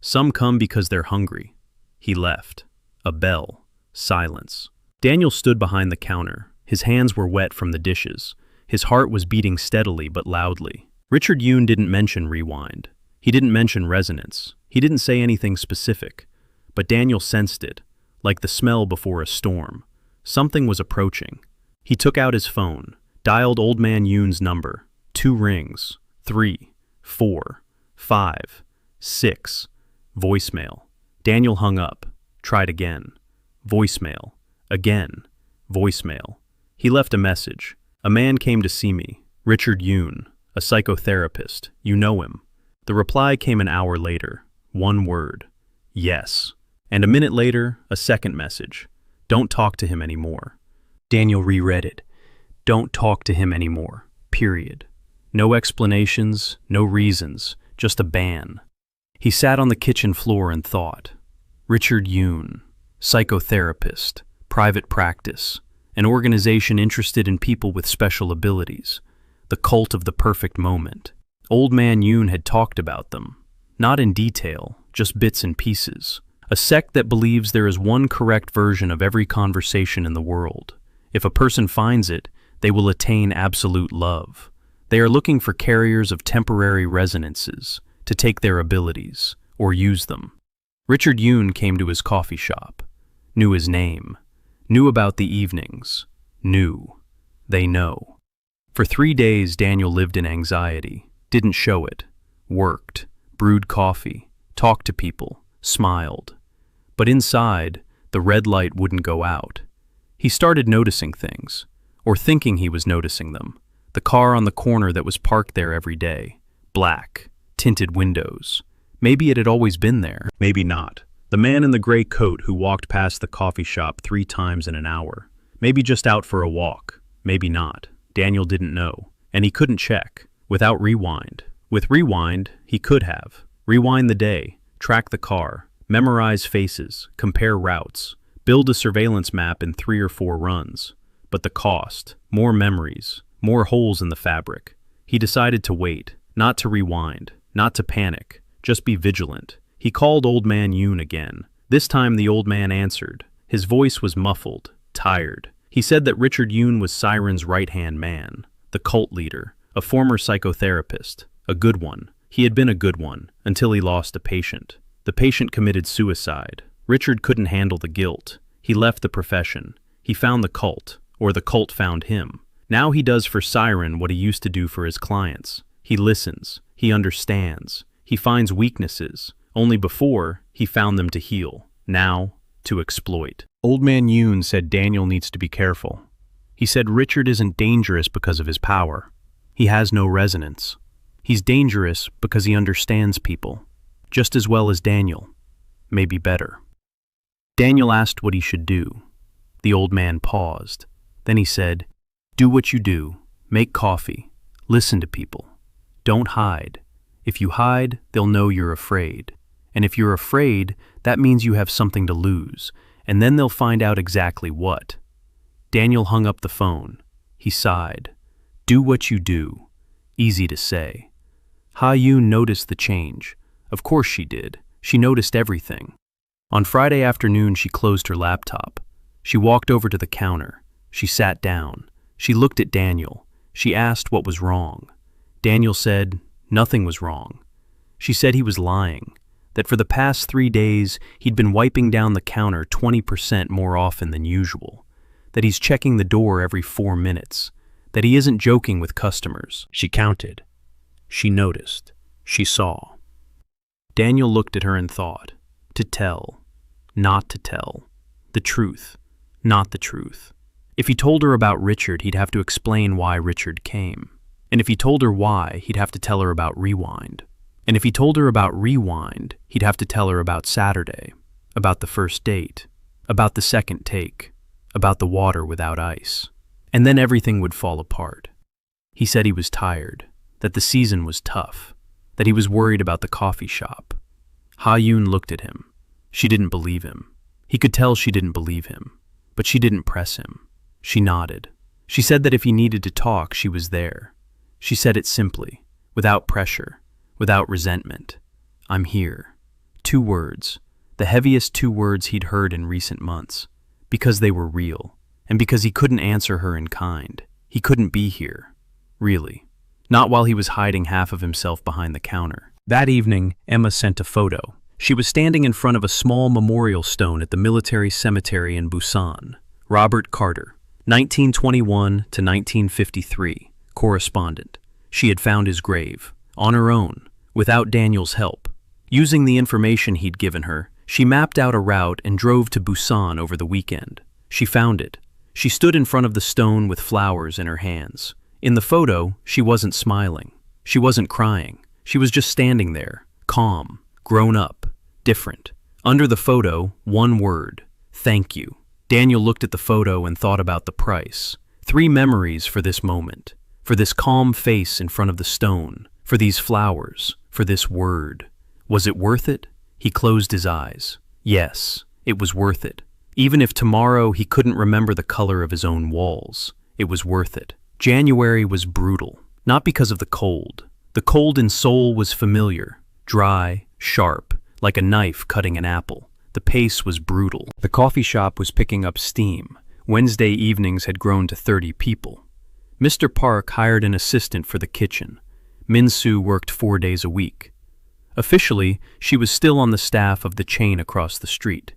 Some come because they're hungry." He left. A bell. Silence. Daniel stood behind the counter. His hands were wet from the dishes. His heart was beating steadily but loudly. Richard Ye-rin didn't mention rewind. He didn't mention resonance. He didn't say anything specific. But Daniel sensed it, like the smell before a storm. Something was approaching. He took out his phone, dialed Old Man Yoon's number. 2 rings. 3, 4, 5, 6. Voicemail. Daniel hung up. Tried again. Voicemail. Again. Voicemail. He left a message. "A man came to see me. Richard Ye-rin, a psychotherapist. You know him." The reply came an hour later. 1 word. "Yes." And a minute later, a second message. "Don't talk to him anymore." Daniel reread it. "Don't talk to him anymore. Period. No explanations, no reasons, just a ban." He sat on the kitchen floor and thought. Richard Ye-rin, psychotherapist, private practice, an organization interested in people with special abilities, the cult of the perfect moment. Old Man Yoon had talked about them, not in detail, just bits and pieces. A sect that believes there is one correct version of every conversation in the world. If a person finds it, they will attain absolute love. They are looking for carriers of temporary resonances to take their abilities or use them. Richard Ye-rin came to his coffee shop, knew his name, knew about the evenings, knew. They know. For 3 days, Daniel lived in anxiety, didn't show it, worked, brewed coffee, talked to people, smiled. But inside, the red light wouldn't go out. He started noticing things, or thinking he was noticing them. The car on the corner that was parked there every day, black, tinted windows. Maybe it had always been there, maybe not. The man in the gray coat who walked past the coffee shop 3 times in an hour. Maybe just out for a walk, maybe not. Daniel didn't know, and he couldn't check. Without rewind. With rewind, he could have. Rewind the day, track the car, memorize faces, compare routes, build a surveillance map in 3 or 4 runs. But the cost, more memories, more holes in the fabric. He decided to wait, not to rewind, not to panic, just be vigilant. He called Old Man Yoon again. This time the old man answered. His voice was muffled, tired. He said that Richard Ye-rin was Siren's right-hand man, the cult leader, a former psychotherapist, a good one. He had been a good one, until he lost a patient. The patient committed suicide. Richard couldn't handle the guilt. He left the profession. He found the cult, or the cult found him. Now he does for Siren what he used to do for his clients. He listens. He understands. He finds weaknesses. Only before, he found them to heal. Now, to exploit. Old Man Yoon said Daniel needs to be careful. He said Richard isn't dangerous because of his power. He has no resonance. He's dangerous because he understands people, just as well as Daniel, maybe better. Daniel asked what he should do. The old man paused. Then he said, "Do what you do. Make coffee. Listen to people. Don't hide. If you hide, they'll know you're afraid. And if you're afraid, that means you have something to lose, and then they'll find out exactly what." Daniel hung up the phone. He sighed. Do what you do. Easy to say. Ha-yoon noticed the change. Of course she did. She noticed everything. On Friday afternoon, she closed her laptop. She walked over to the counter. She sat down. She looked at Daniel. She asked what was wrong. Daniel said nothing was wrong. She said he was lying, that for the past 3 days he'd been wiping down the counter 20% more often than usual, that he's checking the door every 4 minutes, that he isn't joking with customers. She counted. She noticed. She saw. Daniel looked at her and thought, to tell, not to tell, the truth, not the truth. If he told her about Richard, he'd have to explain why Richard came. And if he told her why, he'd have to tell her about Rewind. And if he told her about Rewind, he'd have to tell her about Saturday, about the first date, about the second take, about the water without ice. And then everything would fall apart. He said he was tired, that the season was tough, that he was worried about the coffee shop. Ha-yoon looked at him. She didn't believe him. He could tell she didn't believe him, but she didn't press him. She nodded. She said that if he needed to talk, she was there. She said it simply, without pressure, without resentment. I'm here. 2 words, the heaviest 2 words he'd heard in recent months, because they were real, and because he couldn't answer her in kind. He couldn't be here, really. Not while he was hiding half of himself behind the counter. That evening, Emma sent a photo. She was standing in front of a small memorial stone at the military cemetery in Busan. Robert Carter, 1921 to 1953, correspondent. She had found his grave, on her own, without Daniel's help. Using the information he'd given her, she mapped out a route and drove to Busan over the weekend. She found it. She stood in front of the stone with flowers in her hands. In the photo, she wasn't smiling. She wasn't crying. She was just standing there, calm, grown up, different. Under the photo, 1 word, thank you. Daniel looked at the photo and thought about the price. 3 memories for this moment, for this calm face in front of the stone, for these flowers, for this word. Was it worth it? He closed his eyes. Yes, it was worth it. Even if tomorrow he couldn't remember the color of his own walls, it was worth it. January was brutal, not because of the cold. The cold in Seoul was familiar, dry, sharp, like a knife cutting an apple. The pace was brutal. The coffee shop was picking up steam. Wednesday evenings had grown to 30 people. Mr. Park hired an assistant for the kitchen. Minseo worked 4 days a week. Officially, she was still on the staff of the chain across the street.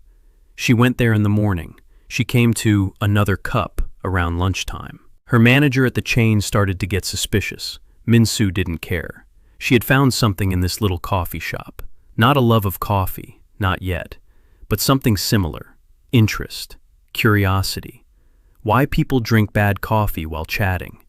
She went there in the morning. She came to another cup around lunchtime. Her manager at the chain started to get suspicious. Minseo didn't care. She had found something in this little coffee shop. Not a love of coffee, not yet, but something similar. Interest, curiosity. Why people drink bad coffee while chatting.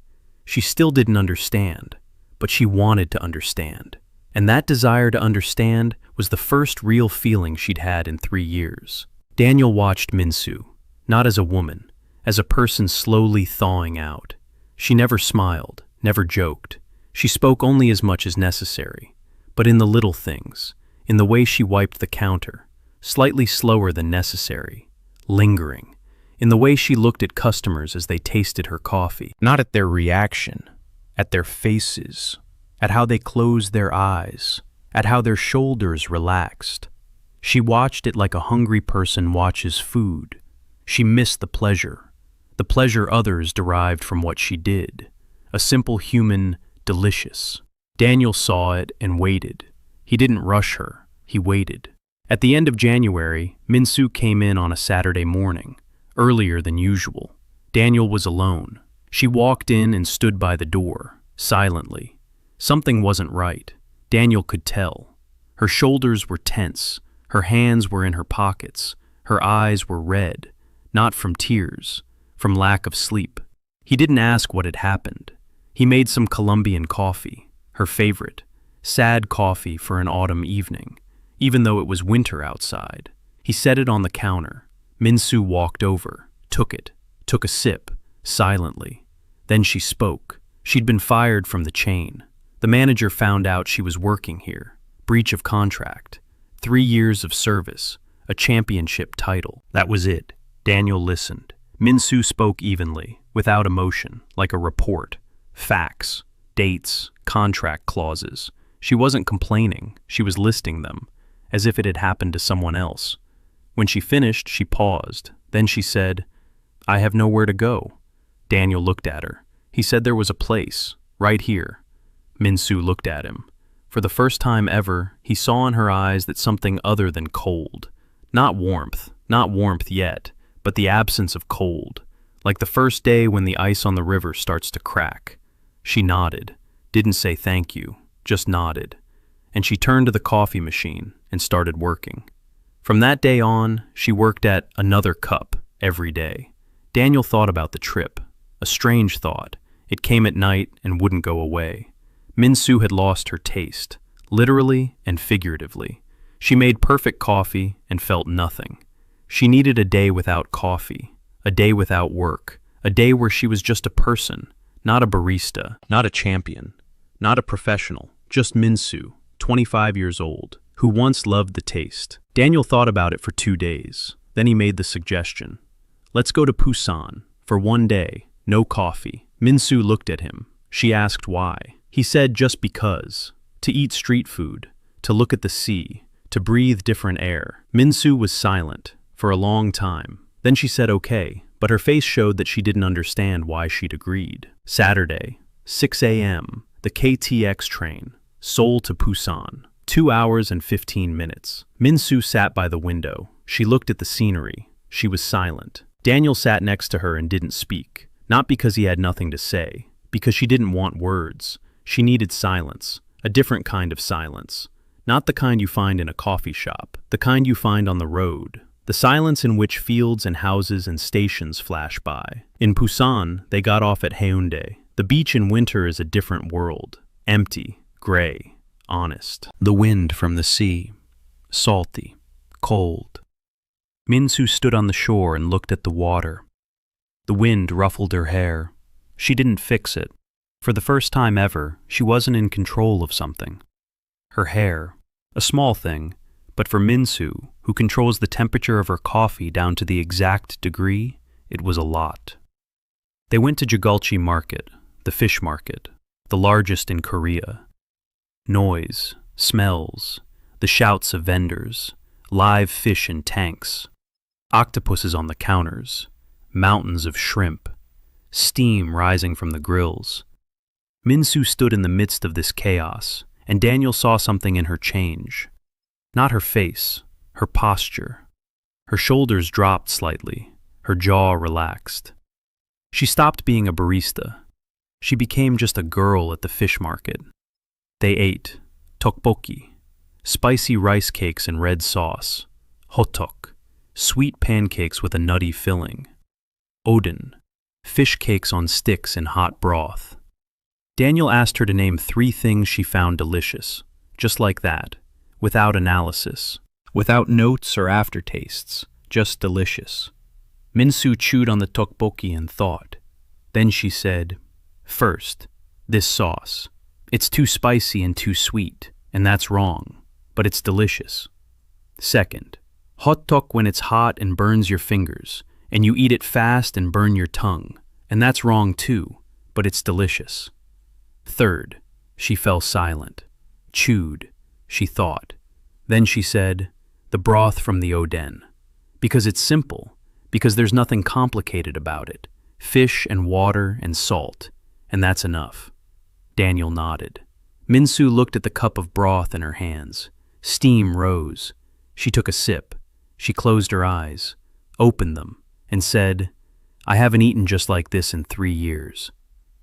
She still didn't understand, but she wanted to understand. And that desire to understand was the first real feeling she'd had in 3 years. Daniel watched Minseo, not as a woman, as a person slowly thawing out. She never smiled, never joked. She spoke only as much as necessary, but in the little things, in the way she wiped the counter, slightly slower than necessary, lingering, in the way she looked at customers as they tasted her coffee, not at their reaction, at their faces, at how they closed their eyes, at how their shoulders relaxed. She watched it like a hungry person watches food. She missed the pleasure others derived from what she did, a simple human delicious. Daniel saw it and waited. He didn't rush her, he waited. At the end of January, Minseo came in on a Saturday morning, earlier than usual. Daniel was alone. She walked in and stood by the door, silently. Something wasn't right. Daniel could tell. Her shoulders were tense. Her hands were in her pockets. Her eyes were red, not from tears, from lack of sleep. He didn't ask what had happened. He made some Colombian coffee, her favorite, sad coffee for an autumn evening, even though it was winter outside. He set it on the counter. Minseo walked over, took a sip, silently. Then she spoke. She'd been fired from the chain. The manager found out she was working here. Breach of contract. 3 years of service. A championship title. That was it. Daniel listened. Minseo spoke evenly, without emotion, like a report. Facts, dates, contract clauses. She wasn't complaining, she was listing them, as if it had happened to someone else. When she finished, she paused. Then she said, "I have nowhere to go." Daniel looked at her. He said there was a place, right here. Minseo looked at him. For the first time ever, he saw in her eyes that something other than cold. Not warmth yet, but the absence of cold, like the first day when the ice on the river starts to crack. She nodded, didn't say thank you, just nodded. And she turned to the coffee machine and started working. From that day on, she worked at another cup every day. Daniel thought about the trip, a strange thought. It came at night and wouldn't go away. Minseo had lost her taste, literally and figuratively. She made perfect coffee and felt nothing. She needed a day without coffee, a day without work, a day where she was just a person, not a barista, not a champion, not a professional, just Minseo, 25 years old, who once loved the taste. Daniel thought about it for 2 days. Then he made the suggestion. Let's go to Busan, for 1 day, no coffee. Minseo looked at him. She asked why. He said just because. To eat street food, to look at the sea, to breathe different air. Minseo was silent for a long time. Then she said okay, but her face showed that she didn't understand why she'd agreed. Saturday, 6 a.m., the KTX train, Seoul to Busan, 2 hours and 15 minutes. Minseo sat by the window. She looked at the scenery. She was silent. Daniel sat next to her and didn't speak, not because he had nothing to say, because she didn't want words. She needed silence, a different kind of silence. Not the kind you find in a coffee shop, the kind you find on the road. The silence in which fields and houses and stations flash by. In Busan, they got off at Haeundae. The beach in winter is a different world. Empty, gray, honest. The wind from the sea. Salty, cold. Minseo stood on the shore and looked at the water. The wind ruffled her hair. She didn't fix it. For the first time ever, she wasn't in control of something. Her hair. A small thing, but for Minseo, who controls the temperature of her coffee down to the exact degree, it was a lot. They went to Jagulchi Market, the fish market, the largest in Korea. Noise, smells, the shouts of vendors, live fish in tanks, octopuses on the counters, mountains of shrimp, steam rising from the grills. Minseo stood in the midst of this chaos, and Daniel saw something in her change. Not her face, her posture. Her shoulders dropped slightly, her jaw relaxed. She stopped being a barista. She became just a girl at the fish market. They ate tteokbokki, spicy rice cakes in red sauce, hotteok, sweet pancakes with a nutty filling, odin, fish cakes on sticks in hot broth. Daniel asked her to name 3 things she found delicious, just like that, without analysis, without notes or aftertastes, just delicious. Minseo chewed on the tteokbokki and thought. Then she said, "First, this sauce. It's too spicy and too sweet, and that's wrong, but it's delicious. Second, hotteok when it's hot and burns your fingers, and you eat it fast and burn your tongue, and that's wrong too, but it's delicious. Third, she fell silent, chewed, she thought. Then she said, the broth from the oden. Because it's simple, because there's nothing complicated about it. Fish and water and salt, and that's enough." Daniel nodded. Minseo looked at the cup of broth in her hands. Steam rose. She took a sip. She closed her eyes, opened them, and said, "I haven't eaten just like this in 3 years.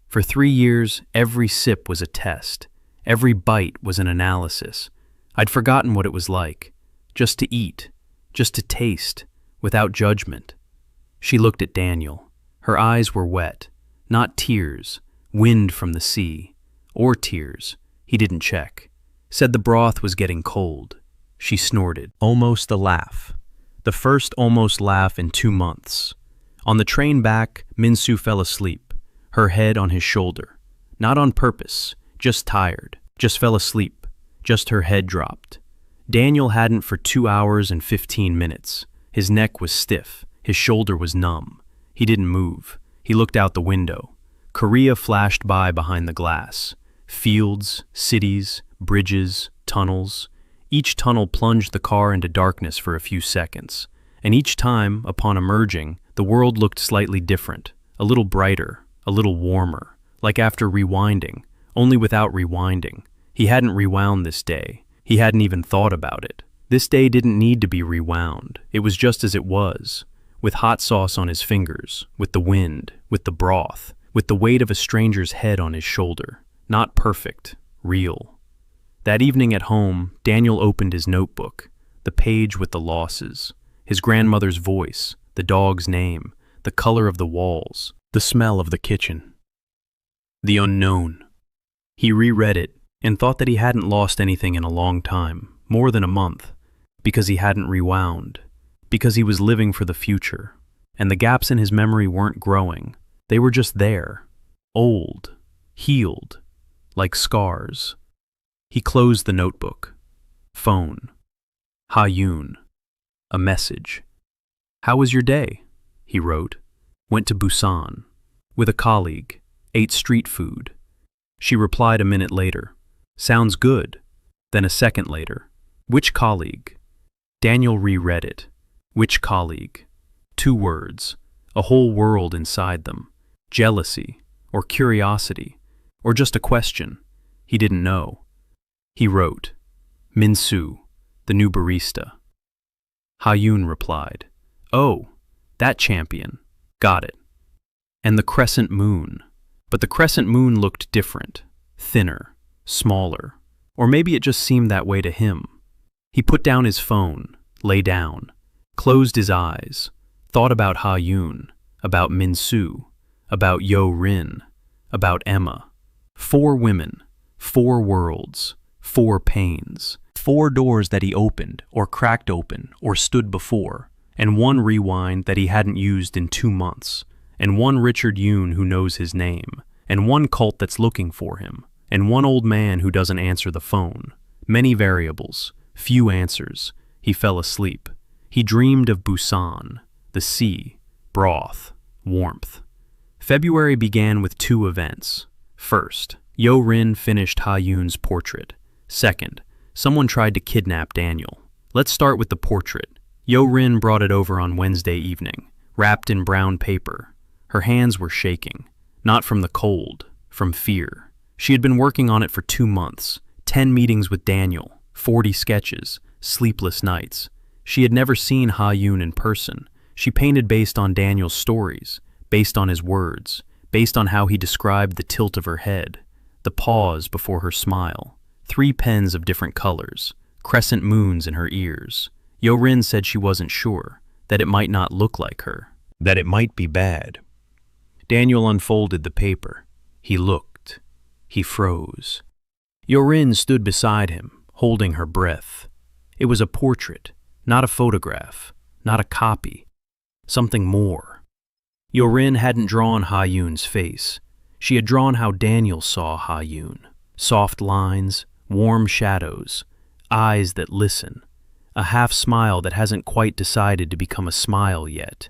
For 3 years, every sip was a test. Every bite was an analysis. I'd forgotten what it was like. Just to eat, just to taste, without judgment. She looked at Daniel. Her eyes were wet, not tears, wind from the sea, or tears. He didn't check. Said the broth was getting cold. She snorted. Almost a laugh. The first almost laugh in 2 months. On the train back, Minseo fell asleep, her head on his shoulder. Not on purpose, just tired, just fell asleep, just her head dropped. Daniel hadn't for 2 hours and 15 minutes. His neck was stiff, his shoulder was numb. He didn't move. He looked out the window. Korea flashed by behind the glass. Fields, cities, bridges, tunnels. Each tunnel plunged the car into darkness for a few seconds. And each time, upon emerging, the world looked slightly different, a little brighter, a little warmer, like after rewinding, only without rewinding. He hadn't rewound this day. He hadn't even thought about it. This day didn't need to be rewound. It was just as it was, with hot sauce on his fingers, with the wind, with the broth, with the weight of a stranger's head on his shoulder. Not perfect, real. That evening at home, Daniel opened his notebook, the page with the losses, his grandmother's voice, the dog's name, the color of the walls, the smell of the kitchen. The unknown. He reread it and thought that he hadn't lost anything in a long time, more than a month, because he hadn't rewound, because he was living for the future, and the gaps in his memory weren't growing. They were just there, old, healed, like scars. He closed the notebook. Phone. Ha-yoon. A message. "How was your day?" he wrote. "Went to Busan. With a colleague. Ate street food." She replied a minute later. "Sounds good." Then a second later. "Which colleague?" Daniel reread it. Which colleague? 2 words. A whole world inside them. Jealousy, or curiosity, or just a question. He didn't know. He wrote, "Minseo, the new barista." Ha-yoon replied, "Oh, that champion. Got it." And the crescent moon. But the crescent moon looked different, thinner, smaller. Or maybe it just seemed that way to him. He put down his phone, lay down, closed his eyes, thought about Ha-yoon, about Minseo, about Ye-rin, about Emma. 4 women, 4 worlds, 4 pains, 4 doors that he opened, or cracked open, or stood before, and 1 rewind that he hadn't used in 2 months, and 1 Richard Yoon who knows his name, and 1 cult that's looking for him, and 1 old man who doesn't answer the phone. Many variables, few answers. He fell asleep. He dreamed of Busan, the sea, broth, warmth. February began with 2 events. First, Ye-rin finished Ha-yoon's portrait. Second, someone tried to kidnap Daniel. Let's start with the portrait. Ye-rin brought it over on Wednesday evening, wrapped in brown paper. Her hands were shaking, not from the cold, from fear. She had been working on it for 2 months, 10 meetings with Daniel, 40 sketches, sleepless nights. She had never seen Ha-yoon in person. She painted based on Daniel's stories, based on his words, based on how he described the tilt of her head, the pause before her smile. 3 pens of different colors, crescent moons in her ears. Ye-rin said she wasn't sure, that it might not look like her, that it might be bad. Daniel unfolded the paper. He looked. He froze. Ye-rin stood beside him, holding her breath. It was a portrait, not a photograph, not a copy. Something more. Ye-rin hadn't drawn Ha-yoon's face. She had drawn how Daniel saw Ha-yoon. Soft lines, warm shadows, eyes that listen, a half smile that hasn't quite decided to become a smile yet.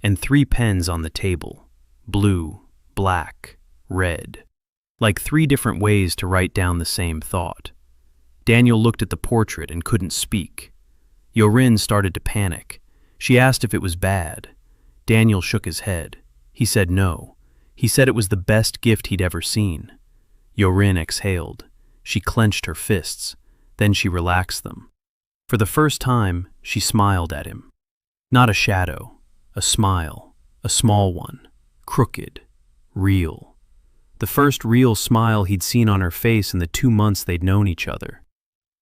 And 3 pens on the table, blue, black, red, like 3 different ways to write down the same thought. Daniel looked at the portrait and couldn't speak. Ye-rin started to panic. She asked if it was bad. Daniel shook his head. He said no. He said it was the best gift he'd ever seen. Ye-rin exhaled. She clenched her fists. Then she relaxed them. For the first time, she smiled at him. Not a shadow, a smile, a small one, crooked, real. The first real smile he'd seen on her face in the 2 months they'd known each other.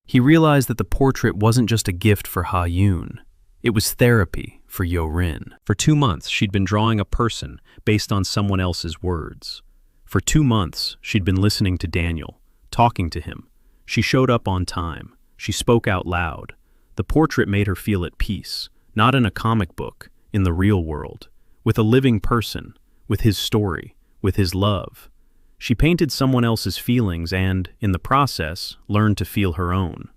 He realized that the portrait wasn't just a gift for Ha-yoon. It was therapy for Ye-rin. For 2 months, she'd been drawing a person based on someone else's words. For 2 months, she'd been listening to Daniel, talking to him. She showed up on time. She spoke out loud. The portrait made her feel at peace, not in a comic book, in the real world, with a living person, with his story, with his love. She painted someone else's feelings and, in the process, learned to feel her own.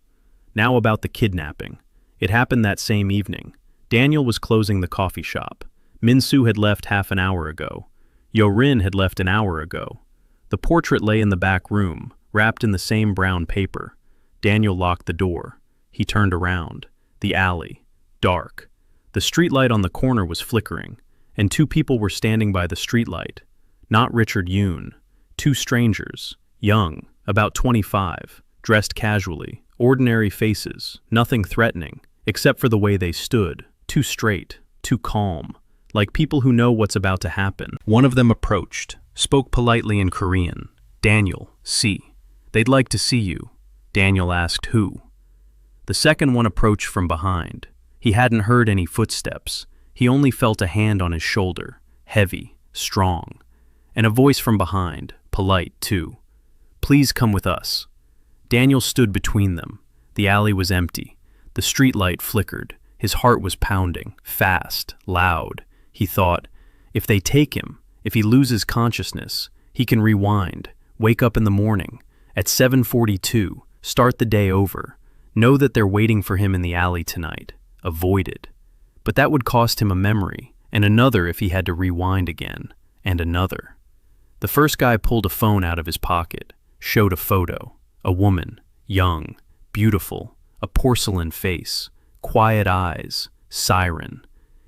Now about the kidnapping. It happened that same evening. Daniel was closing the coffee shop. Minseo had left half an hour ago. Ye-rin had left an hour ago. The portrait lay in the back room, wrapped in the same brown paper. Daniel locked the door. He turned around. The alley. Dark. The streetlight on the corner was flickering, and 2 people were standing by the streetlight. Not Richard Yoon. 2 strangers. Young, about 25, dressed casually, ordinary faces, nothing threatening, except for the way they stood, too straight, too calm, like people who know what's about to happen. One of them approached, spoke politely in Korean. Daniel, see. They'd like to see you. Daniel asked who. The second one approached from behind. He hadn't heard any footsteps. He only felt a hand on his shoulder, heavy, strong. And a voice from behind, polite too. Please come with us. Daniel stood between them. The alley was empty. The streetlight flickered. His heart was pounding, fast, loud. He thought, if they take him, if he loses consciousness, he can rewind, wake up in the morning, at 7:42, start the day over, know that they're waiting for him in the alley tonight, avoid it. But that would cost him a memory, and another if he had to rewind again, and another. The first guy pulled a phone out of his pocket, showed a photo, a woman, young, beautiful, a porcelain face, quiet eyes, Siren.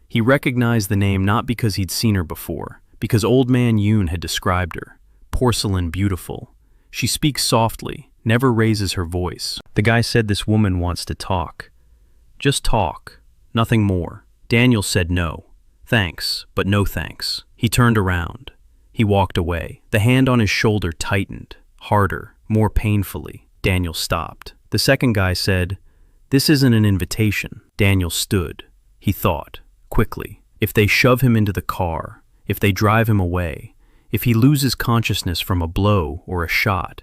He recognized the name not because he'd seen her before, because old man Yoon had described her. Porcelain beautiful. She speaks softly, never raises her voice. The guy said this woman wants to talk. Just talk, nothing more. Daniel said no. Thanks, but no thanks. He turned around. He walked away. The hand on his shoulder tightened, harder, more painfully. Daniel stopped. The second guy said, "This isn't an invitation." Daniel stood. He thought, quickly, if they shove him into the car, if they drive him away, if he loses consciousness from a blow or a shot,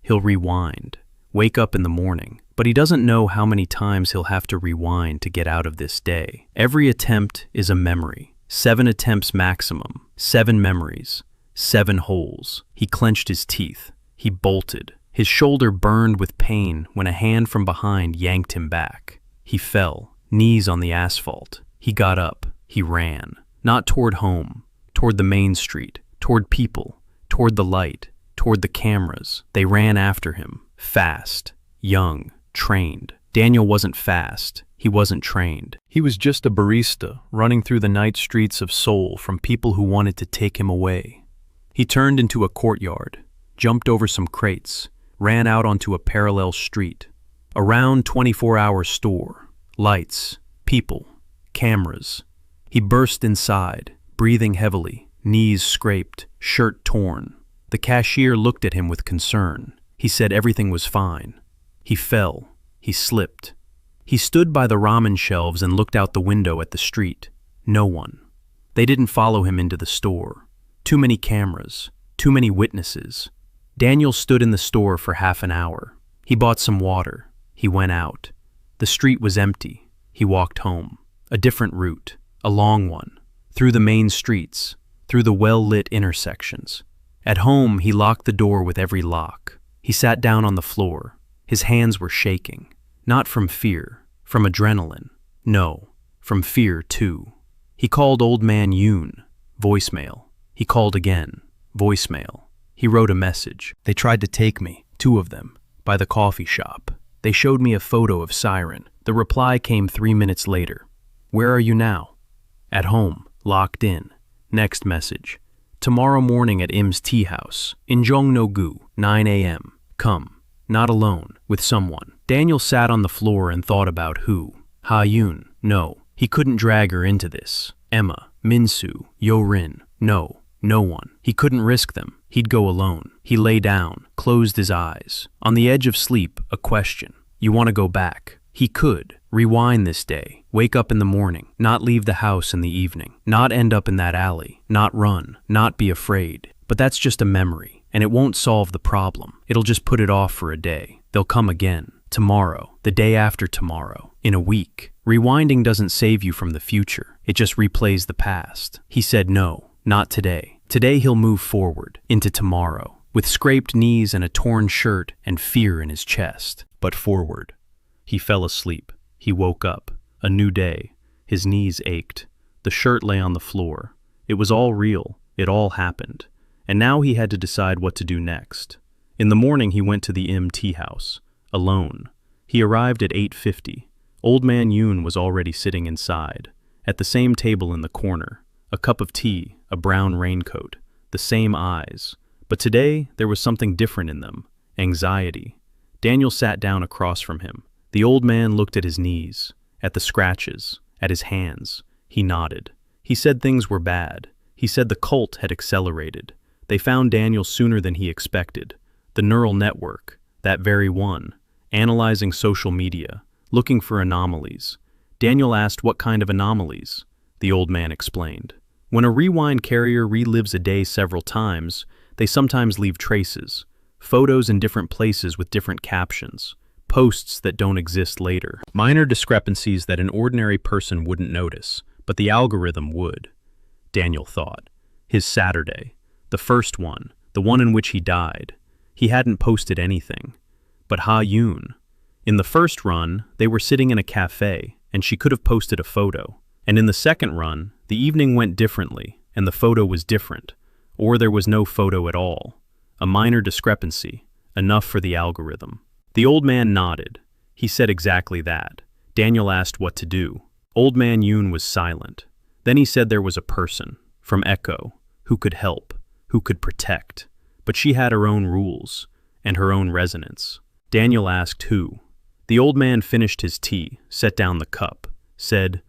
he'll rewind, wake up in the morning. But he doesn't know how many times he'll have to rewind to get out of this day. Every attempt is a memory. 7 attempts maximum, 7 memories, 7 holes. He clenched his teeth. He bolted. His shoulder burned with pain when a hand from behind yanked him back. He fell, knees on the asphalt. He got up. He ran. Not toward home, toward the main street, toward people, toward the light, toward the cameras. They ran after him, fast, young, trained. Daniel wasn't fast. He wasn't trained. He was just a barista running through the night streets of Seoul from people who wanted to take him away. He turned into a courtyard, jumped over some crates, ran out onto a parallel street. A round 24-hour store, lights, people, cameras. He burst inside, breathing heavily, knees scraped, shirt torn. The cashier looked at him with concern. He said everything was fine. He fell. He slipped. He stood by the ramen shelves and looked out the window at the street. No one. They didn't follow him into the store. Too many cameras. Too many witnesses. Daniel stood in the store for half an hour. He bought some water. He went out. The street was empty. He walked home. A different route. A long one. Through the main streets. Through the well-lit intersections. At home, he locked the door with every lock. He sat down on the floor. His hands were shaking. Not from fear, from adrenaline. No, from fear too. He called old man Yoon. Voicemail. He called again. Voicemail. He wrote a message. They tried to take me, 2 of them, by the coffee shop. They showed me a photo of Siren. The reply came 3 minutes later. Where are you now? At home, locked in. Next message. Tomorrow morning at Im's tea house, in Jongno-gu, 9 a.m. Come. Not alone, with someone. Daniel sat on the floor and thought about who. Ha-yoon. No, he couldn't drag her into this. Emma, Minseo, Ye-rin. No, no one. He couldn't risk them. He'd go alone. He lay down, closed his eyes. On the edge of sleep, a question. You want to go back? He could, Rewind this day. Wake up in the morning. Not leave the house in the evening. Not end up in that alley. Not run. Not be afraid. But that's just a memory, and it won't solve the problem. It'll just put it off for a day. They'll come again. Tomorrow. The day after tomorrow. In a week. Rewinding doesn't save you from the future. It just replays the past. He said no, not today. Today he'll move forward, into tomorrow, with scraped knees and a torn shirt and fear in his chest. But forward. He fell asleep. He woke up. A new day. His knees ached. The shirt lay on the floor. It was all real. It all happened. And now he had to decide what to do next. In the morning he went to the tea house. Alone. He arrived at 8:50. Old man Yoon was already sitting inside. At the same table in the corner. A cup of tea, a brown raincoat. The same eyes. But today there was something different in them. Anxiety. Daniel sat down across from him. The old man looked at his knees, at the scratches, at his hands. He nodded. He said things were bad. He said the cult had accelerated. They found Daniel sooner than he expected. The neural network, that very one, analyzing social media, looking for anomalies. Daniel asked what kind of anomalies. The old man explained. When a rewind carrier relives a day several times, they sometimes leave traces, photos in different places with different captions. Posts that don't exist later. Minor discrepancies that an ordinary person wouldn't notice, but the algorithm would. Daniel thought. His Saturday. The first one. The one in which he died. He hadn't posted anything. But Ha-yoon. In the first run, they were sitting in a café, and she could have posted a photo. And in the second run, the evening went differently, and the photo was different. Or there was no photo at all. A minor discrepancy. Enough for the algorithm. The old man nodded. He said exactly that. Daniel asked what to do. Old man Yoon was silent. Then he said there was a person, from Echo, who could help, who could protect. But she had her own rules, and her own resonance. Daniel asked who. The old man finished his tea, set down the cup, said,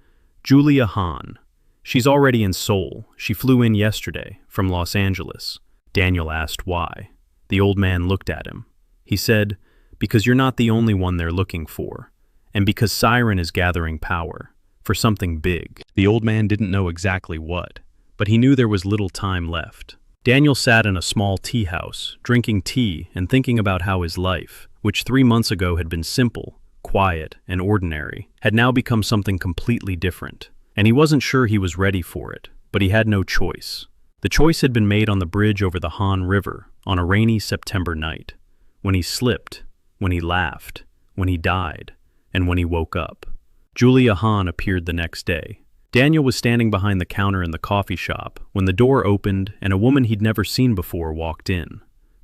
Julia Han. She's already in Seoul. She flew in yesterday, from Los Angeles. Daniel asked why. The old man looked at him. He said, because you're not the only one they're looking for, and because Siren is gathering power, for something big. The old man didn't know exactly what, but he knew there was little time left. Daniel sat in a small tea house, drinking tea and thinking about how his life, which 3 months ago had been simple, quiet, and ordinary, had now become something completely different. And he wasn't sure he was ready for it, but he had no choice. The choice had been made on the bridge over the Han River on a rainy September night, when he slipped, when he laughed, when he died, and when he woke up. Julia Han appeared the next day. Daniel was standing behind the counter in the coffee shop when the door opened and a woman he'd never seen before walked in.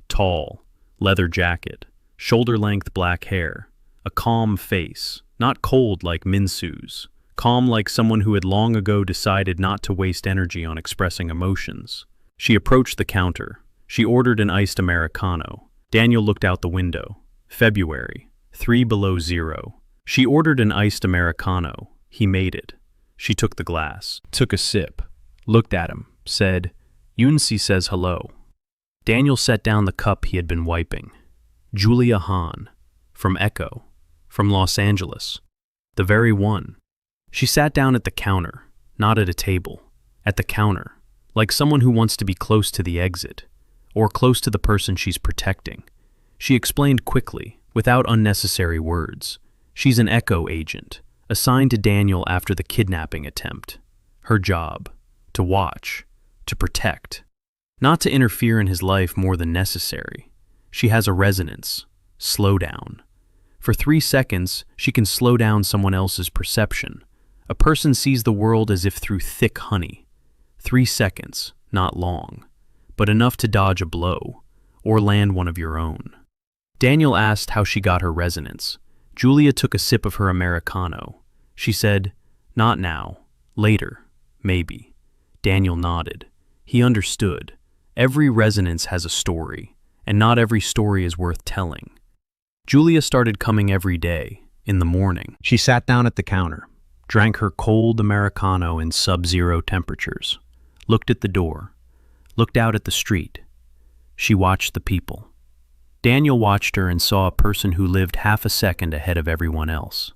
Tall, leather jacket, shoulder-length black hair, a calm face, not cold like Minseo's, calm like someone who had long ago decided not to waste energy on expressing emotions. She approached the counter. She ordered an iced Americano. Daniel looked out the window. February, 3 below zero. She ordered an iced Americano. He made it. She took the glass, took a sip, looked at him, said, Yoon-si says hello. Daniel set down the cup he had been wiping. Julia Han, from Echo, from Los Angeles, the very one. She sat down at the counter, not at a table, at the counter, like someone who wants to be close to the exit, or close to the person she's protecting. She explained quickly, without unnecessary words. She's an Echo agent, assigned to Daniel after the kidnapping attempt. Her job, to watch, to protect, not to interfere in his life more than necessary. She has a resonance, slow down. For 3 seconds, she can slow down someone else's perception. A person sees the world as if through thick honey. 3 seconds, not long, but enough to dodge a blow, or land one of your own. Daniel asked how she got her resonance. Julia took a sip of her Americano. She said, not now, later, maybe. Daniel nodded. He understood. Every resonance has a story, and not every story is worth telling. Julia started coming every day, in the morning. She sat down at the counter, drank her cold Americano in sub-zero temperatures, looked at the door, looked out at the street. She watched the people. Daniel watched her and saw a person who lived half a second ahead of everyone else.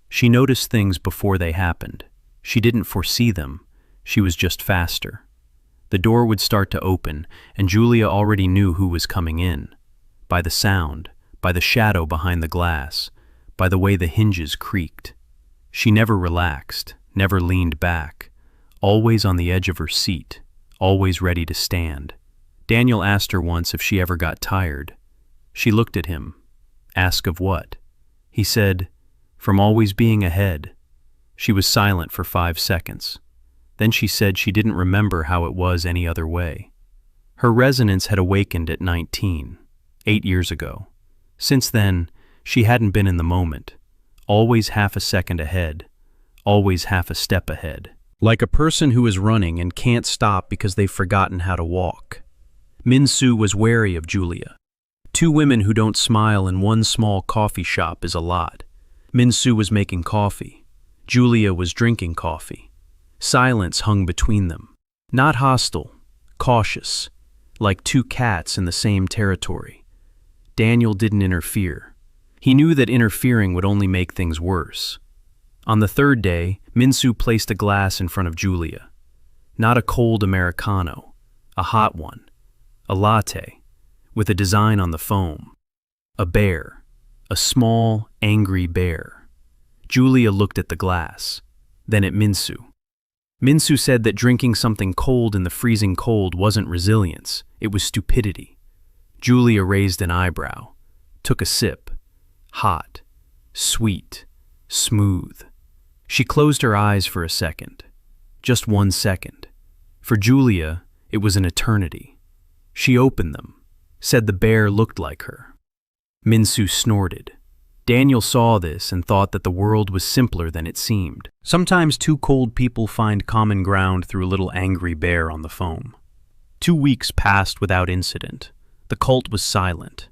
She noticed things before they happened. She didn't foresee them. She was just faster. The door would start to open, and Julia already knew who was coming in. By the sound, by the shadow behind the glass, by the way the hinges creaked. She never relaxed, never leaned back, always on the edge of her seat, always ready to stand. Daniel asked her once if she ever got tired. She looked at him. Ask of what? He said, from always being ahead. She was silent for 5 seconds. Then she said she didn't remember how it was any other way. Her resonance had awakened at 19, 8 years ago. Since then, she hadn't been in the moment, always half a second ahead, always half a step ahead. Like a person who is running and can't stop because they've forgotten how to walk. Minseo was wary of Julia. 2 women who don't smile in one small coffee shop is a lot. Minseo was making coffee. Julia was drinking coffee. Silence hung between them. Not hostile, cautious, like 2 cats in the same territory. Daniel didn't interfere. He knew that interfering would only make things worse. On the 3rd day, Minseo placed a glass in front of Julia. Not a cold Americano, a hot one, a latte, with a design on the foam. A bear, a small, angry bear. Julia looked at the glass, then at Minseo. Minseo said that drinking something cold in the freezing cold wasn't resilience, it was stupidity. Julia raised an eyebrow, took a sip. Hot, sweet, smooth. She closed her eyes for a second. Just 1 second. For Julia, it was an eternity. She opened them, said the bear looked like her. Minseo snorted. Daniel saw this and thought that the world was simpler than it seemed. Sometimes 2 cold people find common ground through a little angry bear on the foam. 2 weeks passed without incident. The cult was silent.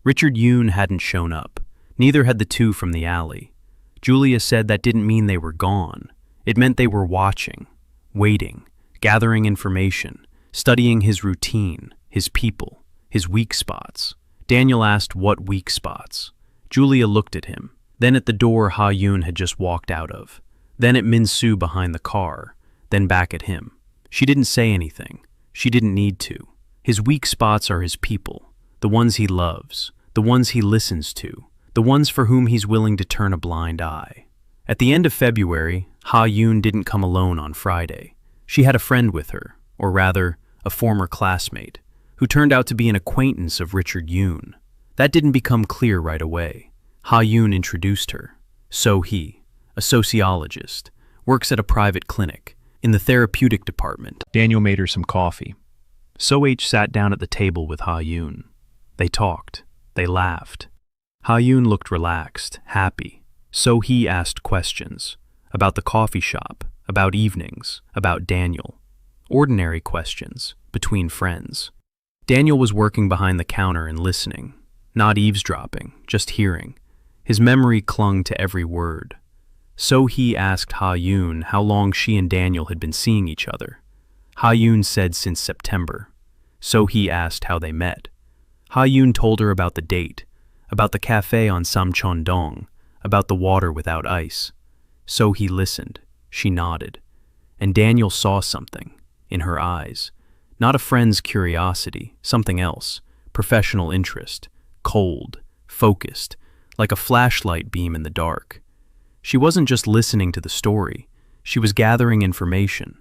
Richard Ye-rin hadn't shown up. Neither had the 2 from the alley. Julia said that didn't mean they were gone. It meant they were watching, waiting, gathering information, studying his routine, his people, his weak spots. Daniel asked what weak spots. Julia looked at him, then at the door Ha-yoon had just walked out of, then at Minseo behind the car, then back at him. She didn't say anything. She didn't need to. His weak spots are his people, the ones he loves, the ones he listens to, the ones for whom he's willing to turn a blind eye. At the end of February, Ha-yoon didn't come alone on Friday. She had a friend with her, or rather, a former classmate, who turned out to be an acquaintance of Richard Ye-rin. That didn't become clear right away. Ha-yoon introduced her. So-hee, a sociologist, works at a private clinic, in the therapeutic department. Daniel made her some coffee. So-H sat down at the table with Ha-yoon. They talked. They laughed. Ha-yoon looked relaxed, happy. So-hee asked questions. About the coffee shop, about evenings, about Daniel. Ordinary questions, between friends. Daniel was working behind the counter and listening. Not eavesdropping, just hearing. His memory clung to every word. So-hee asked Ha-yoon how long she and Daniel had been seeing each other. Ha-yoon said since September. So-hee asked how they met. Ha-yoon told her about the date, about the café on Samcheon-dong, about the water without ice. So-hee listened. She nodded. And Daniel saw something, in her eyes. Not a friend's curiosity, something else. Professional interest. Cold, focused, like a flashlight beam in the dark. She wasn't just listening to the story. She was gathering information.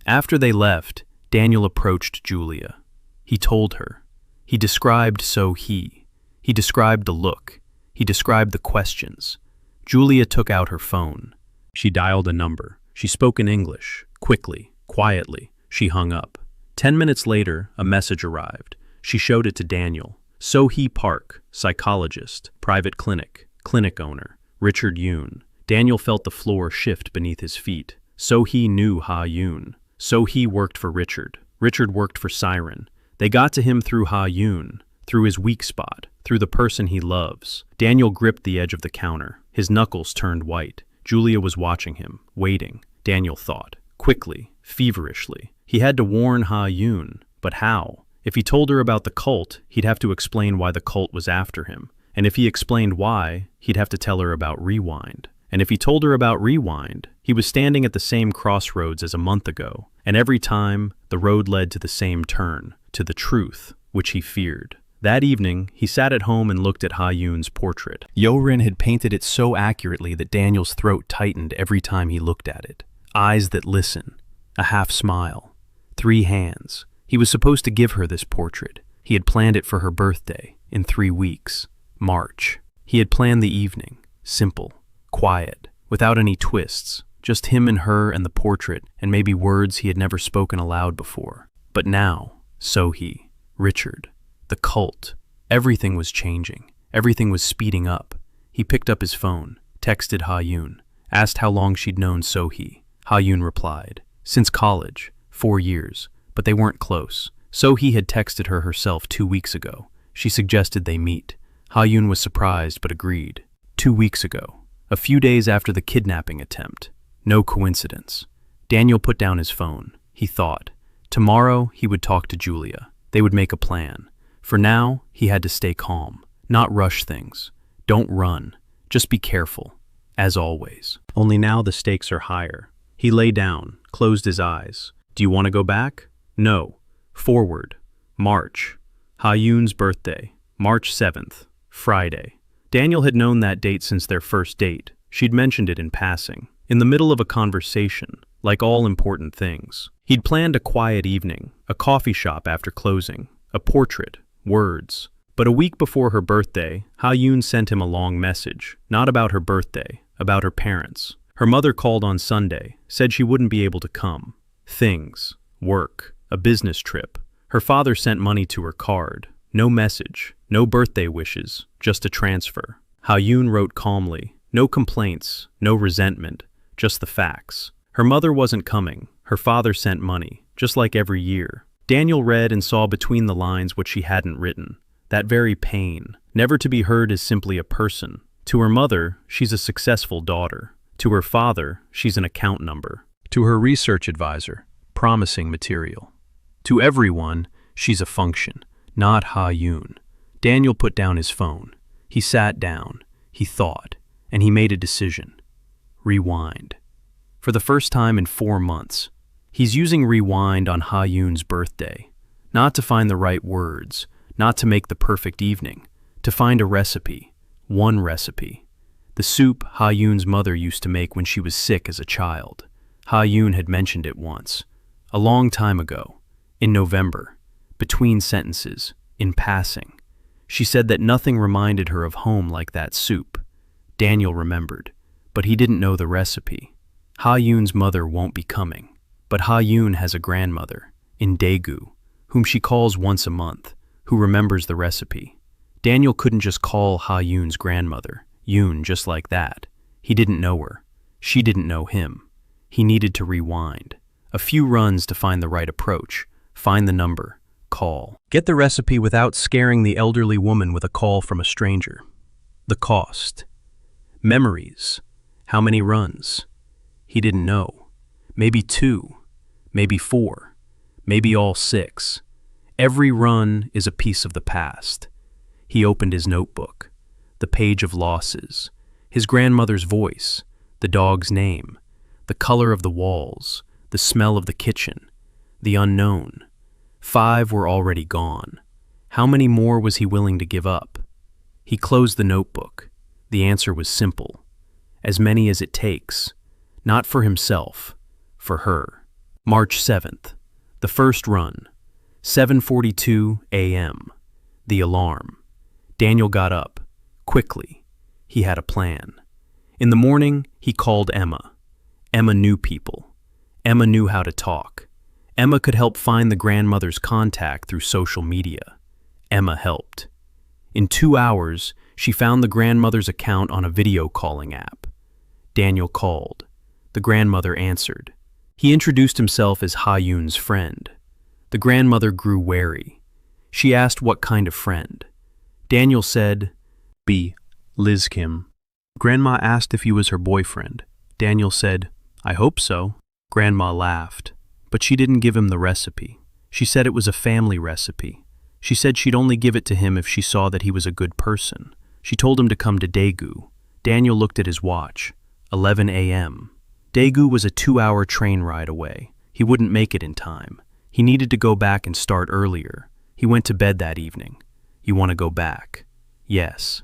After they left, Daniel approached Julia. He told her. He described So-hee. He described the look. He described the questions. Julia took out her phone. She dialed a number. She spoke in English, quickly, quietly. She hung up. 10 minutes later, a message arrived. She showed it to Daniel. So-hee Park, psychologist, private clinic, clinic owner, Richard Ye-rin. Daniel felt the floor shift beneath his feet. So-hee knew Ha-yoon. So-hee worked for Richard. Richard worked for Siren. They got to him through Ha-yoon, through his weak spot, through the person he loves. Daniel gripped the edge of the counter. His knuckles turned white. Julia was watching him, waiting. Daniel thought, quickly, feverishly. He had to warn Ha-yoon, but how? If he told her about the cult, he'd have to explain why the cult was after him. And if he explained why, he'd have to tell her about Rewind. And if he told her about rewind, he was standing at the same crossroads as a month ago, and every time the road led to the same turn, to the truth, which he feared. That evening, he sat at home and looked at Ha-yoon's portrait. Ye-rin had painted it so accurately that Daniel's throat tightened every time he looked at it. Eyes that listen, a half smile, 3 hands. He was supposed to give her this portrait. He had planned it for her birthday, in 3 weeks, March. He had planned the evening, simple, quiet, without any twists, just him and her and the portrait and maybe words he had never spoken aloud before. But now, Sohee, Richard, the cult, everything was changing. Everything was speeding up. He picked up his phone, texted Ha-yoon, asked how long she'd known Sohee. Ha-yoon replied, since college, 4 years, but they weren't close. Sohee had texted her herself 2 weeks ago. She suggested they meet. Ha-yoon was surprised but agreed. 2 weeks ago, a few days after the kidnapping attempt. No coincidence. Daniel put down his phone. He thought. Tomorrow he would talk to Julia. They would make a plan. For now, he had to stay calm, not rush things. Don't run. Just be careful, as always. Only now the stakes are higher. He lay down, closed his eyes. Do you want to go back? No. Forward. March. Ha-yoon's birthday. March 7th. Friday. Daniel had known that date since their first date. She'd mentioned it in passing, in the middle of a conversation, like all important things. He'd planned a quiet evening, a coffee shop after closing, a portrait, words. But a week before her birthday, Ha-yoon sent him a long message, not about her birthday, about her parents. Her mother called on Sunday, said she wouldn't be able to come. Things, work, a business trip. Her father sent money to her card. No message, no birthday wishes, just a transfer. Ha-yoon wrote calmly, no complaints, no resentment, just the facts. Her mother wasn't coming. Her father sent money, just like every year. Daniel read and saw between the lines what she hadn't written. That very pain, never to be heard as simply a person. To her mother, she's a successful daughter. To her father, she's an account number. To her research advisor, promising material. To everyone, she's a function, not Ha-yoon. Daniel put down his phone. He sat down, he thought, and he made a decision. Rewind. For the first time in 4 months, he's using rewind on Ha-yoon's birthday. Not to find the right words, not to make the perfect evening, to find a recipe, one recipe. The soup Ha-yoon's mother used to make when she was sick as a child. Ha-yoon had mentioned it once, a long time ago, in November, between sentences, in passing. She said that nothing reminded her of home like that soup. Daniel remembered, but he didn't know the recipe. Ha-yoon's mother won't be coming, but Ha-yoon has a grandmother, in Daegu, whom she calls once a month, who remembers the recipe. Daniel couldn't just call Ha-yoon's grandmother, Yoon, just like that. He didn't know her. She didn't know him. He needed to rewind. A few runs to find the right approach. Find the number. Call. Get the recipe without scaring the elderly woman with a call from a stranger. The cost. Memories. How many runs? He didn't know. Maybe 2. Maybe 4. Maybe all 6. Every run is a piece of the past. He opened his notebook. The page of losses. His grandmother's voice. The dog's name. The color of the walls. The smell of the kitchen. The unknown. 5 were already gone. How many more was he willing to give up? He closed the notebook. The answer was simple. As many as it takes. Not for himself. For her. March 7th. The first run. 7:42 a.m. The alarm. Daniel got up. Quickly. He had a plan. In the morning, he called Emma. Emma knew people. Emma knew how to talk. Emma could help find the grandmother's contact through social media. Emma helped. In 2 hours, she found the grandmother's account on a video calling app. Daniel called. The grandmother answered. He introduced himself as Ha-yoon's friend. The grandmother grew wary. She asked what kind of friend. Daniel said, "B. Liz Kim." Grandma asked if he was her boyfriend. Daniel said, "I hope so." Grandma laughed, but she didn't give him the recipe. She said it was a family recipe. She said she'd only give it to him if she saw that he was a good person. She told him to come to Daegu. Daniel looked at his watch. 11 a.m. Daegu was a 2-hour train ride away. He wouldn't make it in time. He needed to go back and start earlier. He went to bed that evening. You want to go back? Yes.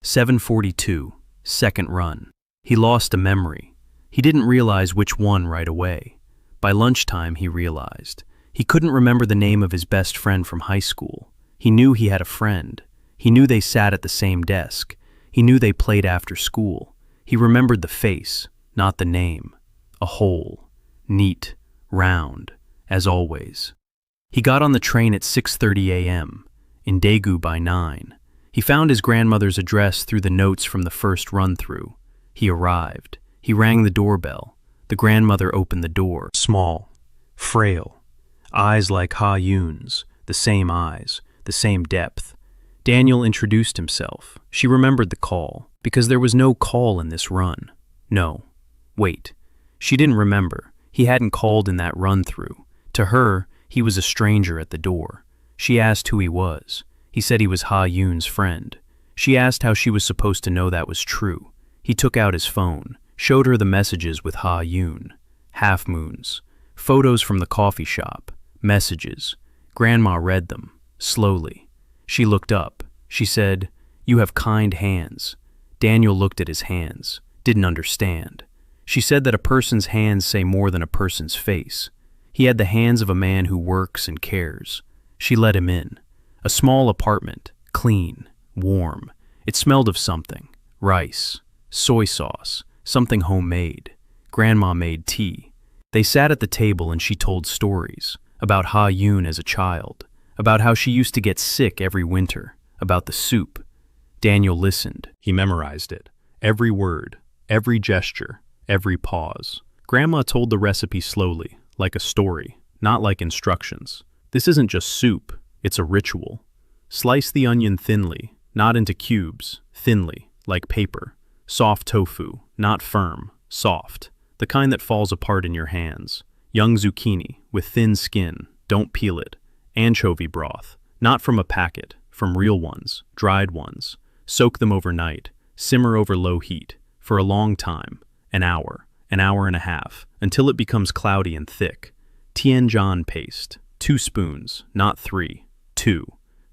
7:42, second run. He lost a memory. He didn't realize which one right away. By lunchtime, he realized. He couldn't remember the name of his best friend from high school. He knew he had a friend. He knew they sat at the same desk. He knew they played after school. He remembered the face, not the name. A hole. Neat. Round. As always. He got on the train at 6:30 a.m. in Daegu by 9. He found his grandmother's address through the notes from the first run-through. He arrived. He rang the doorbell. The grandmother opened the door. Small. Frail. Eyes like Ha-yoon's. The same eyes. The same depth. Daniel introduced himself. She remembered the call, because there was no call in this run. No. Wait. She didn't remember. He hadn't called in that run-through. To her, he was a stranger at the door. She asked who he was. He said he was Ha-yoon's friend. She asked how she was supposed to know that was true. He took out his phone, showed her the messages with Ha-yoon. Half-moons. Photos from the coffee shop. Messages. Grandma read them, slowly. She looked up. She said, "You have kind hands." Daniel looked at his hands, didn't understand. She said that a person's hands say more than a person's face. He had the hands of a man who works and cares. She let him in. A small apartment, clean, warm. It smelled of something. Rice, soy sauce, something homemade. Grandma made tea. They sat at the table and she told stories about Ha-yoon as a child, about how she used to get sick every winter, about the soup. Daniel listened. He memorized it. Every word, every gesture, every pause. Grandma told the recipe slowly, like a story, not like instructions. This isn't just soup, it's a ritual. Slice the onion thinly, not into cubes, thinly, like paper. Soft tofu, not firm, soft, the kind that falls apart in your hands. Young zucchini, with thin skin, don't peel it. Anchovy broth, not from a packet, from real ones, dried ones. Soak them overnight, simmer over low heat, for a long time, an hour and a half, until it becomes cloudy and thick. Tianjin paste, 2 spoons, not 3, 2.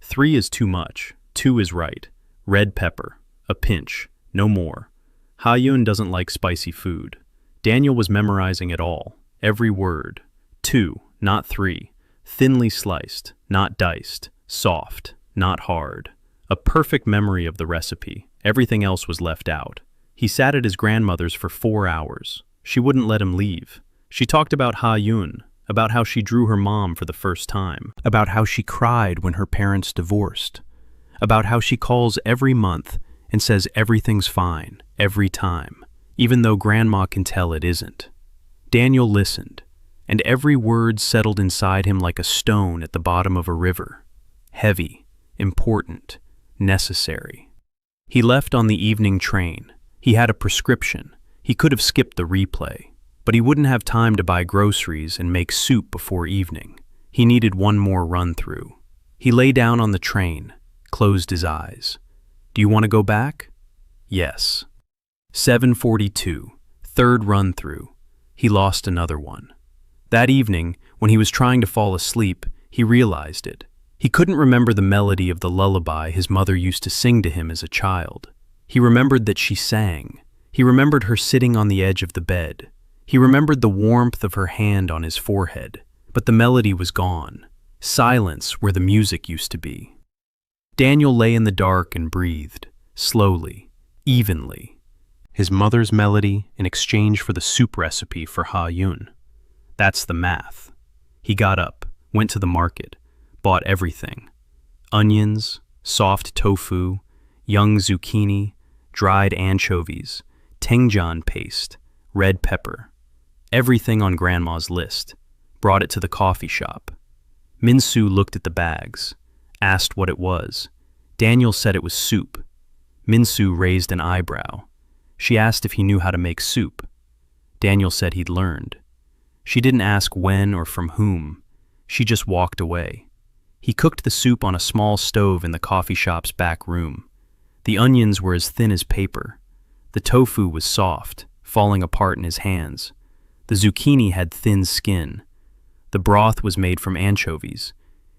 3 is too much, 2 is right. Red pepper, a pinch, no more. Ha-yoon doesn't like spicy food. Daniel was memorizing it all, every word. 2, not 3. Thinly sliced, not diced. Soft, not hard. A perfect memory of the recipe. Everything else was left out. He sat at his grandmother's for 4 hours. She wouldn't let him leave. She talked about Ha-yoon, about how she drew her mom for the first time, about how she cried when her parents divorced, about how she calls every month and says everything's fine, every time, even though grandma can tell it isn't. Daniel listened, and every word settled inside him like a stone at the bottom of a river. Heavy, important, necessary. He left on the evening train. He had a prescription. He could have skipped the replay, but he wouldn't have time to buy groceries and make soup before evening. He needed one more run-through. He lay down on the train, closed his eyes. Do you want to go back? Yes. 7:42, third run-through. He lost another one. That evening, when he was trying to fall asleep, he realized it. He couldn't remember the melody of the lullaby his mother used to sing to him as a child. He remembered that she sang. He remembered her sitting on the edge of the bed. He remembered the warmth of her hand on his forehead. But the melody was gone. Silence where the music used to be. Daniel lay in the dark and breathed, slowly, evenly. His mother's melody in exchange for the soup recipe for Ha-yoon. That's the math. He got up, went to the market, bought everything. Onions, soft tofu, young zucchini, dried anchovies, Tianjin paste, red pepper. Everything on Grandma's list. Brought it to the coffee shop. Minseo looked at the bags, asked what it was. Daniel said it was soup. Minseo raised an eyebrow. She asked if he knew how to make soup. Daniel said he'd learned. She didn't ask when or from whom. She just walked away. He cooked the soup on a small stove in the coffee shop's back room. The onions were as thin as paper. The tofu was soft, falling apart in his hands. The zucchini had thin skin. The broth was made from anchovies.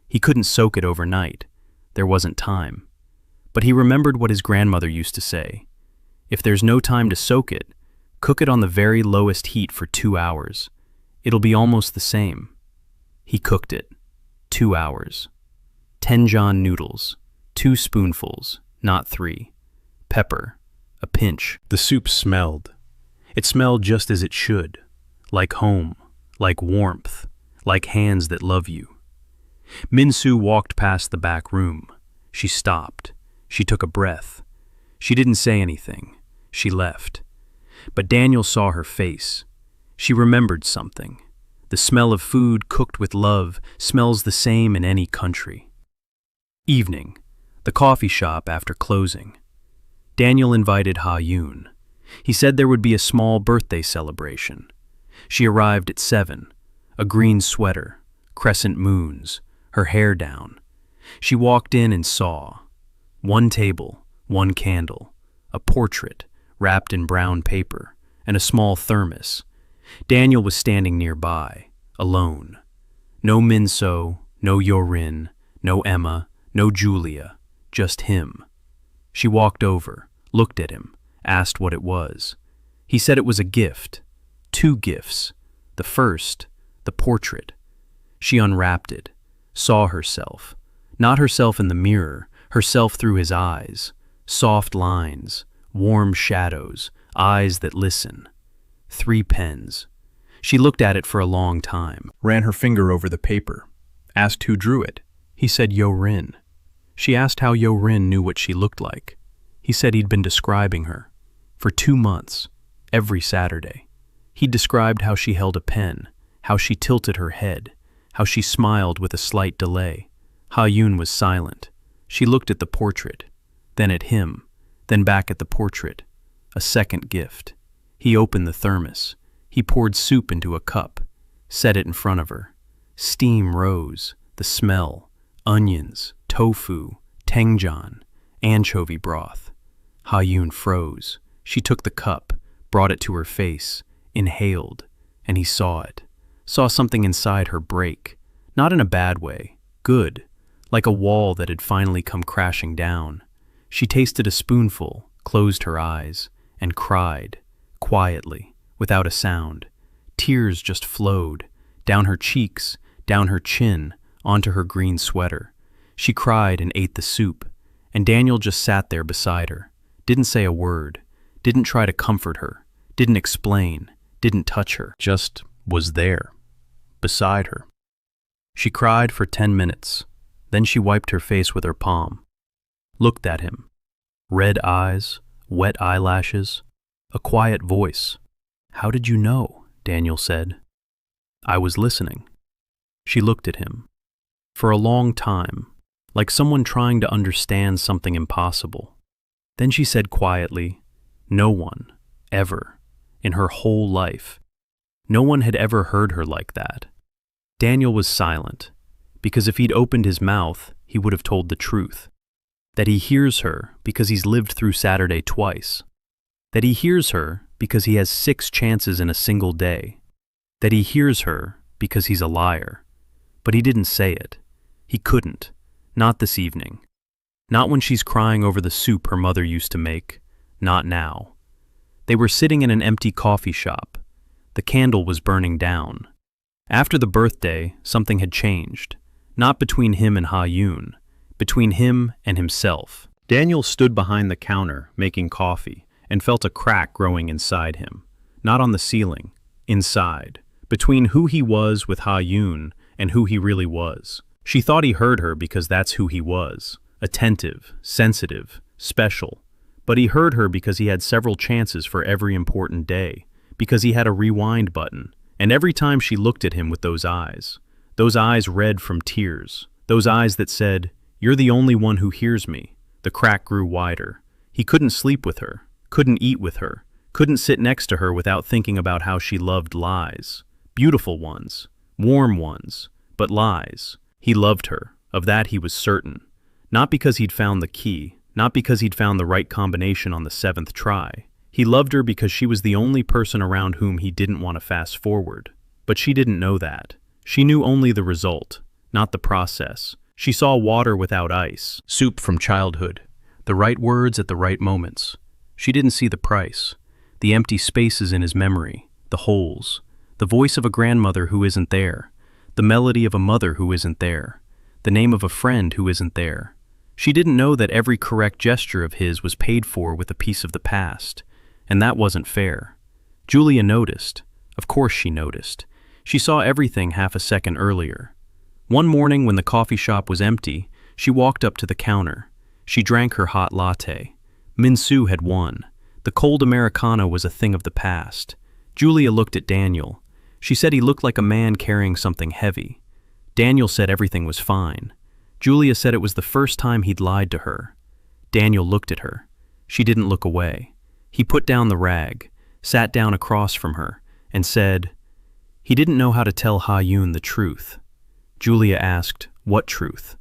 He couldn't soak it overnight. There wasn't time. But he remembered what his grandmother used to say. If there's no time to soak it, cook it on the very lowest heat for 2 hours. It'll be almost the same. He cooked it. 2 hours. Tenjan noodles. 2 spoonfuls, not 3. Pepper. A pinch. The soup smelled. It smelled just as it should. Like home. Like warmth. Like hands that love you. Minseo walked past the back room. She stopped. She took a breath. She didn't say anything. She left. But Daniel saw her face. She remembered something. The smell of food cooked with love smells the same in any country. Evening. The coffee shop after closing. Daniel invited Ha-yoon. He said there would be a small birthday celebration. She arrived at 7. A green sweater, crescent moons, her hair down. She walked in and saw 1 table, 1 candle, a portrait wrapped in brown paper, and a small thermos. Daniel was standing nearby, alone. No Minseo, no Ye-rin, no Emma, no Julia, just him. She walked over, looked at him, asked what it was. He said it was a gift. 2 gifts. The first, the portrait. She unwrapped it, saw herself. Not herself in the mirror, herself through his eyes. Soft lines, warm shadows, eyes that listen. 3 pens. She looked at it for a long time, ran her finger over the paper, asked who drew it. He said Ye-rin. She asked how Ye-rin knew what she looked like. He said he'd been describing her. For 2 months, every Saturday. He described how she held a pen, how she tilted her head, how she smiled with a slight delay. Ha-yoon was silent. She looked at the portrait, then at him, then back at the portrait. A second gift. He opened the thermos. He poured soup into a cup, set it in front of her. Steam rose, the smell, onions, tofu, tenjan, anchovy broth. Ha-yoon froze. She took the cup, brought it to her face, inhaled, and he saw it. Saw something inside her break. Not in a bad way, good, like a wall that had finally come crashing down. She tasted a spoonful, closed her eyes, and cried, quietly, without a sound. Tears just flowed, down her cheeks, down her chin, onto her green sweater. She cried and ate the soup, and Daniel just sat there beside her, didn't say a word, didn't try to comfort her, didn't explain, didn't touch her, just was there, beside her. She cried for 10 minutes, then she wiped her face with her palm, looked at him. Red eyes, wet eyelashes, a quiet voice. "How did you know?" Daniel said. "I was listening." She looked at him. For a long time, like someone trying to understand something impossible. Then she said quietly, "No one, ever, in her whole life. No one had ever heard her like that." Daniel was silent, because if he'd opened his mouth, he would have told the truth. That he hears her because he's lived through Saturday twice. That he hears her because he has 6 chances in a single day. That he hears her because he's a liar. But he didn't say it. He couldn't. Not this evening. Not when she's crying over the soup her mother used to make. Not now. They were sitting in an empty coffee shop. The candle was burning down. After the birthday, something had changed. Not between him and Ha-yoon, between him and himself. Daniel stood behind the counter, making coffee, and felt a crack growing inside him. Not on the ceiling, inside, between who he was with Ha-yoon and who he really was. She thought he heard her because that's who he was. Attentive, sensitive, special. But he heard her because he had several chances for every important day, because he had a rewind button. And every time she looked at him with those eyes red from tears, those eyes that said, "You're the only one who hears me," the crack grew wider. He couldn't sleep with her, couldn't eat with her, couldn't sit next to her without thinking about how she loved lies. Beautiful ones, warm ones, but lies. He loved her, of that he was certain. Not because he'd found the key, not because he'd found the right combination on the 7th try. He loved her because she was the only person around whom he didn't want to fast forward. But she didn't know that. She knew only the result, not the process. She saw water without ice, soup from childhood, the right words at the right moments. She didn't see the price, the empty spaces in his memory, the holes, the voice of a grandmother who isn't there, the melody of a mother who isn't there, the name of a friend who isn't there. She didn't know that every correct gesture of his was paid for with a piece of the past, and that wasn't fair. Julia noticed. Of course she noticed. She saw everything half a second earlier. One morning when the coffee shop was empty, she walked up to the counter. She drank her hot latte. Minseo had won. The cold Americano was a thing of the past. Julia looked at Daniel. She said he looked like a man carrying something heavy. Daniel said everything was fine. Julia said it was the first time he'd lied to her. Daniel looked at her. She didn't look away. He put down the rag, sat down across from her, and said, he didn't know how to tell Ha-yoon the truth. Julia asked, what truth?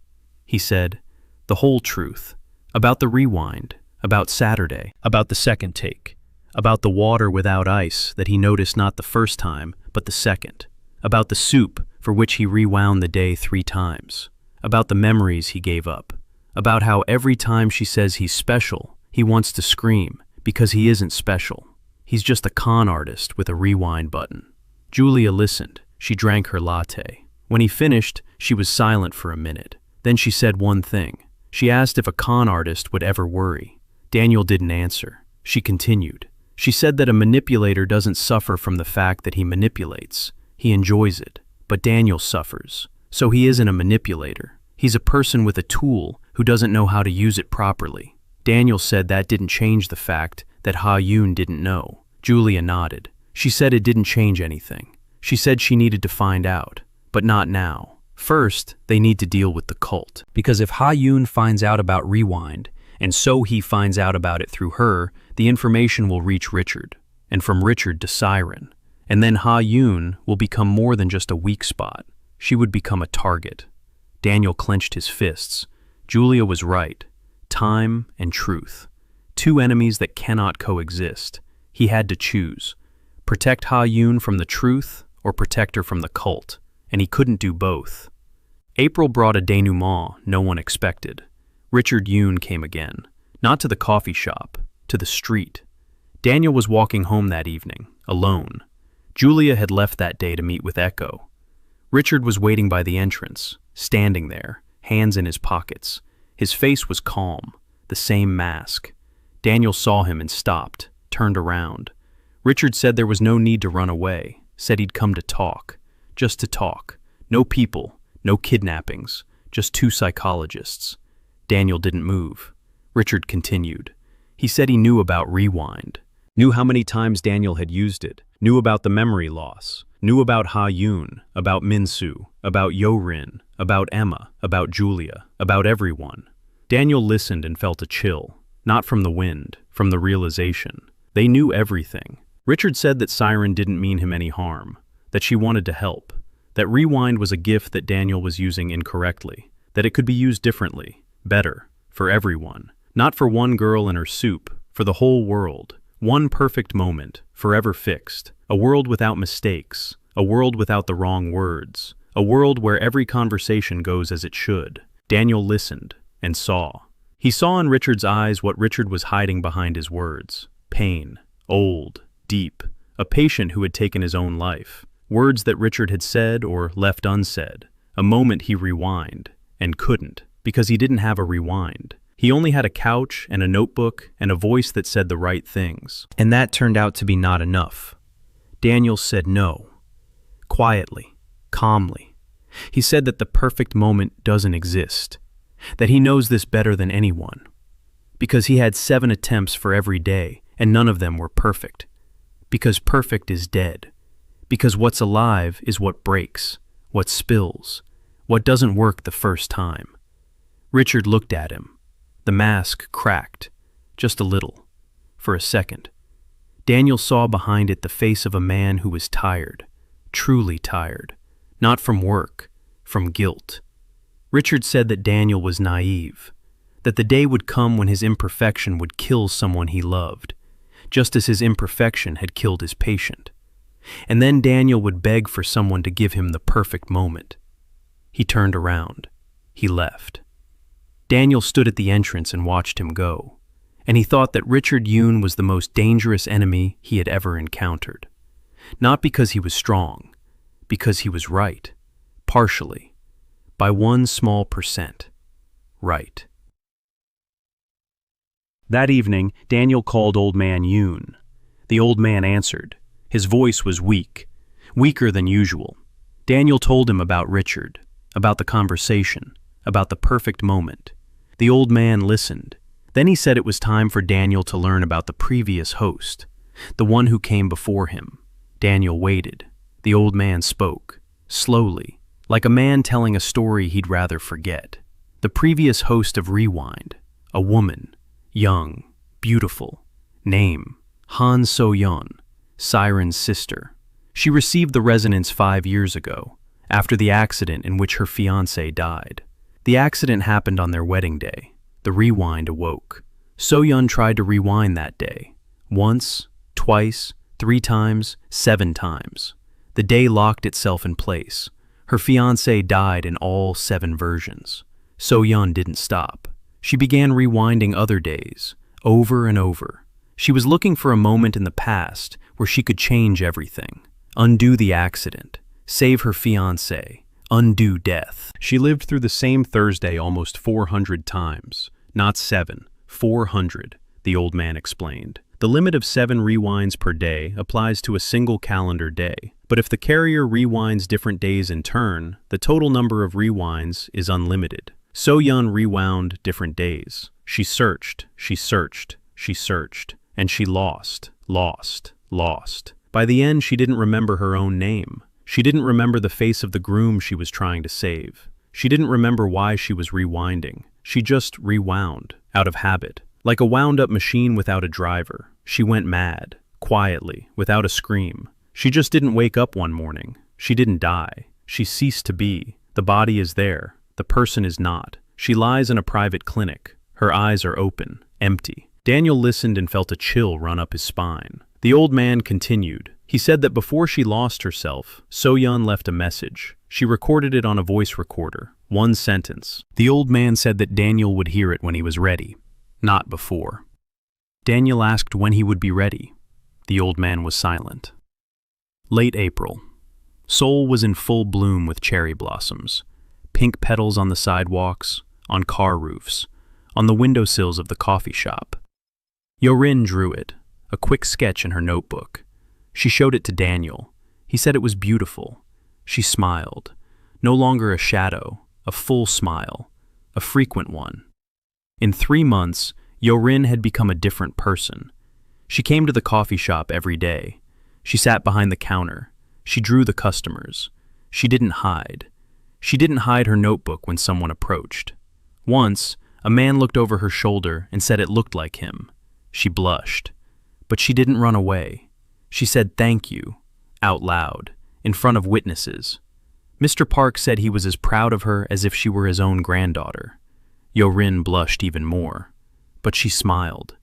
He said, the whole truth. About the rewind, about Saturday, about the second take, about the water without ice that he noticed not the first time, but the second, about the soup for which he rewound the day 3 times, about the memories he gave up, about how every time she says he's special, he wants to scream, because he isn't special. He's just a con artist with a rewind button. Julia listened. She drank her latte. When he finished, she was silent for a minute. Then she said one thing. She asked if a con artist would ever worry. Daniel didn't answer. She continued. She said that a manipulator doesn't suffer from the fact that he manipulates. He enjoys it. But Daniel suffers. So he isn't a manipulator. He's a person with a tool who doesn't know how to use it properly. Daniel said that didn't change the fact that Ha-yoon didn't know. Julia nodded. She said it didn't change anything. She said she needed to find out, but not now. First, they need to deal with the cult. Because if Ha-yoon finds out about rewind, and so he finds out about it through her, the information will reach Richard, and from Richard to Siren. And then Ha-yoon will become more than just a weak spot. She would become a target. Daniel clenched his fists. Julia was right. Time and truth. 2 enemies that cannot coexist. He had to choose. Protect Ha-yoon from the truth or protect her from the cult, and he couldn't do both. April brought a denouement no one expected. Richard Yoon came again, not to the coffee shop, to the street. Daniel was walking home that evening, alone. Julia had left that day to meet with Echo. Richard was waiting by the entrance, standing there, hands in his pockets. His face was calm, the same mask. Daniel saw him and stopped, turned around. Richard said there was no need to run away, said he'd come to talk. Just to talk. No people, no kidnappings, just 2 psychologists. Daniel didn't move. Richard continued. He said he knew about rewind, knew how many times Daniel had used it, knew about the memory loss, knew about Ha-yoon, about Minseo, about Ye-rin, about Emma, about Julia, about everyone. Daniel listened and felt a chill, not from the wind, from the realization. They knew everything. Richard said that Siren didn't mean him any harm, that she wanted to help, that rewind was a gift that Daniel was using incorrectly, that it could be used differently, better, for everyone, not for one girl and her soup, for the whole world. One perfect moment, forever fixed, a world without mistakes, a world without the wrong words, a world where every conversation goes as it should. Daniel listened and saw. He saw in Richard's eyes what Richard was hiding behind his words. Pain, old, deep, a patient who had taken his own life, words that Richard had said or left unsaid, a moment he rewind, and couldn't, because he didn't have a rewind. He only had a couch and a notebook and a voice that said the right things. And that turned out to be not enough. Daniel said no, quietly, calmly. He said that the perfect moment doesn't exist, that he knows this better than anyone, because he had 7 attempts for every day, and none of them were perfect. Because perfect is dead. Because what's alive is what breaks, what spills, what doesn't work the first time. Richard looked at him. The mask cracked, just a little, for a second. Daniel saw behind it the face of a man who was tired, truly tired, not from work, from guilt. Richard said that Daniel was naive, that the day would come when his imperfection would kill someone he loved. just as his imperfection had killed his patient. And then Daniel would beg for someone to give him the perfect moment. He turned around. He left. Daniel stood at the entrance and watched him go, and he thought that Richard Yoon was the most dangerous enemy he had ever encountered. Not because he was strong, because he was right, partially, by 1 small percent, right. That evening, Daniel called Old Man Yoon. The old man answered. His voice was weak, weaker than usual. Daniel told him about Richard, about the conversation, about the perfect moment. The old man listened. Then he said it was time for Daniel to learn about the previous host, the one who came before him. Daniel waited. The old man spoke, slowly, like a man telling a story he'd rather forget. The previous host of Rewind, a woman, young, beautiful, name, Han So-yeon, Siren's sister. She received the resonance 5 years ago, after the accident in which her fiancé died. The accident happened on their wedding day. The Rewind awoke. So-yeon tried to rewind that day. Once, twice, 3 times, 7 times. The day locked itself in place. Her fiancé died in all 7 versions. So-yeon didn't stop. She began rewinding other days, over and over. She was looking for a moment in the past where she could change everything, undo the accident, save her fiancé, undo death. She lived through the same Thursday almost 400 times. Not 7, 400, the old man explained. The limit of 7 rewinds per day applies to a single calendar day, but if the carrier rewinds different days in turn, the total number of rewinds is unlimited. So-yeon rewound different days. She searched, she searched, she searched, and she lost, lost, lost. By the end, she didn't remember her own name. She didn't remember the face of the groom she was trying to save. She didn't remember why she was rewinding. She just rewound, out of habit. Like a wound-up machine without a driver. She went mad, quietly, without a scream. She just didn't wake up one morning. She didn't die. She ceased to be. The body is there. The person is not. She lies in a private clinic. Her eyes are open, empty. Daniel listened and felt a chill run up his spine. The old man continued. He said that before she lost herself, So-yeon left a message. She recorded it on a voice recorder. 1 sentence. The old man said that Daniel would hear it when he was ready. Not before. Daniel asked when he would be ready. The old man was silent. Late April. Seoul was in full bloom with cherry blossoms. Pink petals on the sidewalks, on car roofs, on the windowsills of the coffee shop. Ye-rin drew it, a quick sketch in her notebook. She showed it to Daniel. He said it was beautiful. She smiled. No longer a shadow, a full smile, a frequent one. In 3 months, Ye-rin had become a different person. She came to the coffee shop every day. She sat behind the counter. She drew the customers. She didn't hide. She didn't hide her notebook when someone approached. Once, a man looked over her shoulder and said it looked like him. She blushed. But she didn't run away. She said thank you, out loud, in front of witnesses. Mr. Park said he was as proud of her as if she were his own granddaughter. Ye-rin blushed even more. But she smiled.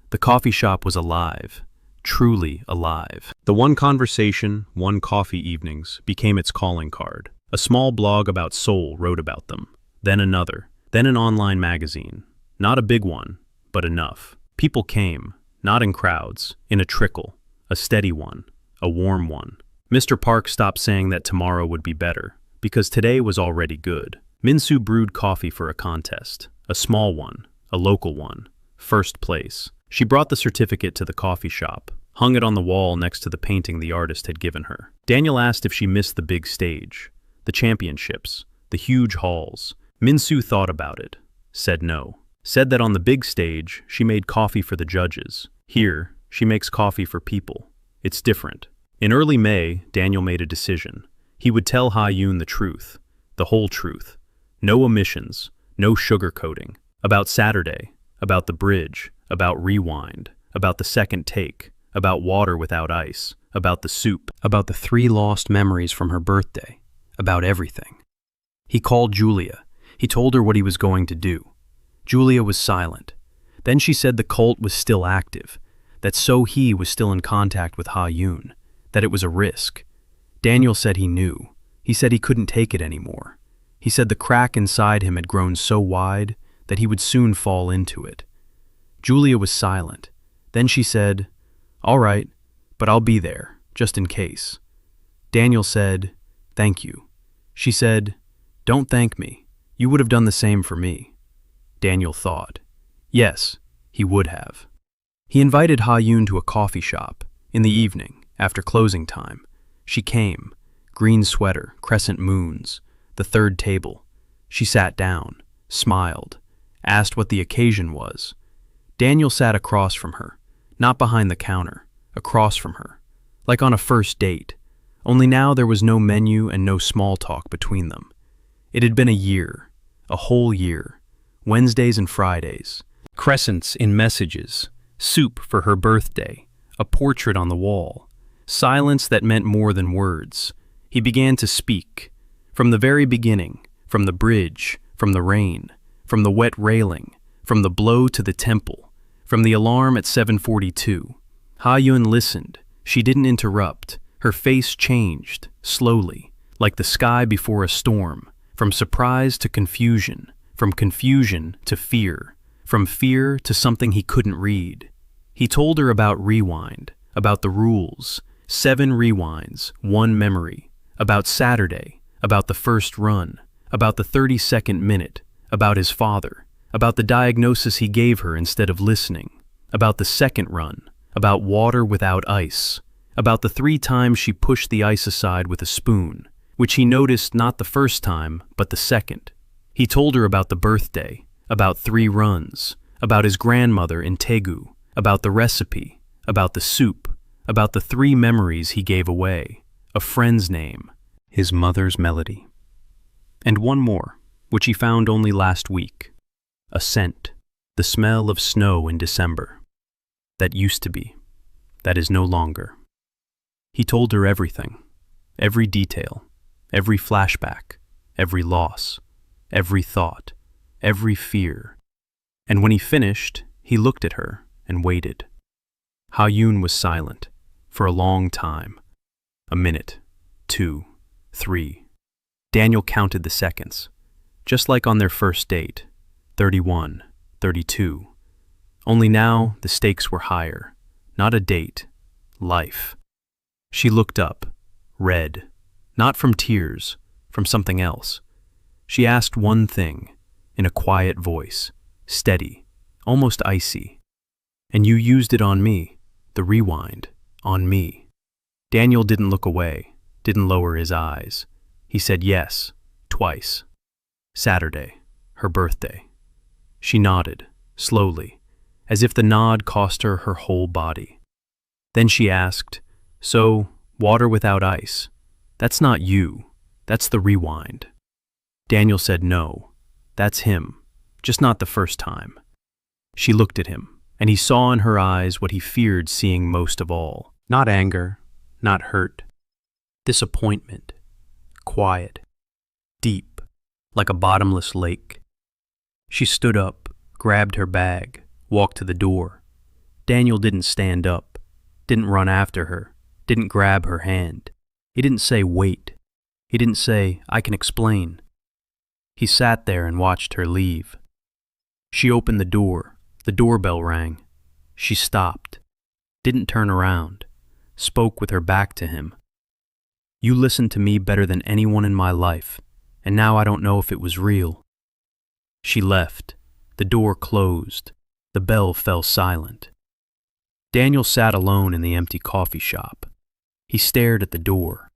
The coffee shop was alive, truly alive. The one conversation, one coffee evenings became its calling card. A small blog about Seoul wrote about them, then another, then an online magazine. Not a big one, but enough. People came, not in crowds, in a trickle, a steady one, a warm one. Mr. Park stopped saying that tomorrow would be better, because today was already good. Minseo brewed coffee for a contest, a small one, a local one, first place. She brought the certificate to the coffee shop, hung it on the wall next to the painting the artist had given her. Daniel asked if she missed the big stage, the championships, the huge halls. Minseo thought about it, said no. Said that on the big stage, she made coffee for the judges. Here, she makes coffee for people. It's different. In early May, Daniel made a decision. He would tell Ha-yoon the truth, the whole truth. No omissions, no sugarcoating. About Saturday, about the bridge, about rewind, about the second take, about water without ice, about the soup, about the 3 lost memories from her birthday, about everything. He called Julia. He told her what he was going to do. Julia was silent. Then she said the cult was still active, that So-hee was still in contact with Ha-yoon, that it was a risk. Daniel said he knew. He said he couldn't take it anymore. He said the crack inside him had grown so wide that he would soon fall into it. Julia was silent. Then she said, "All right, but I'll be there, just in case." Daniel said, "Thank you." She said, "Don't thank me. You would have done the same for me." Daniel thought. Yes, he would have. He invited Ha-yoon to a coffee shop in the evening, after closing time. She came, green sweater, crescent moons, the third table. She sat down, smiled, asked what the occasion was. Daniel sat across from her, not behind the counter, across from her, like on a first date, only now there was no menu and no small talk between them. It had been a year, a whole year, Wednesdays and Fridays, crescents in messages, soup for her birthday, a portrait on the wall, silence that meant more than words. He began to speak, from the very beginning, from the bridge, from the rain, from the wet railing, from the blow to the temple, from the alarm at 7:42. Ha-yoon listened. She didn't interrupt. Her face changed, slowly, like the sky before a storm, from surprise to confusion, from confusion to fear, from fear to something he couldn't read. He told her about rewind, about the rules, 7 rewinds, 1 memory, about Saturday, about the first run, about the 32nd minute, about his father, about the diagnosis he gave her instead of listening, about the second run, about water without ice, about the 3 times she pushed the ice aside with a spoon, which he noticed not the first time, but the second. He told her about the birthday, about 3 runs, about his grandmother in Daegu, about the recipe, about the soup, about the 3 memories he gave away, a friend's name, his mother's melody. And one more, which he found only last week, a scent, the smell of snow in December. That used to be, that is no longer. He told her everything, every detail, every flashback, every loss, every thought, every fear. And when he finished, he looked at her and waited. Ha-yoon was silent for a long time. A minute, 2, 3. Daniel counted the seconds, just like on their first date, 31, 32. Only now the stakes were higher. Not a date, life. She looked up, red, not from tears, from something else. She asked one thing, in a quiet voice, steady, almost icy. "And you used it on me, the rewind, on me." Daniel didn't look away, didn't lower his eyes. He said yes, twice. Saturday, her birthday. She nodded, slowly, as if the nod cost her her whole body. Then she asked, "So, water without ice, that's not you, that's the rewind." Daniel said no, that's him, just not the first time. She looked at him, and he saw in her eyes what he feared seeing most of all. Not anger, not hurt. Disappointment, quiet, deep, like a bottomless lake. She stood up, grabbed her bag, walked to the door. Daniel didn't stand up, didn't run after her, didn't grab her hand. He didn't say, "Wait." He didn't say, "I can explain." He sat there and watched her leave. She opened the doorbell rang. She stopped, didn't turn around, spoke with her back to him. "You listened to me better than anyone in my life, and now I don't know if it was real." She left. The door closed. The bell fell silent. Daniel sat alone in the empty coffee shop. He stared at the door.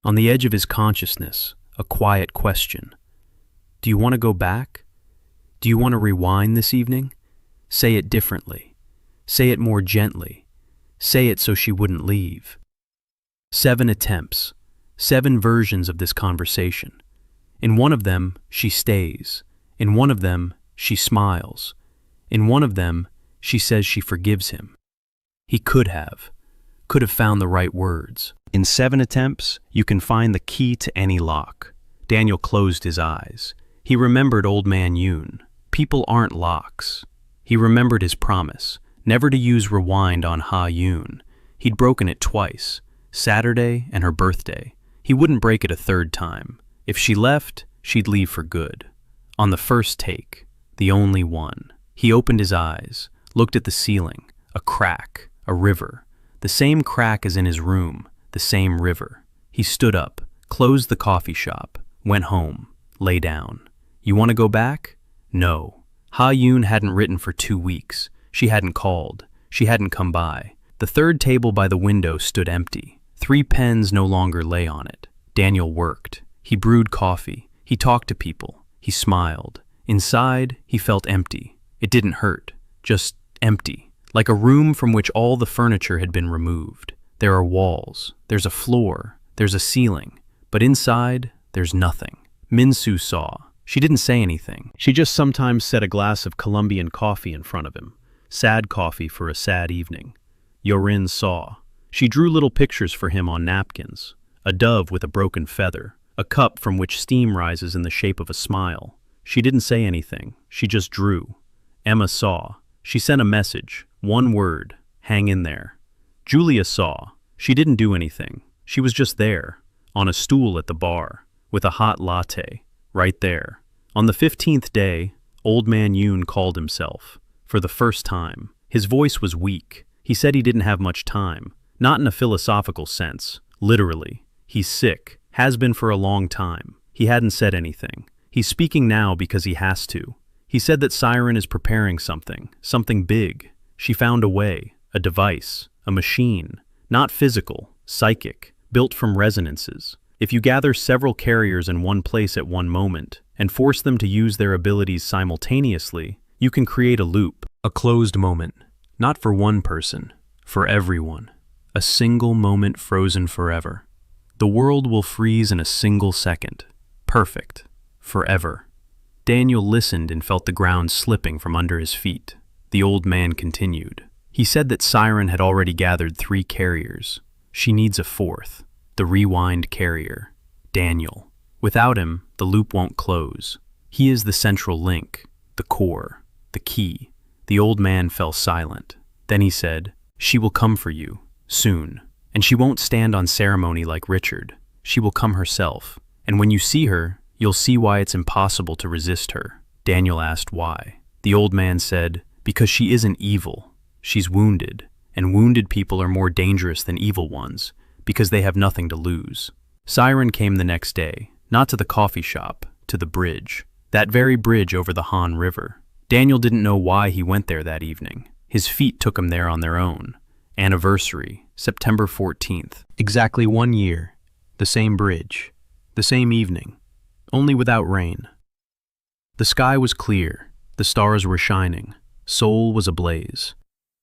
On the edge of his consciousness, a quiet question. Do you want to go back? Do you want to rewind this evening? Say it differently. Say it more gently. Say it so she wouldn't leave. 7 attempts, 7 versions of this conversation. In one of them, she stays. In one of them, she smiles. In one of them, she says she forgives him. He could have found the right words. In 7 attempts, you can find the key to any lock. Daniel closed his eyes. He remembered old man Yoon. People aren't locks. He remembered his promise. never to use rewind on Ha-yoon. He'd broken it twice, Saturday and her birthday. He wouldn't break it a third time. If she left, she'd leave for good. On the first take, the only one, he opened his eyes, looked at the ceiling, a crack, a river. The same crack as in his room, the same river. He stood up, closed the coffee shop, went home, lay down. You want to go back? No. Ha-yoon hadn't written for 2 weeks. She hadn't called. She hadn't come by. The third table by the window stood empty. 3 pens no longer lay on it. Daniel worked. He brewed coffee. He talked to people. He smiled. Inside, he felt empty. It didn't hurt. Just empty. Like a room from which all the furniture had been removed. There are walls. There's a floor. There's a ceiling. But inside, there's nothing. Minseo saw. She didn't say anything. She just sometimes set a glass of Colombian coffee in front of him. Sad coffee for a sad evening. Ye-rin saw. She drew little pictures for him on napkins. A dove with a broken feather. A cup from which steam rises in the shape of a smile. She didn't say anything. She just drew. Emma saw. She sent a message. 1 word. Hang in there. Julia saw. She didn't do anything. She was just there. On a stool at the bar. With a hot latte. Right there. On the 15th day, Old Man Yoon called himself. For the first time. His voice was weak. He said he didn't have much time. Not in a philosophical sense. Literally. He's sick. Has been for a long time. He hadn't said anything. He's speaking now because he has to. He said that Siren is preparing something big. She found a way, a device, a machine. Not physical, psychic, built from resonances. If you gather several carriers in one place at one moment and force them to use their abilities simultaneously, you can create a loop, a closed moment. Not for one person, for everyone. A single moment frozen forever. The world will freeze in a single second. Perfect. Forever. Daniel listened and felt the ground slipping from under his feet. The old man continued. He said that Siren had already gathered 3 carriers. She needs a 4th. The rewind carrier. Daniel. Without him, the loop won't close. He is the central link, the core, the key. The old man fell silent. Then he said, "She will come for you, soon. And she won't stand on ceremony like Richard. She will come herself. And when you see her, you'll see why it's impossible to resist her." Daniel asked why. The old man said, "Because she isn't evil. She's wounded. And wounded people are more dangerous than evil ones, because they have nothing to lose." Siren came the next day, not to the coffee shop, to the bridge. That very bridge over the Han River. Daniel didn't know why he went there that evening. His feet took him there on their own. Anniversary, September 14th. Exactly 1 year. The same bridge. The same evening. Only without rain. The sky was clear. The stars were shining. Seoul was ablaze.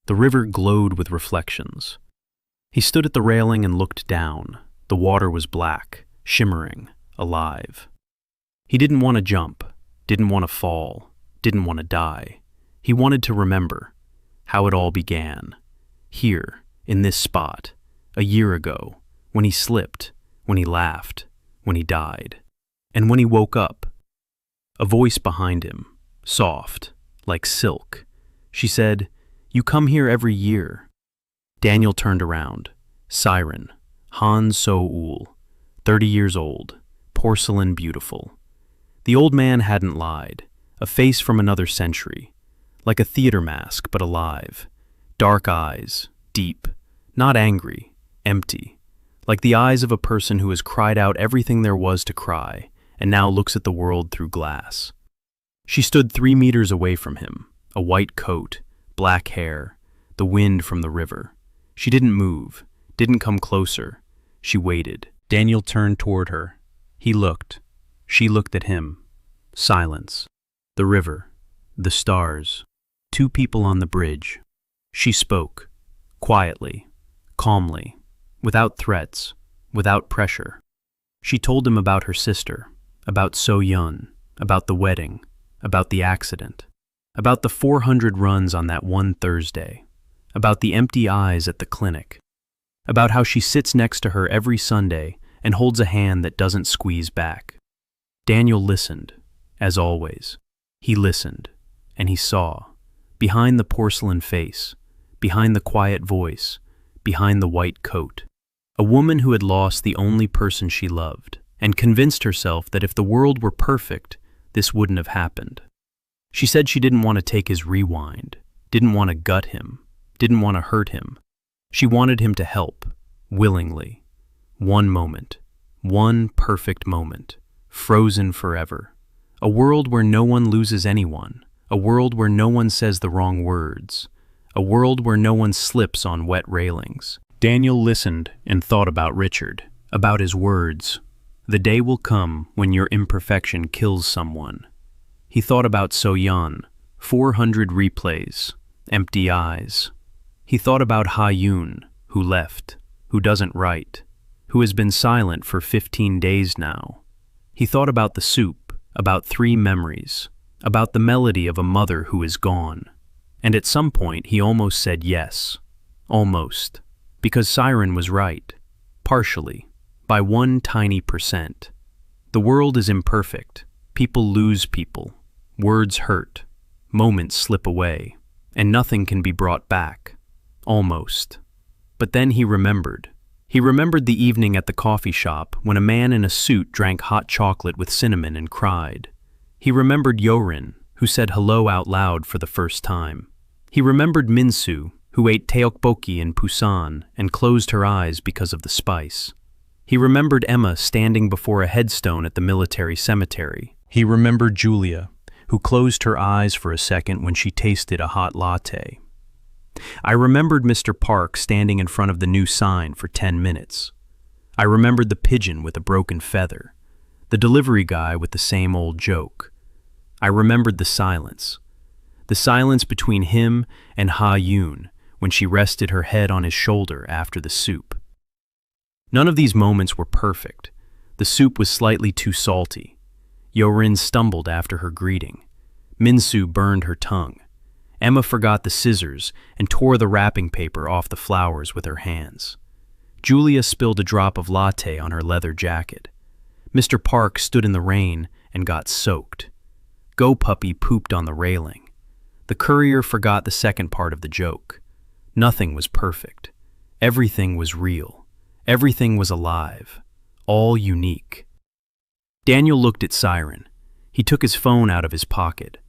The river glowed with reflections. He stood at the railing and looked down. The water was black, shimmering, alive. He didn't want to jump, didn't want to fall, didn't want to die. He wanted to remember how it all began. Here, in this spot, a year ago, when he slipped, when he laughed, when he died. And when he woke up, a voice behind him, soft, like silk. She said, "You come here every year." Daniel turned around. Siren, Han So-ul, 30 years old, porcelain beautiful. The old man hadn't lied, a face from another century, like a theater mask but alive. Dark eyes, deep, not angry, empty, like the eyes of a person who has cried out everything there was to cry and now looks at the world through glass. She stood 3 meters away from him, a white coat, black hair, the wind from the river. She didn't move, didn't come closer. She waited. Daniel turned toward her. He looked. She looked at him. Silence. The river. The stars. 2 people on the bridge. She spoke. Quietly. Calmly. Without threats. Without pressure. She told him about her sister. About So-yun. About the wedding. About the accident. About the 400 runs on that one Thursday. About the empty eyes at the clinic. About how she sits next to her every Sunday and holds a hand that doesn't squeeze back. Daniel listened, as always. He listened, and he saw, behind the porcelain face, behind the quiet voice, behind the white coat. A woman who had lost the only person she loved, and convinced herself that if the world were perfect, this wouldn't have happened. She said she didn't want to take his rewind, didn't want to gut him, didn't want to hurt him. She wanted him to help, willingly. One moment, one perfect moment, frozen forever. A world where no one loses anyone, a world where no one says the wrong words, a world where no one slips on wet railings. Daniel listened and thought about Richard, about his words. The day will come when your imperfection kills someone. He thought about So-yeon, 400 replays, empty eyes. He thought about Ha-yoon, who left, who doesn't write, who has been silent for 15 days now. He thought about the soup, about 3 memories, about the melody of a mother who is gone. And at some point he almost said yes. Almost. Because Siren was right. Partially. By 1 tiny %. The world is imperfect. People lose people. Words hurt. Moments slip away. And nothing can be brought back. Almost. But then he remembered. He remembered the evening at the coffee shop when a man in a suit drank hot chocolate with cinnamon and cried. He remembered Ye-rin, who said hello out loud for the first time. He remembered Minseo, who ate tteokbokki in Busan and closed her eyes because of the spice. He remembered Emma standing before a headstone at the military cemetery. He remembered Julia, who closed her eyes for a second when she tasted a hot latte. I remembered Mr. Park standing in front of the new sign for 10 minutes. I remembered the pigeon with a broken feather, the delivery guy with the same old joke. I remembered the silence between him and Ha-yoon when she rested her head on his shoulder after the soup. None of these moments were perfect. The soup was slightly too salty. Ye-rin stumbled after her greeting. Minseo burned her tongue. Emma forgot the scissors and tore the wrapping paper off the flowers with her hands. Julia spilled a drop of latte on her leather jacket. Mr. Park stood in the rain and got soaked. Go Puppy pooped on the railing. The courier forgot the second part of the joke. Nothing was perfect. Everything was real. Everything was alive. All unique. Daniel looked at Siren. He took his phone out of his pocket.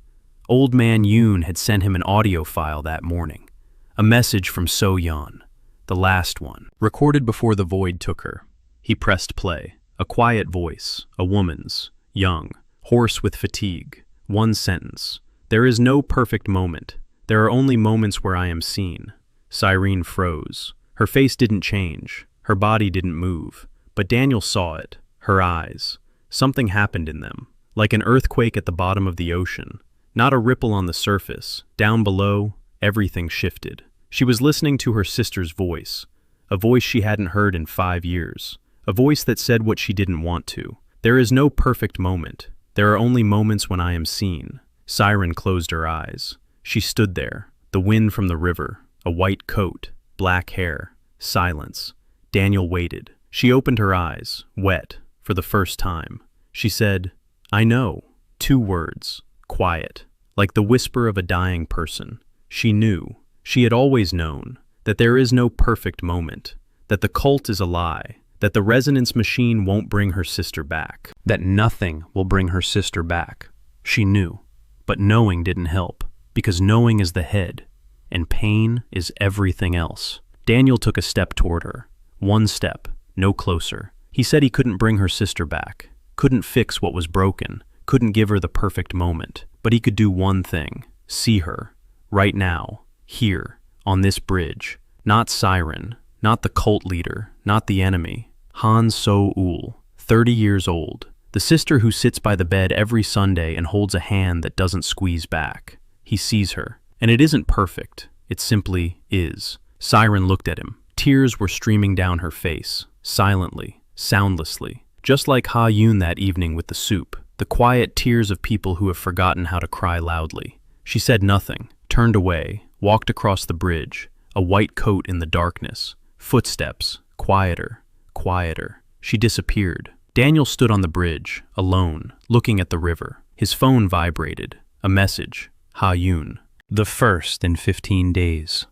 Old man Yoon had sent him an audio file that morning. A message from So-yeon, the last one, recorded before the void took her. He pressed play. A quiet voice, a woman's, young, hoarse with fatigue. One sentence. There is no perfect moment. There are only moments where I am seen. Siren froze. Her face didn't change. Her body didn't move. But Daniel saw it. Her eyes. Something happened in them. Like an earthquake at the bottom of the ocean. Not a ripple on the surface. Down below, everything shifted. She was listening to her sister's voice. A voice she hadn't heard in 5 years. A voice that said what she didn't want to. There is no perfect moment. There are only moments when I am seen. Siren closed her eyes. She stood there. The wind from the river. A white coat. Black hair. Silence. Daniel waited. She opened her eyes, wet, for the first time. She said, I know. 2 words. Quiet. Like the whisper of a dying person. She knew. She had always known. That there is no perfect moment. That the cult is a lie. That the resonance machine won't bring her sister back. That nothing will bring her sister back. She knew. But knowing didn't help. Because knowing is the head. And pain is everything else. Daniel took a step toward her. 1 step. No closer. He said he couldn't bring her sister back. Couldn't fix what was broken. Couldn't give her the perfect moment. But he could do one thing. See her. Right now. Here. On this bridge. Not Siren. Not the cult leader. Not the enemy. Han So-ul. 30 years old. The sister who sits by the bed every Sunday and holds a hand that doesn't squeeze back. He sees her. And it isn't perfect. It simply is. Siren looked at him. Tears were streaming down her face. Silently. Soundlessly. Just like Ha-yoon that evening with the soup. The quiet tears of people who have forgotten how to cry loudly. She said nothing. Turned away. Walked across the bridge. A white coat in the darkness. Footsteps. Quieter. Quieter. She disappeared. Daniel stood on the bridge, alone, looking at the river. His phone vibrated. A message. Ha-yoon. The first in 15 days.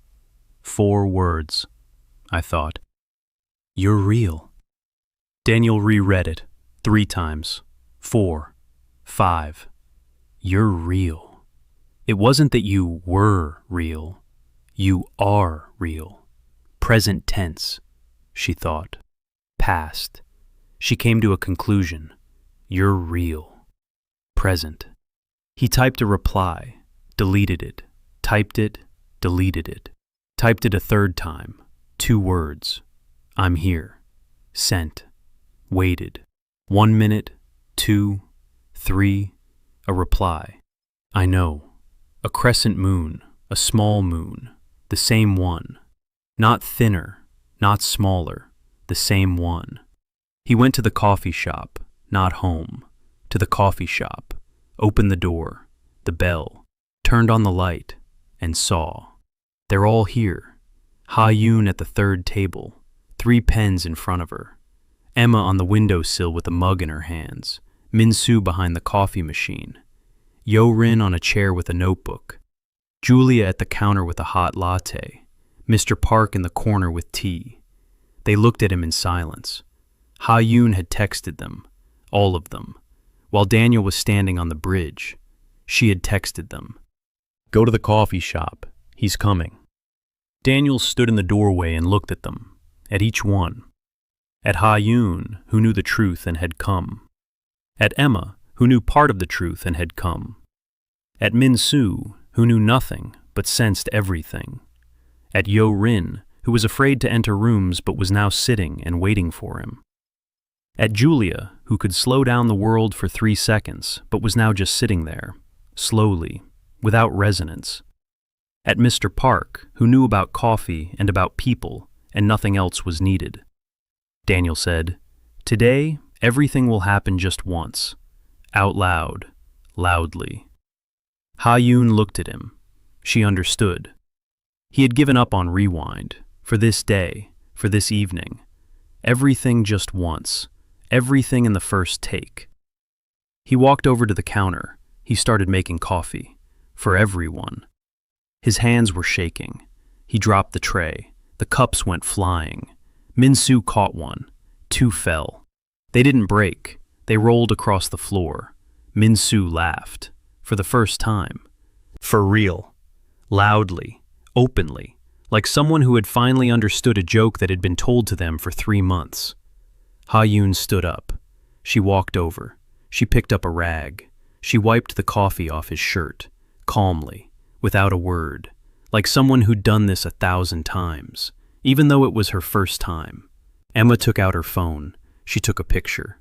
4 words, I thought. You're real. Daniel reread it 3 times, 4, 5. You're real. It wasn't that you were real. You are real. Present tense, she thought. Past. She came to a conclusion. You're real. Present. He typed a reply, deleted it, typed it, deleted it. Typed it a 3rd time, 2 words. I'm here. Sent. Waited. 1 minute, 2, 3, a reply. I know. A crescent moon, a small moon, the same one. Not thinner, not smaller, the same one. He went to the coffee shop, not home. To the coffee shop, opened the door, the bell, turned on the light, and saw. They're all here. Ha-yoon at the 3rd table, 3 pens in front of her. Emma on the windowsill with a mug in her hands. Minseo behind the coffee machine. Ye-rin on a chair with a notebook. Julia at the counter with a hot latte. Mr. Park in the corner with tea. They looked at him in silence. Ha-yoon had texted them, all of them, while Daniel was standing on the bridge. She had texted them. Go to the coffee shop. He's coming. Daniel stood in the doorway and looked at them, at each one. At Ha-yoon, who knew the truth and had come. At Emma, who knew part of the truth and had come. At Minseo, who knew nothing but sensed everything. At Ye-rin, who was afraid to enter rooms but was now sitting and waiting for him. At Julia, who could slow down the world for 3 seconds but was now just sitting there, slowly, without resonance. At Mr. Park, who knew about coffee and about people and nothing else was needed. Daniel said, Today, everything will happen just once, out loud, loudly. Ha-yoon looked at him. She understood. He had given up on rewind, for this day, for this evening. Everything just once, everything in the first take. He walked over to the counter. He started making coffee, for everyone. His hands were shaking. He dropped the tray. The cups went flying. Minseo caught one. 2 fell. They didn't break. They rolled across the floor. Minseo laughed, for the first time. For real. Loudly. Openly, like someone who had finally understood a joke that had been told to them for 3 months. Ha-yoon stood up. She walked over. She picked up a rag. She wiped the coffee off his shirt, calmly, without a word, like someone who'd done this 1,000 times, even though it was her first time. Emma took out her phone. She took a picture.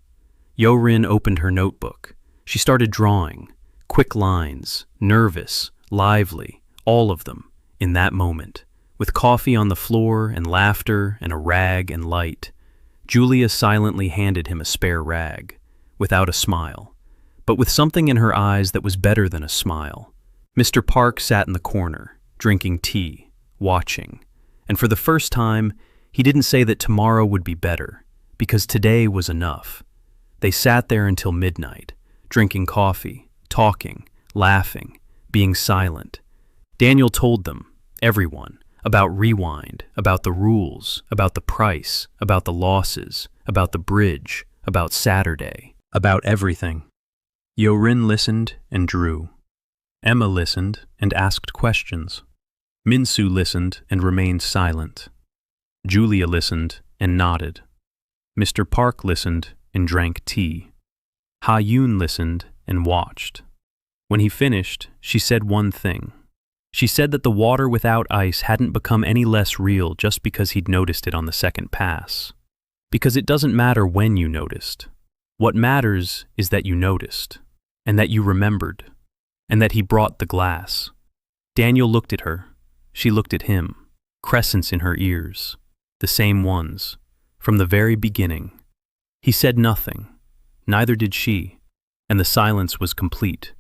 Ye-rin opened her notebook. She started drawing, quick lines, nervous, lively, all of them. In that moment, with coffee on the floor and laughter and a rag and light, Julia silently handed him a spare rag, without a smile, but with something in her eyes that was better than a smile. Mr. Park sat in the corner, drinking tea, watching, and for the first time, he didn't say that tomorrow would be better, because today was enough. They sat there until midnight, drinking coffee, talking, laughing, being silent. Daniel told them, everyone, about rewind, about the rules, about the price, about the losses, about the bridge, about Saturday, about everything. Ye-rin listened and drew. Emma listened and asked questions. Minseo listened and remained silent. Julia listened and nodded. Mr. Park listened and drank tea. Ha-yoon listened and watched. When he finished, she said one thing. She said that the water without ice hadn't become any less real just because he'd noticed it on the 2nd pass. Because it doesn't matter when you noticed. What matters is that you noticed, and that you remembered, and that he brought the glass. Daniel looked at her. She looked at him. Crescents in her ears. The same ones. From the very beginning. He said nothing. Neither did she. And the silence was complete.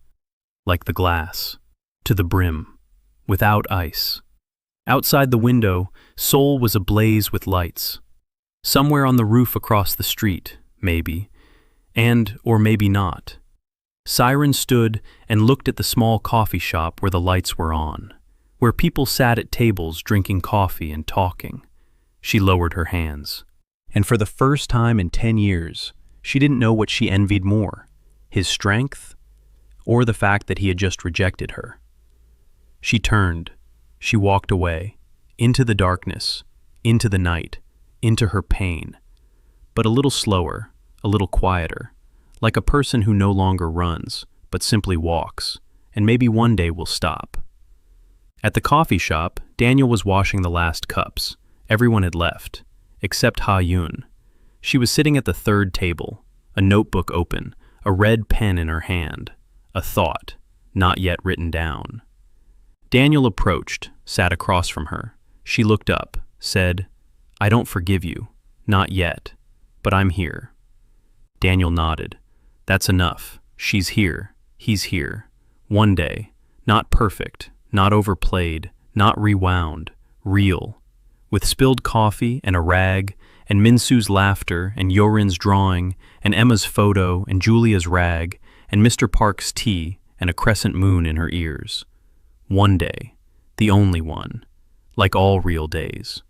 Like the glass. To the brim. Without ice. Outside the window, Seoul was ablaze with lights. Somewhere on the roof across the street, maybe, and or maybe not. Siren stood and looked at the small coffee shop where the lights were on, where people sat at tables drinking coffee and talking. She lowered her hands. And for the first time in 10 years, she didn't know what she envied more, his strength or the fact that he had just rejected her. She turned. She walked away, into the darkness, into the night, into her pain, but a little slower, a little quieter, like a person who no longer runs, but simply walks, and maybe one day will stop. At the coffee shop, Daniel was washing the last cups. Everyone had left, except Ha-yoon. She was sitting at the third table, a notebook open, a red pen in her hand, a thought, not yet written down. Daniel approached, sat across from her. She looked up, said, "I don't forgive you, not yet, but I'm here." Daniel nodded. "That's enough. She's here. He's here. One day. Not perfect, not overplayed, not rewound. Real. With spilled coffee and a rag, and Minseo's laughter, and Ye-rin's drawing, and Emma's photo, and Julia's rag, and Mr. Park's tea, and a crescent moon in her ears. One day. The only one. Like all real days."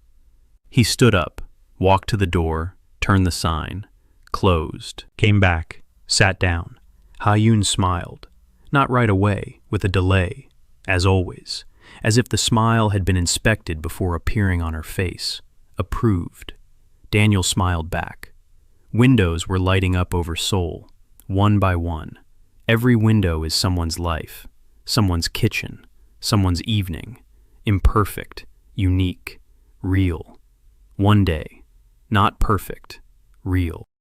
He stood up, walked to the door, turned the sign, closed, came back, sat down. Ha-yoon smiled. Not right away, with a delay, as always, as if the smile had been inspected before appearing on her face. Approved. Daniel smiled back. Windows were lighting up over Seoul, one by one. Every window is someone's life, someone's kitchen, someone's evening. Imperfect, unique, real. One day. Not perfect, real.